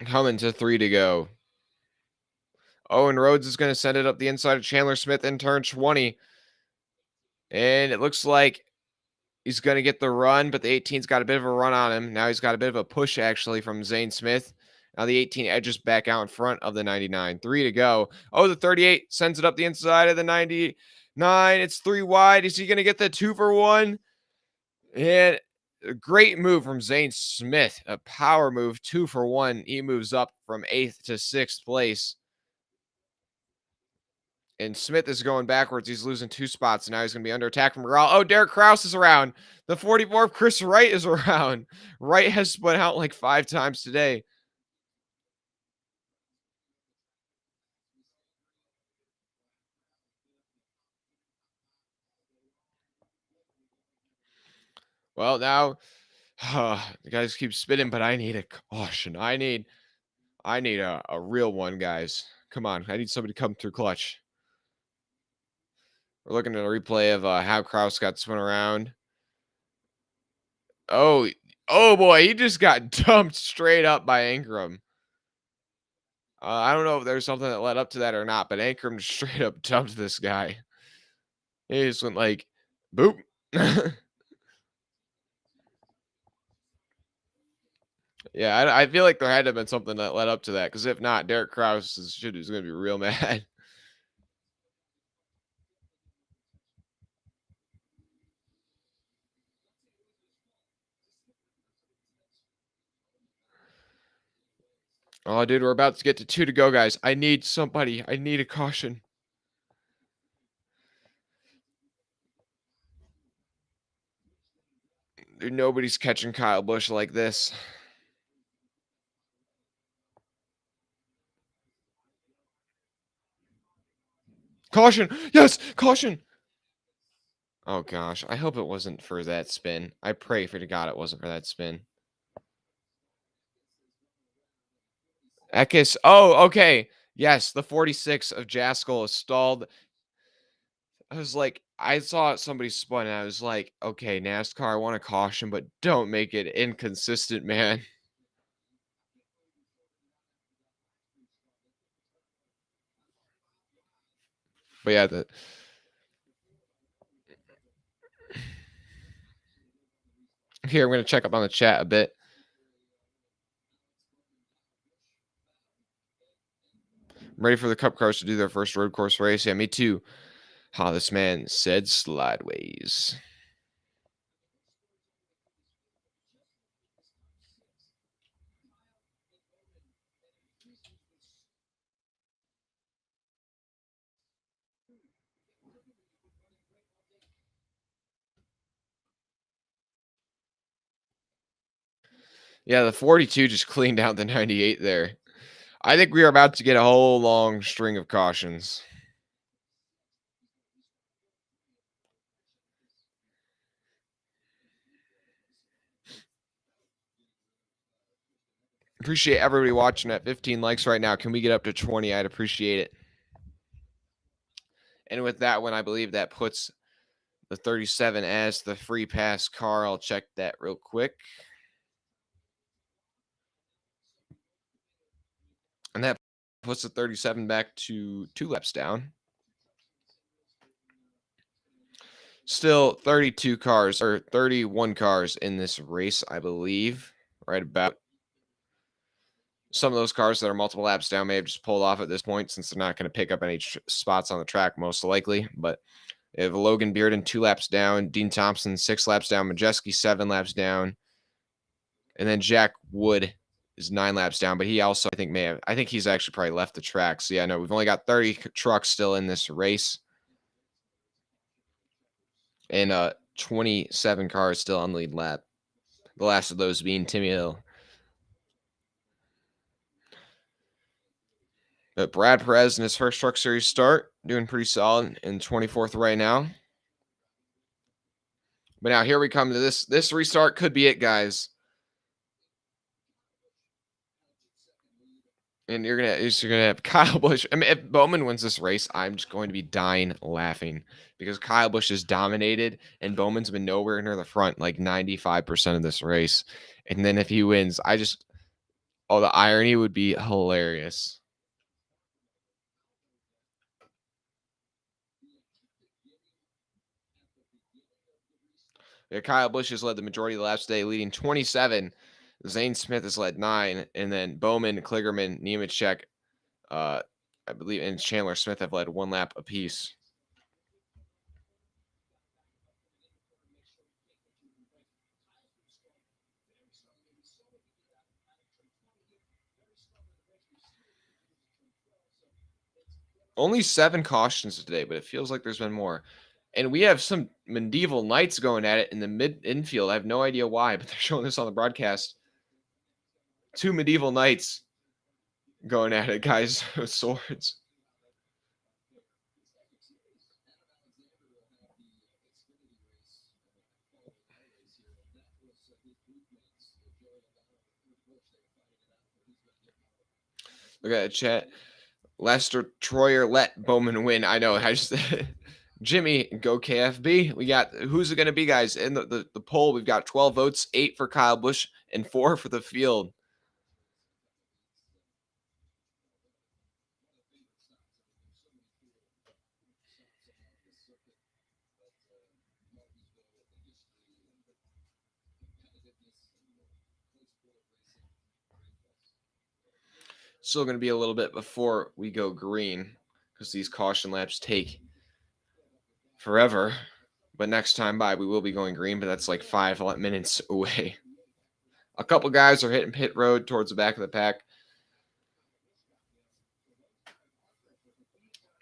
Coming to 3 to go. Oh, and Rhodes is going to send it up the inside of Chandler Smith in turn 20. And it looks like he's going to get the run, but the 18's got a bit of a run on him. Now he's got a bit of a push, actually, from Zane Smith. Now the 18 edges back out in front of the 99. 3 to go. Oh, the 38 sends it up the inside of the 99. It's 3 wide. Is he going to get the 2 for 1? And a great move from Zane Smith. A power move, 2 for 1. He moves up from 8th to 6th place. And Smith is going backwards. He's losing 2 spots. And now he's going to be under attack from Raul. Oh, Derek Kraus is around. The 44 Chris Wright is around. Wright has spun out like 5 times today. Well, now the guys keep spinning, but I need a caution. I need a real one, guys. Come on. I need somebody to come through clutch. We're looking at a replay of how Kraus got spun around. Oh, boy, he just got dumped straight up by Ankrum. I don't know if there's something that led up to that or not, but Ankrum straight up dumped this guy. He just went like, boop. Yeah, I feel like there had to have been something that led up to that, because if not, Derek Kraus is going to be real mad. Oh, dude, we're about to get to 2 to go, guys. I need somebody. I need a caution. Dude, nobody's catching Kyle Busch like this. Caution. Yes, caution. Oh gosh, I hope it wasn't for that spin. I pray for to God it wasn't for that spin. Eckes. Oh, okay. Yes, the 46 of Jaskell is stalled. I was like, I saw somebody spun, and I was like, okay, NASCAR, I want to caution, but don't make it inconsistent, man. But yeah, here I'm gonna check up on the chat a bit. I'm ready for the Cup cars to do their first road course race. Yeah, me too. How this man said slideways. Yeah, the 42 just cleaned out the 98 there. I think we are about to get a whole long string of cautions. Appreciate everybody watching at 15 likes right now. Can we get up to 20? I'd appreciate it. And with that one, I believe that puts the 37 as the free pass car. I'll check that real quick. And that puts the 37 back to 2 laps down. Still 32 cars or 31 cars in this race, I believe. Right about. Some of those cars that are multiple laps down may have just pulled off at this point since they're not going to pick up any spots on the track, most likely. But they have Logan Bearden 2 laps down, Dean Thompson 6 laps down, Majeski 7 laps down, and then Jack Wood is 9 laps down. But he also, I think he's actually probably left the track. So yeah, no, we've only got 30 trucks still in this race, and 27 cars still on the lead lap. The last of those being Timmy Hill. But Brad Perez in his first Truck Series start, doing pretty solid in 24th right now. But now here we come to this. This restart could be it, guys. And you're gonna have Kyle Busch. I mean, if Bowman wins this race, I'm just going to be dying laughing because Kyle Busch is dominated and Bowman's been nowhere near the front like 95% of this race. And then if he wins, the irony would be hilarious. Yeah, Kyle Busch has led the majority of the laps today, leading 27. Zane Smith has led 9, and then Bowman, Kligerman, Nemechek, I believe, and Chandler Smith have led 1 lap apiece. Only 7 cautions today, but it feels like there's been more. And we have some medieval knights going at it in the mid infield. I have no idea why, but they're showing this on the broadcast. 2 medieval knights going at it, guys, with swords. Look at that chat. Lester Troyer let Bowman win. I know. I just Jimmy, go KFB. We got who's it going to be, guys? In the poll, we've got 12 votes, 8 for Kyle Busch and 4 for the field. Still going to be a little bit before we go green because these caution laps take forever. But next time by, we will be going green, but that's like 5 minutes away. A couple guys are hitting pit road towards the back of the pack.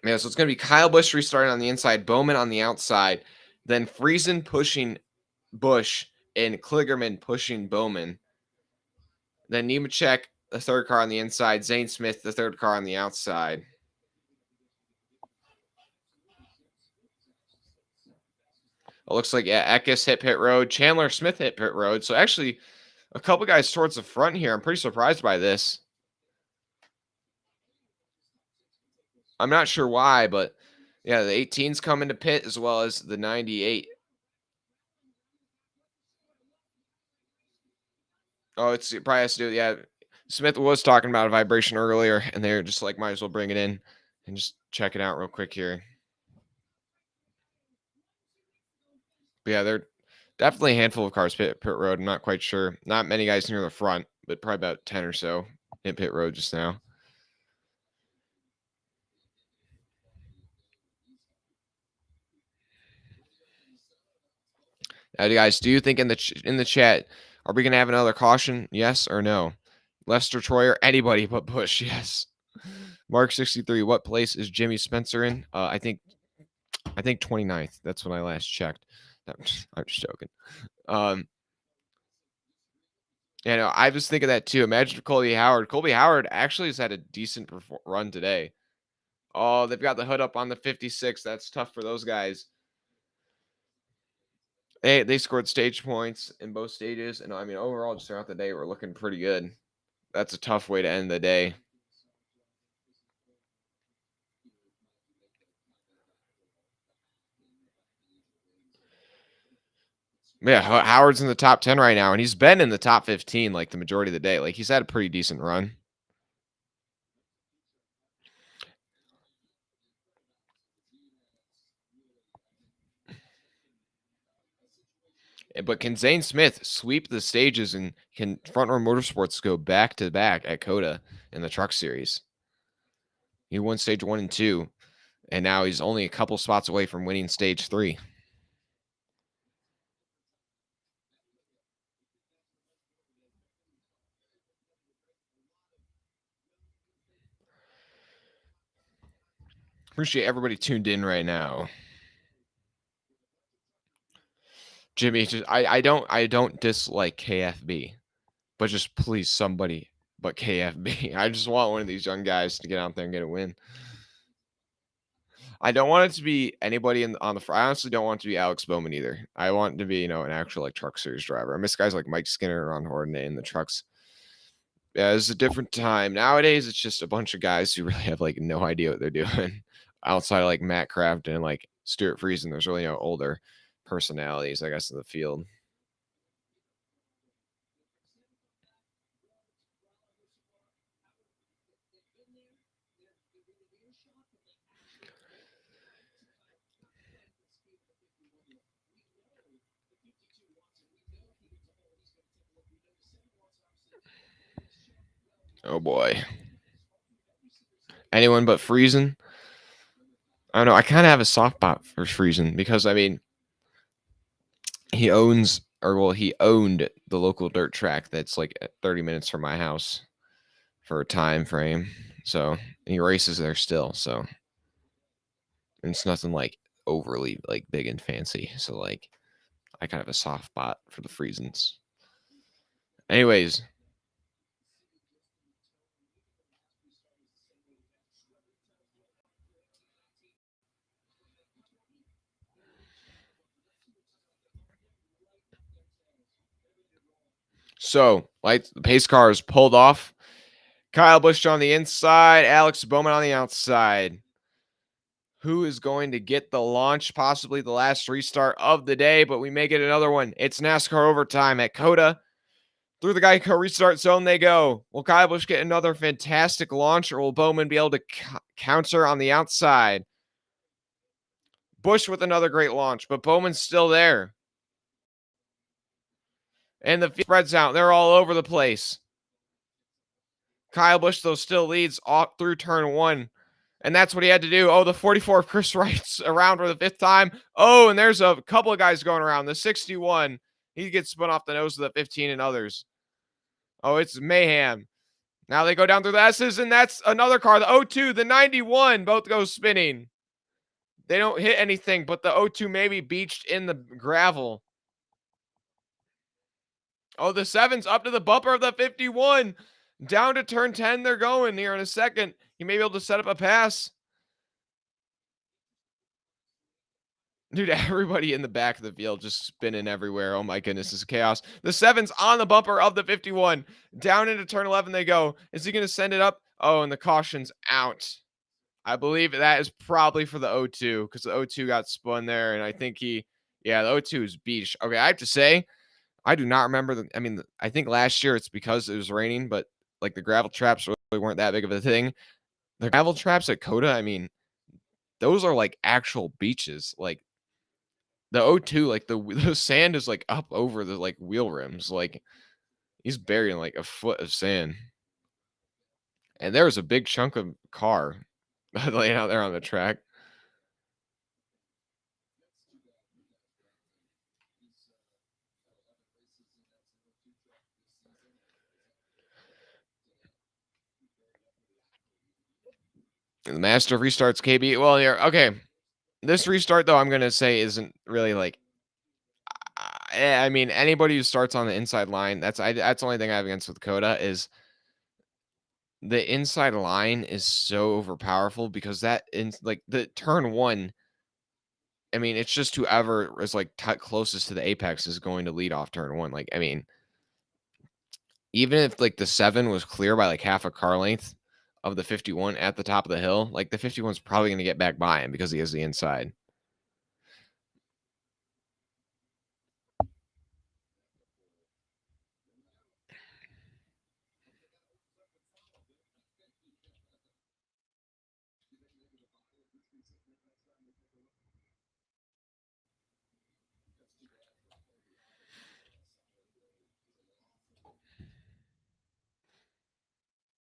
Yeah, so it's going to be Kyle Busch restarting on the inside, Bowman on the outside, then Friesen pushing Busch, and Kligerman pushing Bowman. Then Nemechek, the third car on the inside, Zane Smith, the third car on the outside. looks like yeah, Eckes hit pit road. Chandler Smith hit pit road. So actually, a couple guys towards the front here. I'm pretty surprised by this. I'm not sure why, but yeah, the 18's coming to pit as well as the 98. Oh, it probably has to do. Yeah, Smith was talking about a vibration earlier, and they're just like, might as well bring it in and just check it out real quick here. But yeah, they're definitely a handful of cars pit road. I'm not quite sure. Not many guys near the front, but probably about 10 or so in pit road just now. Now, guys, do you think in the chat, are we gonna have another caution? Yes or no? Lester Troyer, anybody but Bush, yes. Mark 63, what place is Jimmy Spencer in? I think 29th. That's when I last checked. I'm just joking. Yeah, no, I was thinking that too. Imagine Colby Howard. Colby Howard actually has had a decent run today. Oh, they've got the hood up on the 56. That's tough for those guys. They scored stage points in both stages, and I mean overall just throughout the day we're looking pretty good. That's a tough way to end the day. Yeah, Howard's in the top 10 right now, and he's been in the top 15 like the majority of the day. Like he's had a pretty decent run. But can Zane Smith sweep the stages and can Front Row Motorsports go back to back at COTA in the Truck Series? He won stage 1 and 2, and now he's only a couple spots away from winning stage 3. Appreciate everybody tuned in right now. Jimmy, just I don't dislike KFB, but just please somebody but KFB. I just want one of these young guys to get out there and get a win. I don't want it to be anybody on the front. I honestly don't want it to be Alex Bowman either. I want it to be, you know, an actual like truck series driver. I miss guys like Mike Skinner on Horton in the trucks. Yeah, it's a different time. Nowadays, it's just a bunch of guys who really have like no idea what they're doing. Outside of like Matt Craft and like Stuart Friesen, there's really no older personalities, I guess, in the field. Oh boy. Anyone but Friesen? I don't know. I kind of have a soft spot for Friesen because I mean, he owns or well, he owned the local dirt track that's like 30 minutes from my house for a time frame. So he races there still. So and it's nothing like overly like big and fancy. So like I kind of have a soft spot for the Friesens. Anyways, so like the pace car is pulled off. Kyle Busch on the inside, Alex Bowman on the outside. Who is going to get the launch, possibly the last restart of the day, but we may get another one. It's NASCAR overtime at COTA. Through the Geico restart zone they go. Will Kyle Busch get another fantastic launch, or will Bowman be able to counter on the outside? Busch with another great launch, but Bowman's still there. And the spreads out. They're all over the place. Kyle Busch, though, still leads off through turn 1. And that's what he had to do. Oh, the 44 of Chris Wright's around for the 5th time. Oh, and there's a couple of guys going around. The 61, he gets spun off the nose of the 15 and others. Oh, it's mayhem. Now they go down through the S's, and that's another car. The 02, the 91, both go spinning. They don't hit anything, but the 02 maybe beached in the gravel. Oh, the 7's up to the bumper of the 51. Down to turn 10, they're going here in a second. He may be able to set up a pass. Dude, everybody in the back of the field just spinning everywhere. Oh my goodness, this is chaos. The seven's on the bumper of the 51. Down into turn 11 they go. Is he going to send it up? Oh, and the caution's out. I believe that is probably for the O2 because the O2 got spun there. And I think yeah, the O2 is beach. Okay, I have to say, I do not remember. I mean, I think last year it's because it was raining, but like the gravel traps really weren't that big of a thing. The gravel traps at COTA, I mean, those are like actual beaches. Like the O2, like the sand is like up over the like wheel rims. Like he's burying like a foot of sand. And there was a big chunk of car laying out there on the track. The master restarts KB. Well, yeah, okay. This restart though, I'm gonna say isn't really like. I mean, anybody who starts on the inside line, that's the only thing I have against with COTA is the inside line is so overpowerful because that in like the turn one. I mean, it's just whoever is like closest to the apex is going to lead off turn one. Like, I mean, even if like the 7 was clear by like half a car length of the 51 at the top of the hill, like the 51's probably going to get back by him because he has the inside.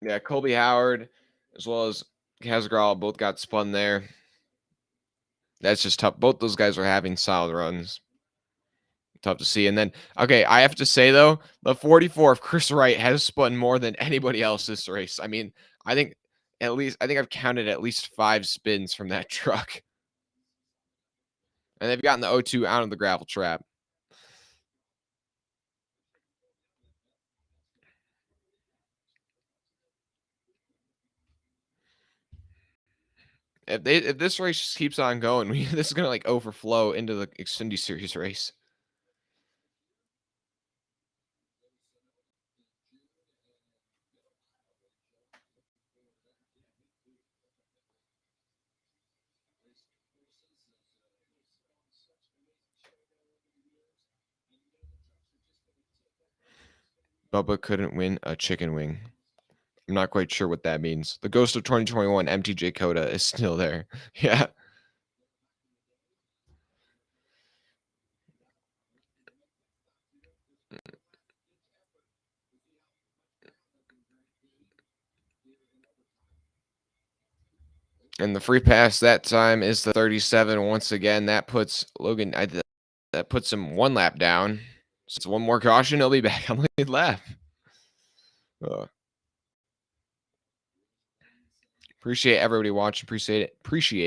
Yeah, Colby Howard as well as Casgral both got spun there. That's just tough. Both those guys are having solid runs. Tough to see. And then, okay, I have to say though, the 44 of Chris Wright has spun more than anybody else this race. I mean, I think I think I've counted at least 5 spins from that truck. And they've gotten the O2 out of the gravel trap. If this race just keeps on going, this is gonna like overflow into the Xfinity Series race. Bubba couldn't win a chicken wing. I'm not quite sure what that means. The ghost of 2021 MTJ COTA is still there. Yeah. And the free pass that time is the 37 once again. That puts Logan that puts him 1 lap down. So it's 1 more caution. He'll be back on the lead lap. Appreciate everybody watching. Appreciate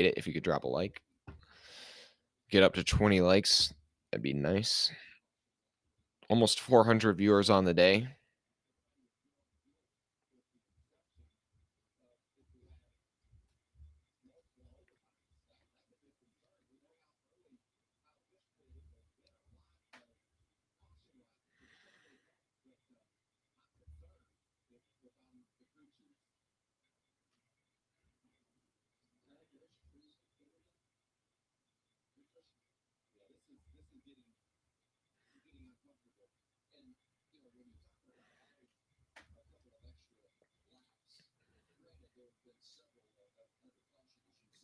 it if you could drop a like. Get up to 20 likes. That'd be nice. Almost 400 viewers on the day.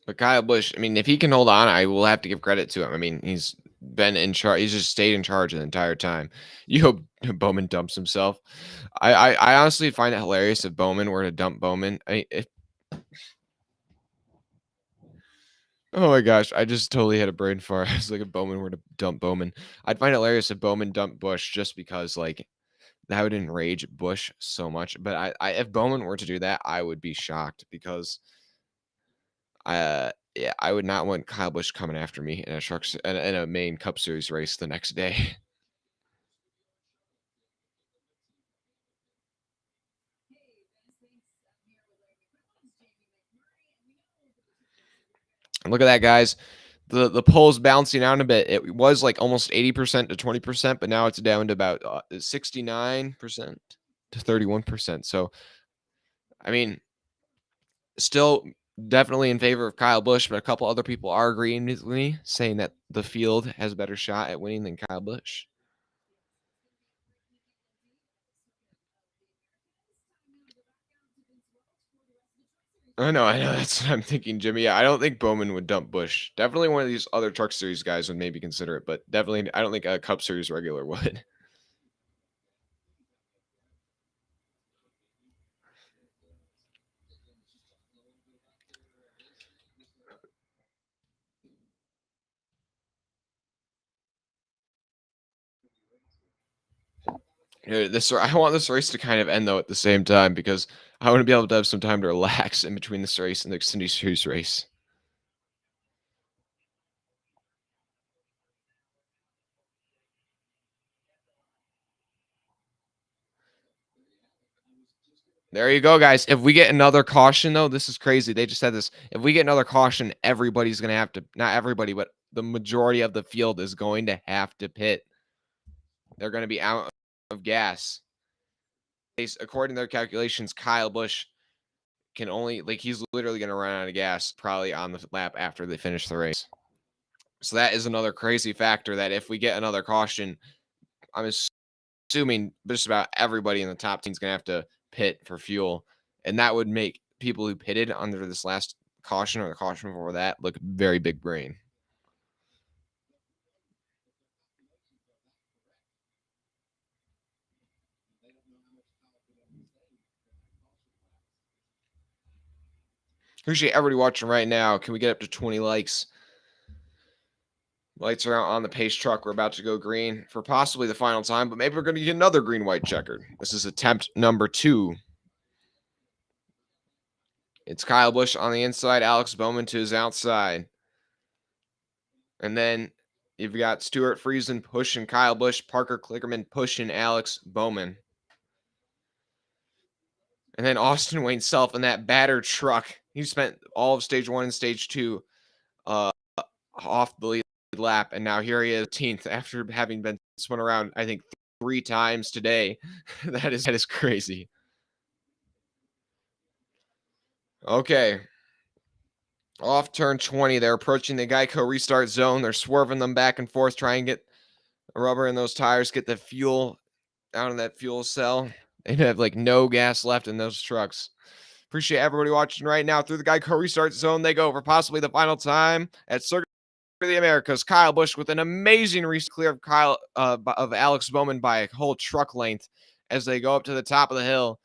But Kyle Busch, I mean, if he can hold on, I will have to give credit to him. I mean, he's been in charge. He's just stayed in charge the entire time. You hope Bowman dumps himself. I honestly find it hilarious if Bowman were to dump Bowman. Oh my gosh, I just totally had a brain fart. I was like, if Bowman were to dump Bowman, I'd find it hilarious if Bowman dumped Bush just because like that would enrage Bush so much. But if Bowman were to do that, I would be shocked because yeah, I would not want Kyle Busch coming after me in a main Cup Series race the next day. And look at that, guys. the poll's bouncing out a bit. It was like almost 80% to 20%, but now it's down to about 69% to 31%. So, I mean, still definitely in favor of Kyle Busch, but a couple other people are agreeing with me, saying that the field has a better shot at winning than Kyle Busch. I know. That's what I'm thinking, Jimmy. Yeah, I don't think Bowman would dump Busch. Definitely one of these other Truck Series guys would maybe consider it, but definitely, I don't think a Cup Series regular would. I want this race to kind of end though at the same time because I want to be able to have some time to relax in between this race and the Xfinity Series race. There you go, guys. If we get another caution, though, this is crazy. They just said this. If we get another caution, everybody's going to have to, not everybody, but the majority of the field is going to have to pit. They're going to be out of gas. According to their calculations, Kyle Busch can only, like, he's literally going to run out of gas probably on the lap after they finish the race. So that is another crazy factor that if we get another caution, I'm assuming just about everybody in the top team is going to have to pit for fuel. And that would make people who pitted under this last caution or the caution before that look very big brain. Appreciate everybody watching right now. Can we get up to 20 likes? Lights are out on the pace truck. We're about to go green for possibly the final time, but maybe we're going to get another green-white checkered. This is attempt number 2. It's Kyle Busch on the inside, Alex Bowman to his outside. And then you've got Stuart Friesen pushing Kyle Busch, Parker Kligerman pushing Alex Bowman. And then Austin Wayne Self in that battered truck. He spent all of stage 1 and stage 2 off the lead lap. And now here he is 10th after having been spun around, I think, 3 times today. That is crazy. Okay. Off turn 20. They're approaching the Geico restart zone. They're swerving them back and forth, trying to get rubber in those tires, get the fuel out of that fuel cell. They'd have like no gas left in those trucks. Appreciate everybody watching right now. Through the Geico restart zone, they go for possibly the final time at Circuit of the Americas. Kyle Busch with an amazing race clear of Alex Bowman by a whole truck length as they go up to the top of the hill.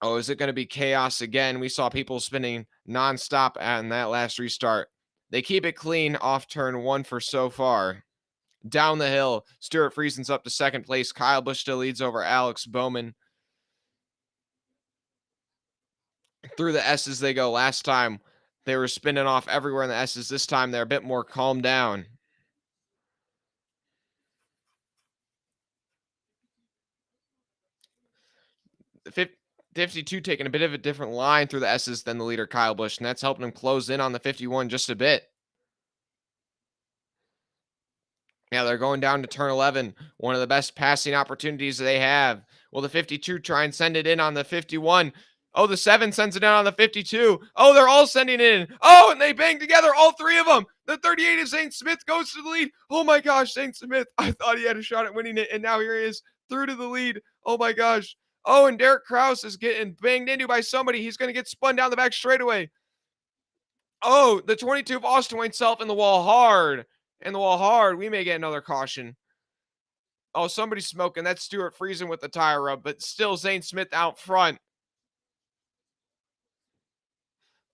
Oh, is it going to be chaos again? We saw people spinning nonstop on that last restart. They keep it clean off turn 1 for so far. Down the hill, Stuart Friesen's up to second place. Kyle Busch still leads over Alex Bowman. Through the S's they go. Last time they were spinning off everywhere in the S's. This time they're a bit more calmed down. The 52 taking a bit of a different line through the S's than the leader Kyle Busch, and that's helping him close in on the 51 just a bit. Yeah, they're going down to turn 11. One of the best passing opportunities they have. Will the 52 try and send it in on the 51? Oh, the 7 sends it in on the 52. Oh, they're all sending it in. Oh, and they bang together, all 3 of them. The 38 of Zane Smith goes to the lead. Oh my gosh, Zane Smith. I thought he had a shot at winning it, and now here he is through to the lead. Oh my gosh. Oh, and Derek Kraus is getting banged into by somebody. He's going to get spun down the back straightaway. Oh, the 22 of Austin Wayne Self in the wall hard. In the wall hard. We may get another caution. Oh, somebody's smoking. That's Stuart Friesen with the tire rub, but still Zane Smith out front.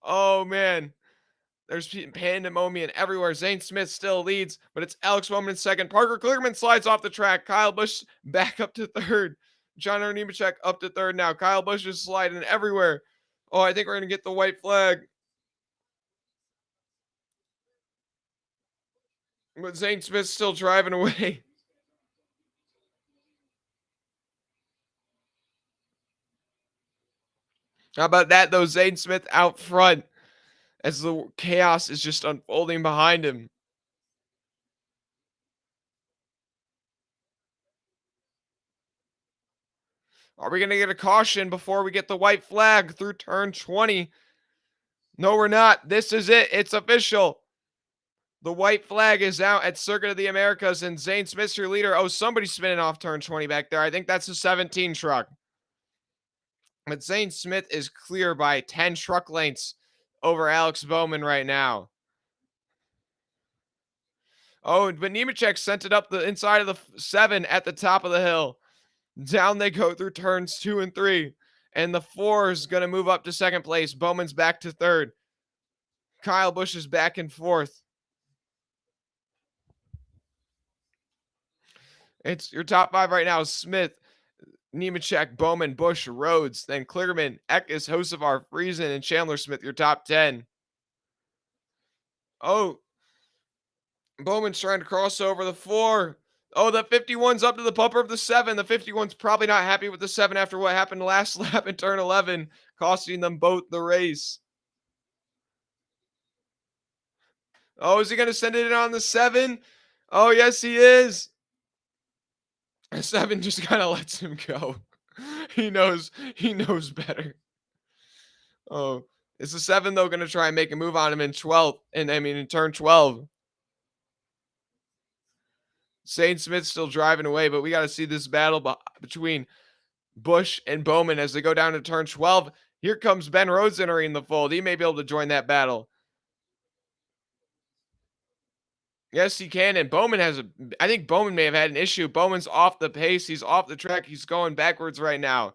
Oh, man. There's pandemonium everywhere. Zane Smith still leads, but it's Alex Bowman in second. Parker Kligerman slides off the track. Kyle Busch back up to third. John Nemechek up to third now. Kyle Busch is sliding everywhere. Oh, I think we're going to get the white flag. But Zane Smith's still driving away. How about that, though? Zane Smith out front. as the chaos is just unfolding behind him. Are we going to get a caution before we get the white flag through turn 20? No, we're not. This is it. It's official. The white flag is out at Circuit of the Americas, and Zane Smith's your leader. Oh, somebody's spinning off turn 20 back there. I think that's the 17 truck. But Zane Smith is clear by 10 truck lengths over Alex Bowman right now. Oh, but Nemechek sent it up the inside of the 7 at the top of the hill. Down they go through turns 2 and 3. And the 4 is going to move up to second place. Bowman's back to third. Kyle Busch is back in fourth. It's your top 5 right now. Smith, Nemechek, Bowman, Busch, Rhodes, then Kligerman, Eckes, Hocevar, Friesen, and Chandler Smith, your top 10. Oh, Bowman's trying to cross over the 4. Oh, the 51's up to the bumper of the 7. The 51's probably not happy with the 7 after what happened last lap in turn 11, costing them both the race. Oh, is he going to send it in on the 7? Oh, yes, he is. The 7 just kind of lets him go. He knows better. Oh, is the 7 though going to try and make a move on him in 12th? And I mean in turn 12. Zane Smith still driving away, but we got to see this battle between Busch and Bowman as they go down to turn 12. Here comes Ben Rhodes entering the fold. He may be able to join that battle. Yes, he can. And I think Bowman may have had an issue. Bowman's off the pace. He's off the track. He's going backwards right now.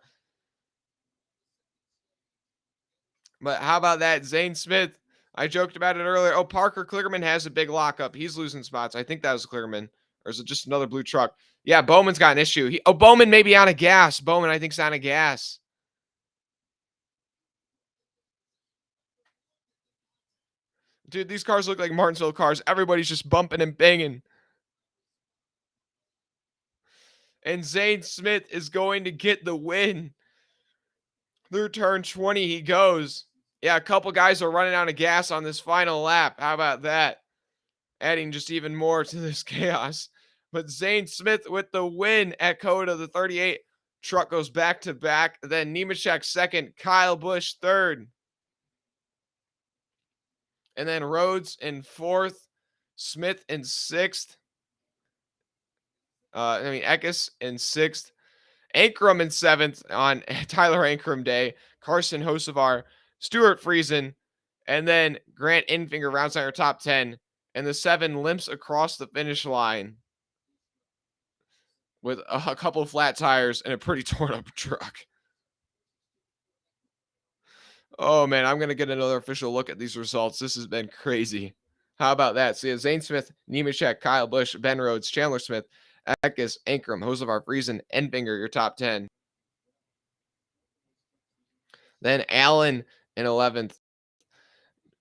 But how about that? Zane Smith, I joked about it earlier. Oh, Parker Kligerman has a big lockup. He's losing spots. I think that was Kligerman. Or is it just another blue truck? Yeah, Bowman's got an issue. Bowman may be out of gas. Bowman, I think, is out of gas. Dude, these cars look like Martinsville cars. Everybody's just bumping and banging. And Zane Smith is going to get the win. Through turn 20, he goes. Yeah, a couple guys are running out of gas on this final lap. How about that? Adding just even more to this chaos. But Zane Smith with the win at COTA, the 38 truck goes back to back. Then Nemechek second, Kyle Busch third. And then Rhodes in fourth, Smith in sixth. Eckes in sixth. Ankrum in seventh on Tyler Ankrum Day. Carson Hocevar, Stuart Friesen, and then Grant Infinger rounds out your top 10. And the 7 limps across the finish line with a couple of flat tires and a pretty torn up truck. Oh, man, I'm going to get another official look at these results. This has been crazy. How about that? So, Zane Smith, Nemechek, Kyle Busch, Ben Rhodes, Chandler Smith, Eckes, Ankrum, Hocevar, Friesen, Enfinger, your top 10. Then Allen in 11th,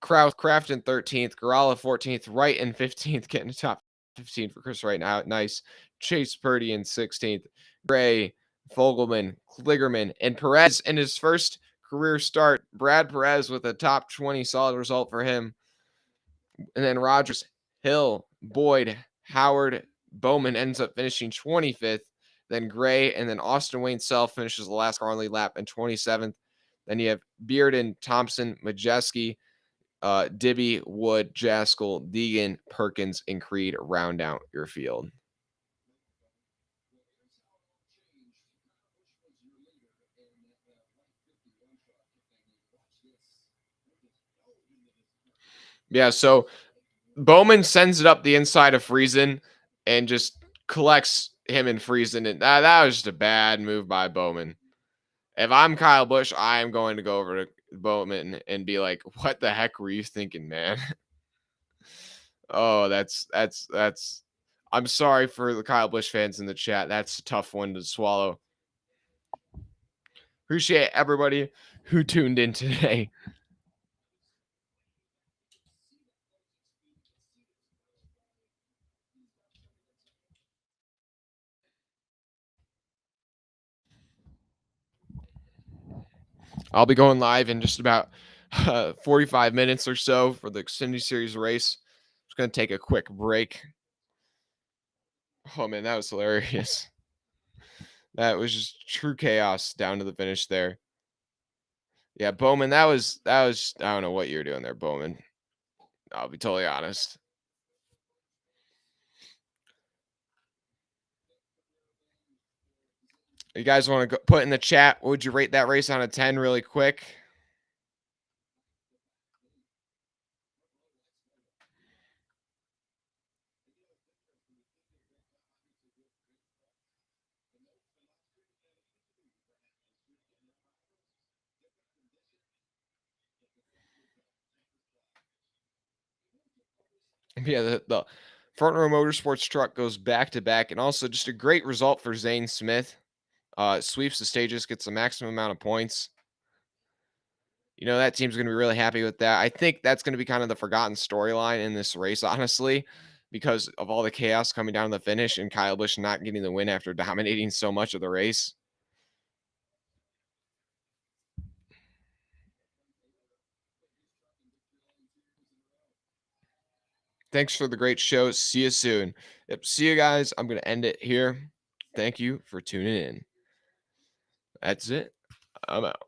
Kraft in 13th, Garala 14th, Wright in 15th, getting the top 15 for Chris Wright now. Nice. Chase Purdy in 16th, Gray, Fogelman, Kligerman, and Perez in his first career start. Brad Perez with a top 20 solid result for him. And then Rogers, Hill, Boyd, Howard, Bowman ends up finishing 25th. Then Gray and then Austin Wayne Self finishes the last car on lead lap in 27th. Then you have Bearden, Thompson, Majeski, Dibby, Wood, Jaskell, Deegan, Perkins, and Creed round out your field. Yeah, so Bowman sends it up the inside of Friesen and just collects him and Friesen. And that was just a bad move by Bowman. If I'm Kyle Busch, I am going to go over to Bowman and be like, what the heck were you thinking, man? Oh, that's I'm sorry for the Kyle Busch fans in the chat. That's a tough one to swallow. Appreciate everybody who tuned in today. I'll be going live in just about 45 minutes or so for the Xfinity Series race. Just going to take a quick break. Oh man, that was hilarious. That was just true chaos down to the finish there. Yeah, Bowman, that was I don't know what you're doing there, Bowman. I'll be totally honest. You guys want to put in the chat, what would you rate that race on a 10 really quick? Yeah, the front row motorsports truck goes back to back, and also just a great result for Zane Smith. Sweeps the stages, gets the maximum amount of points. You know, that team's going to be really happy with that. I think that's going to be kind of the forgotten storyline in this race, honestly, because of all the chaos coming down to the finish and Kyle Busch not getting the win after dominating so much of the race. Thanks for the great show. See you soon. Yep, see you guys. I'm going to end it here. Thank you for tuning in. That's it. I'm out.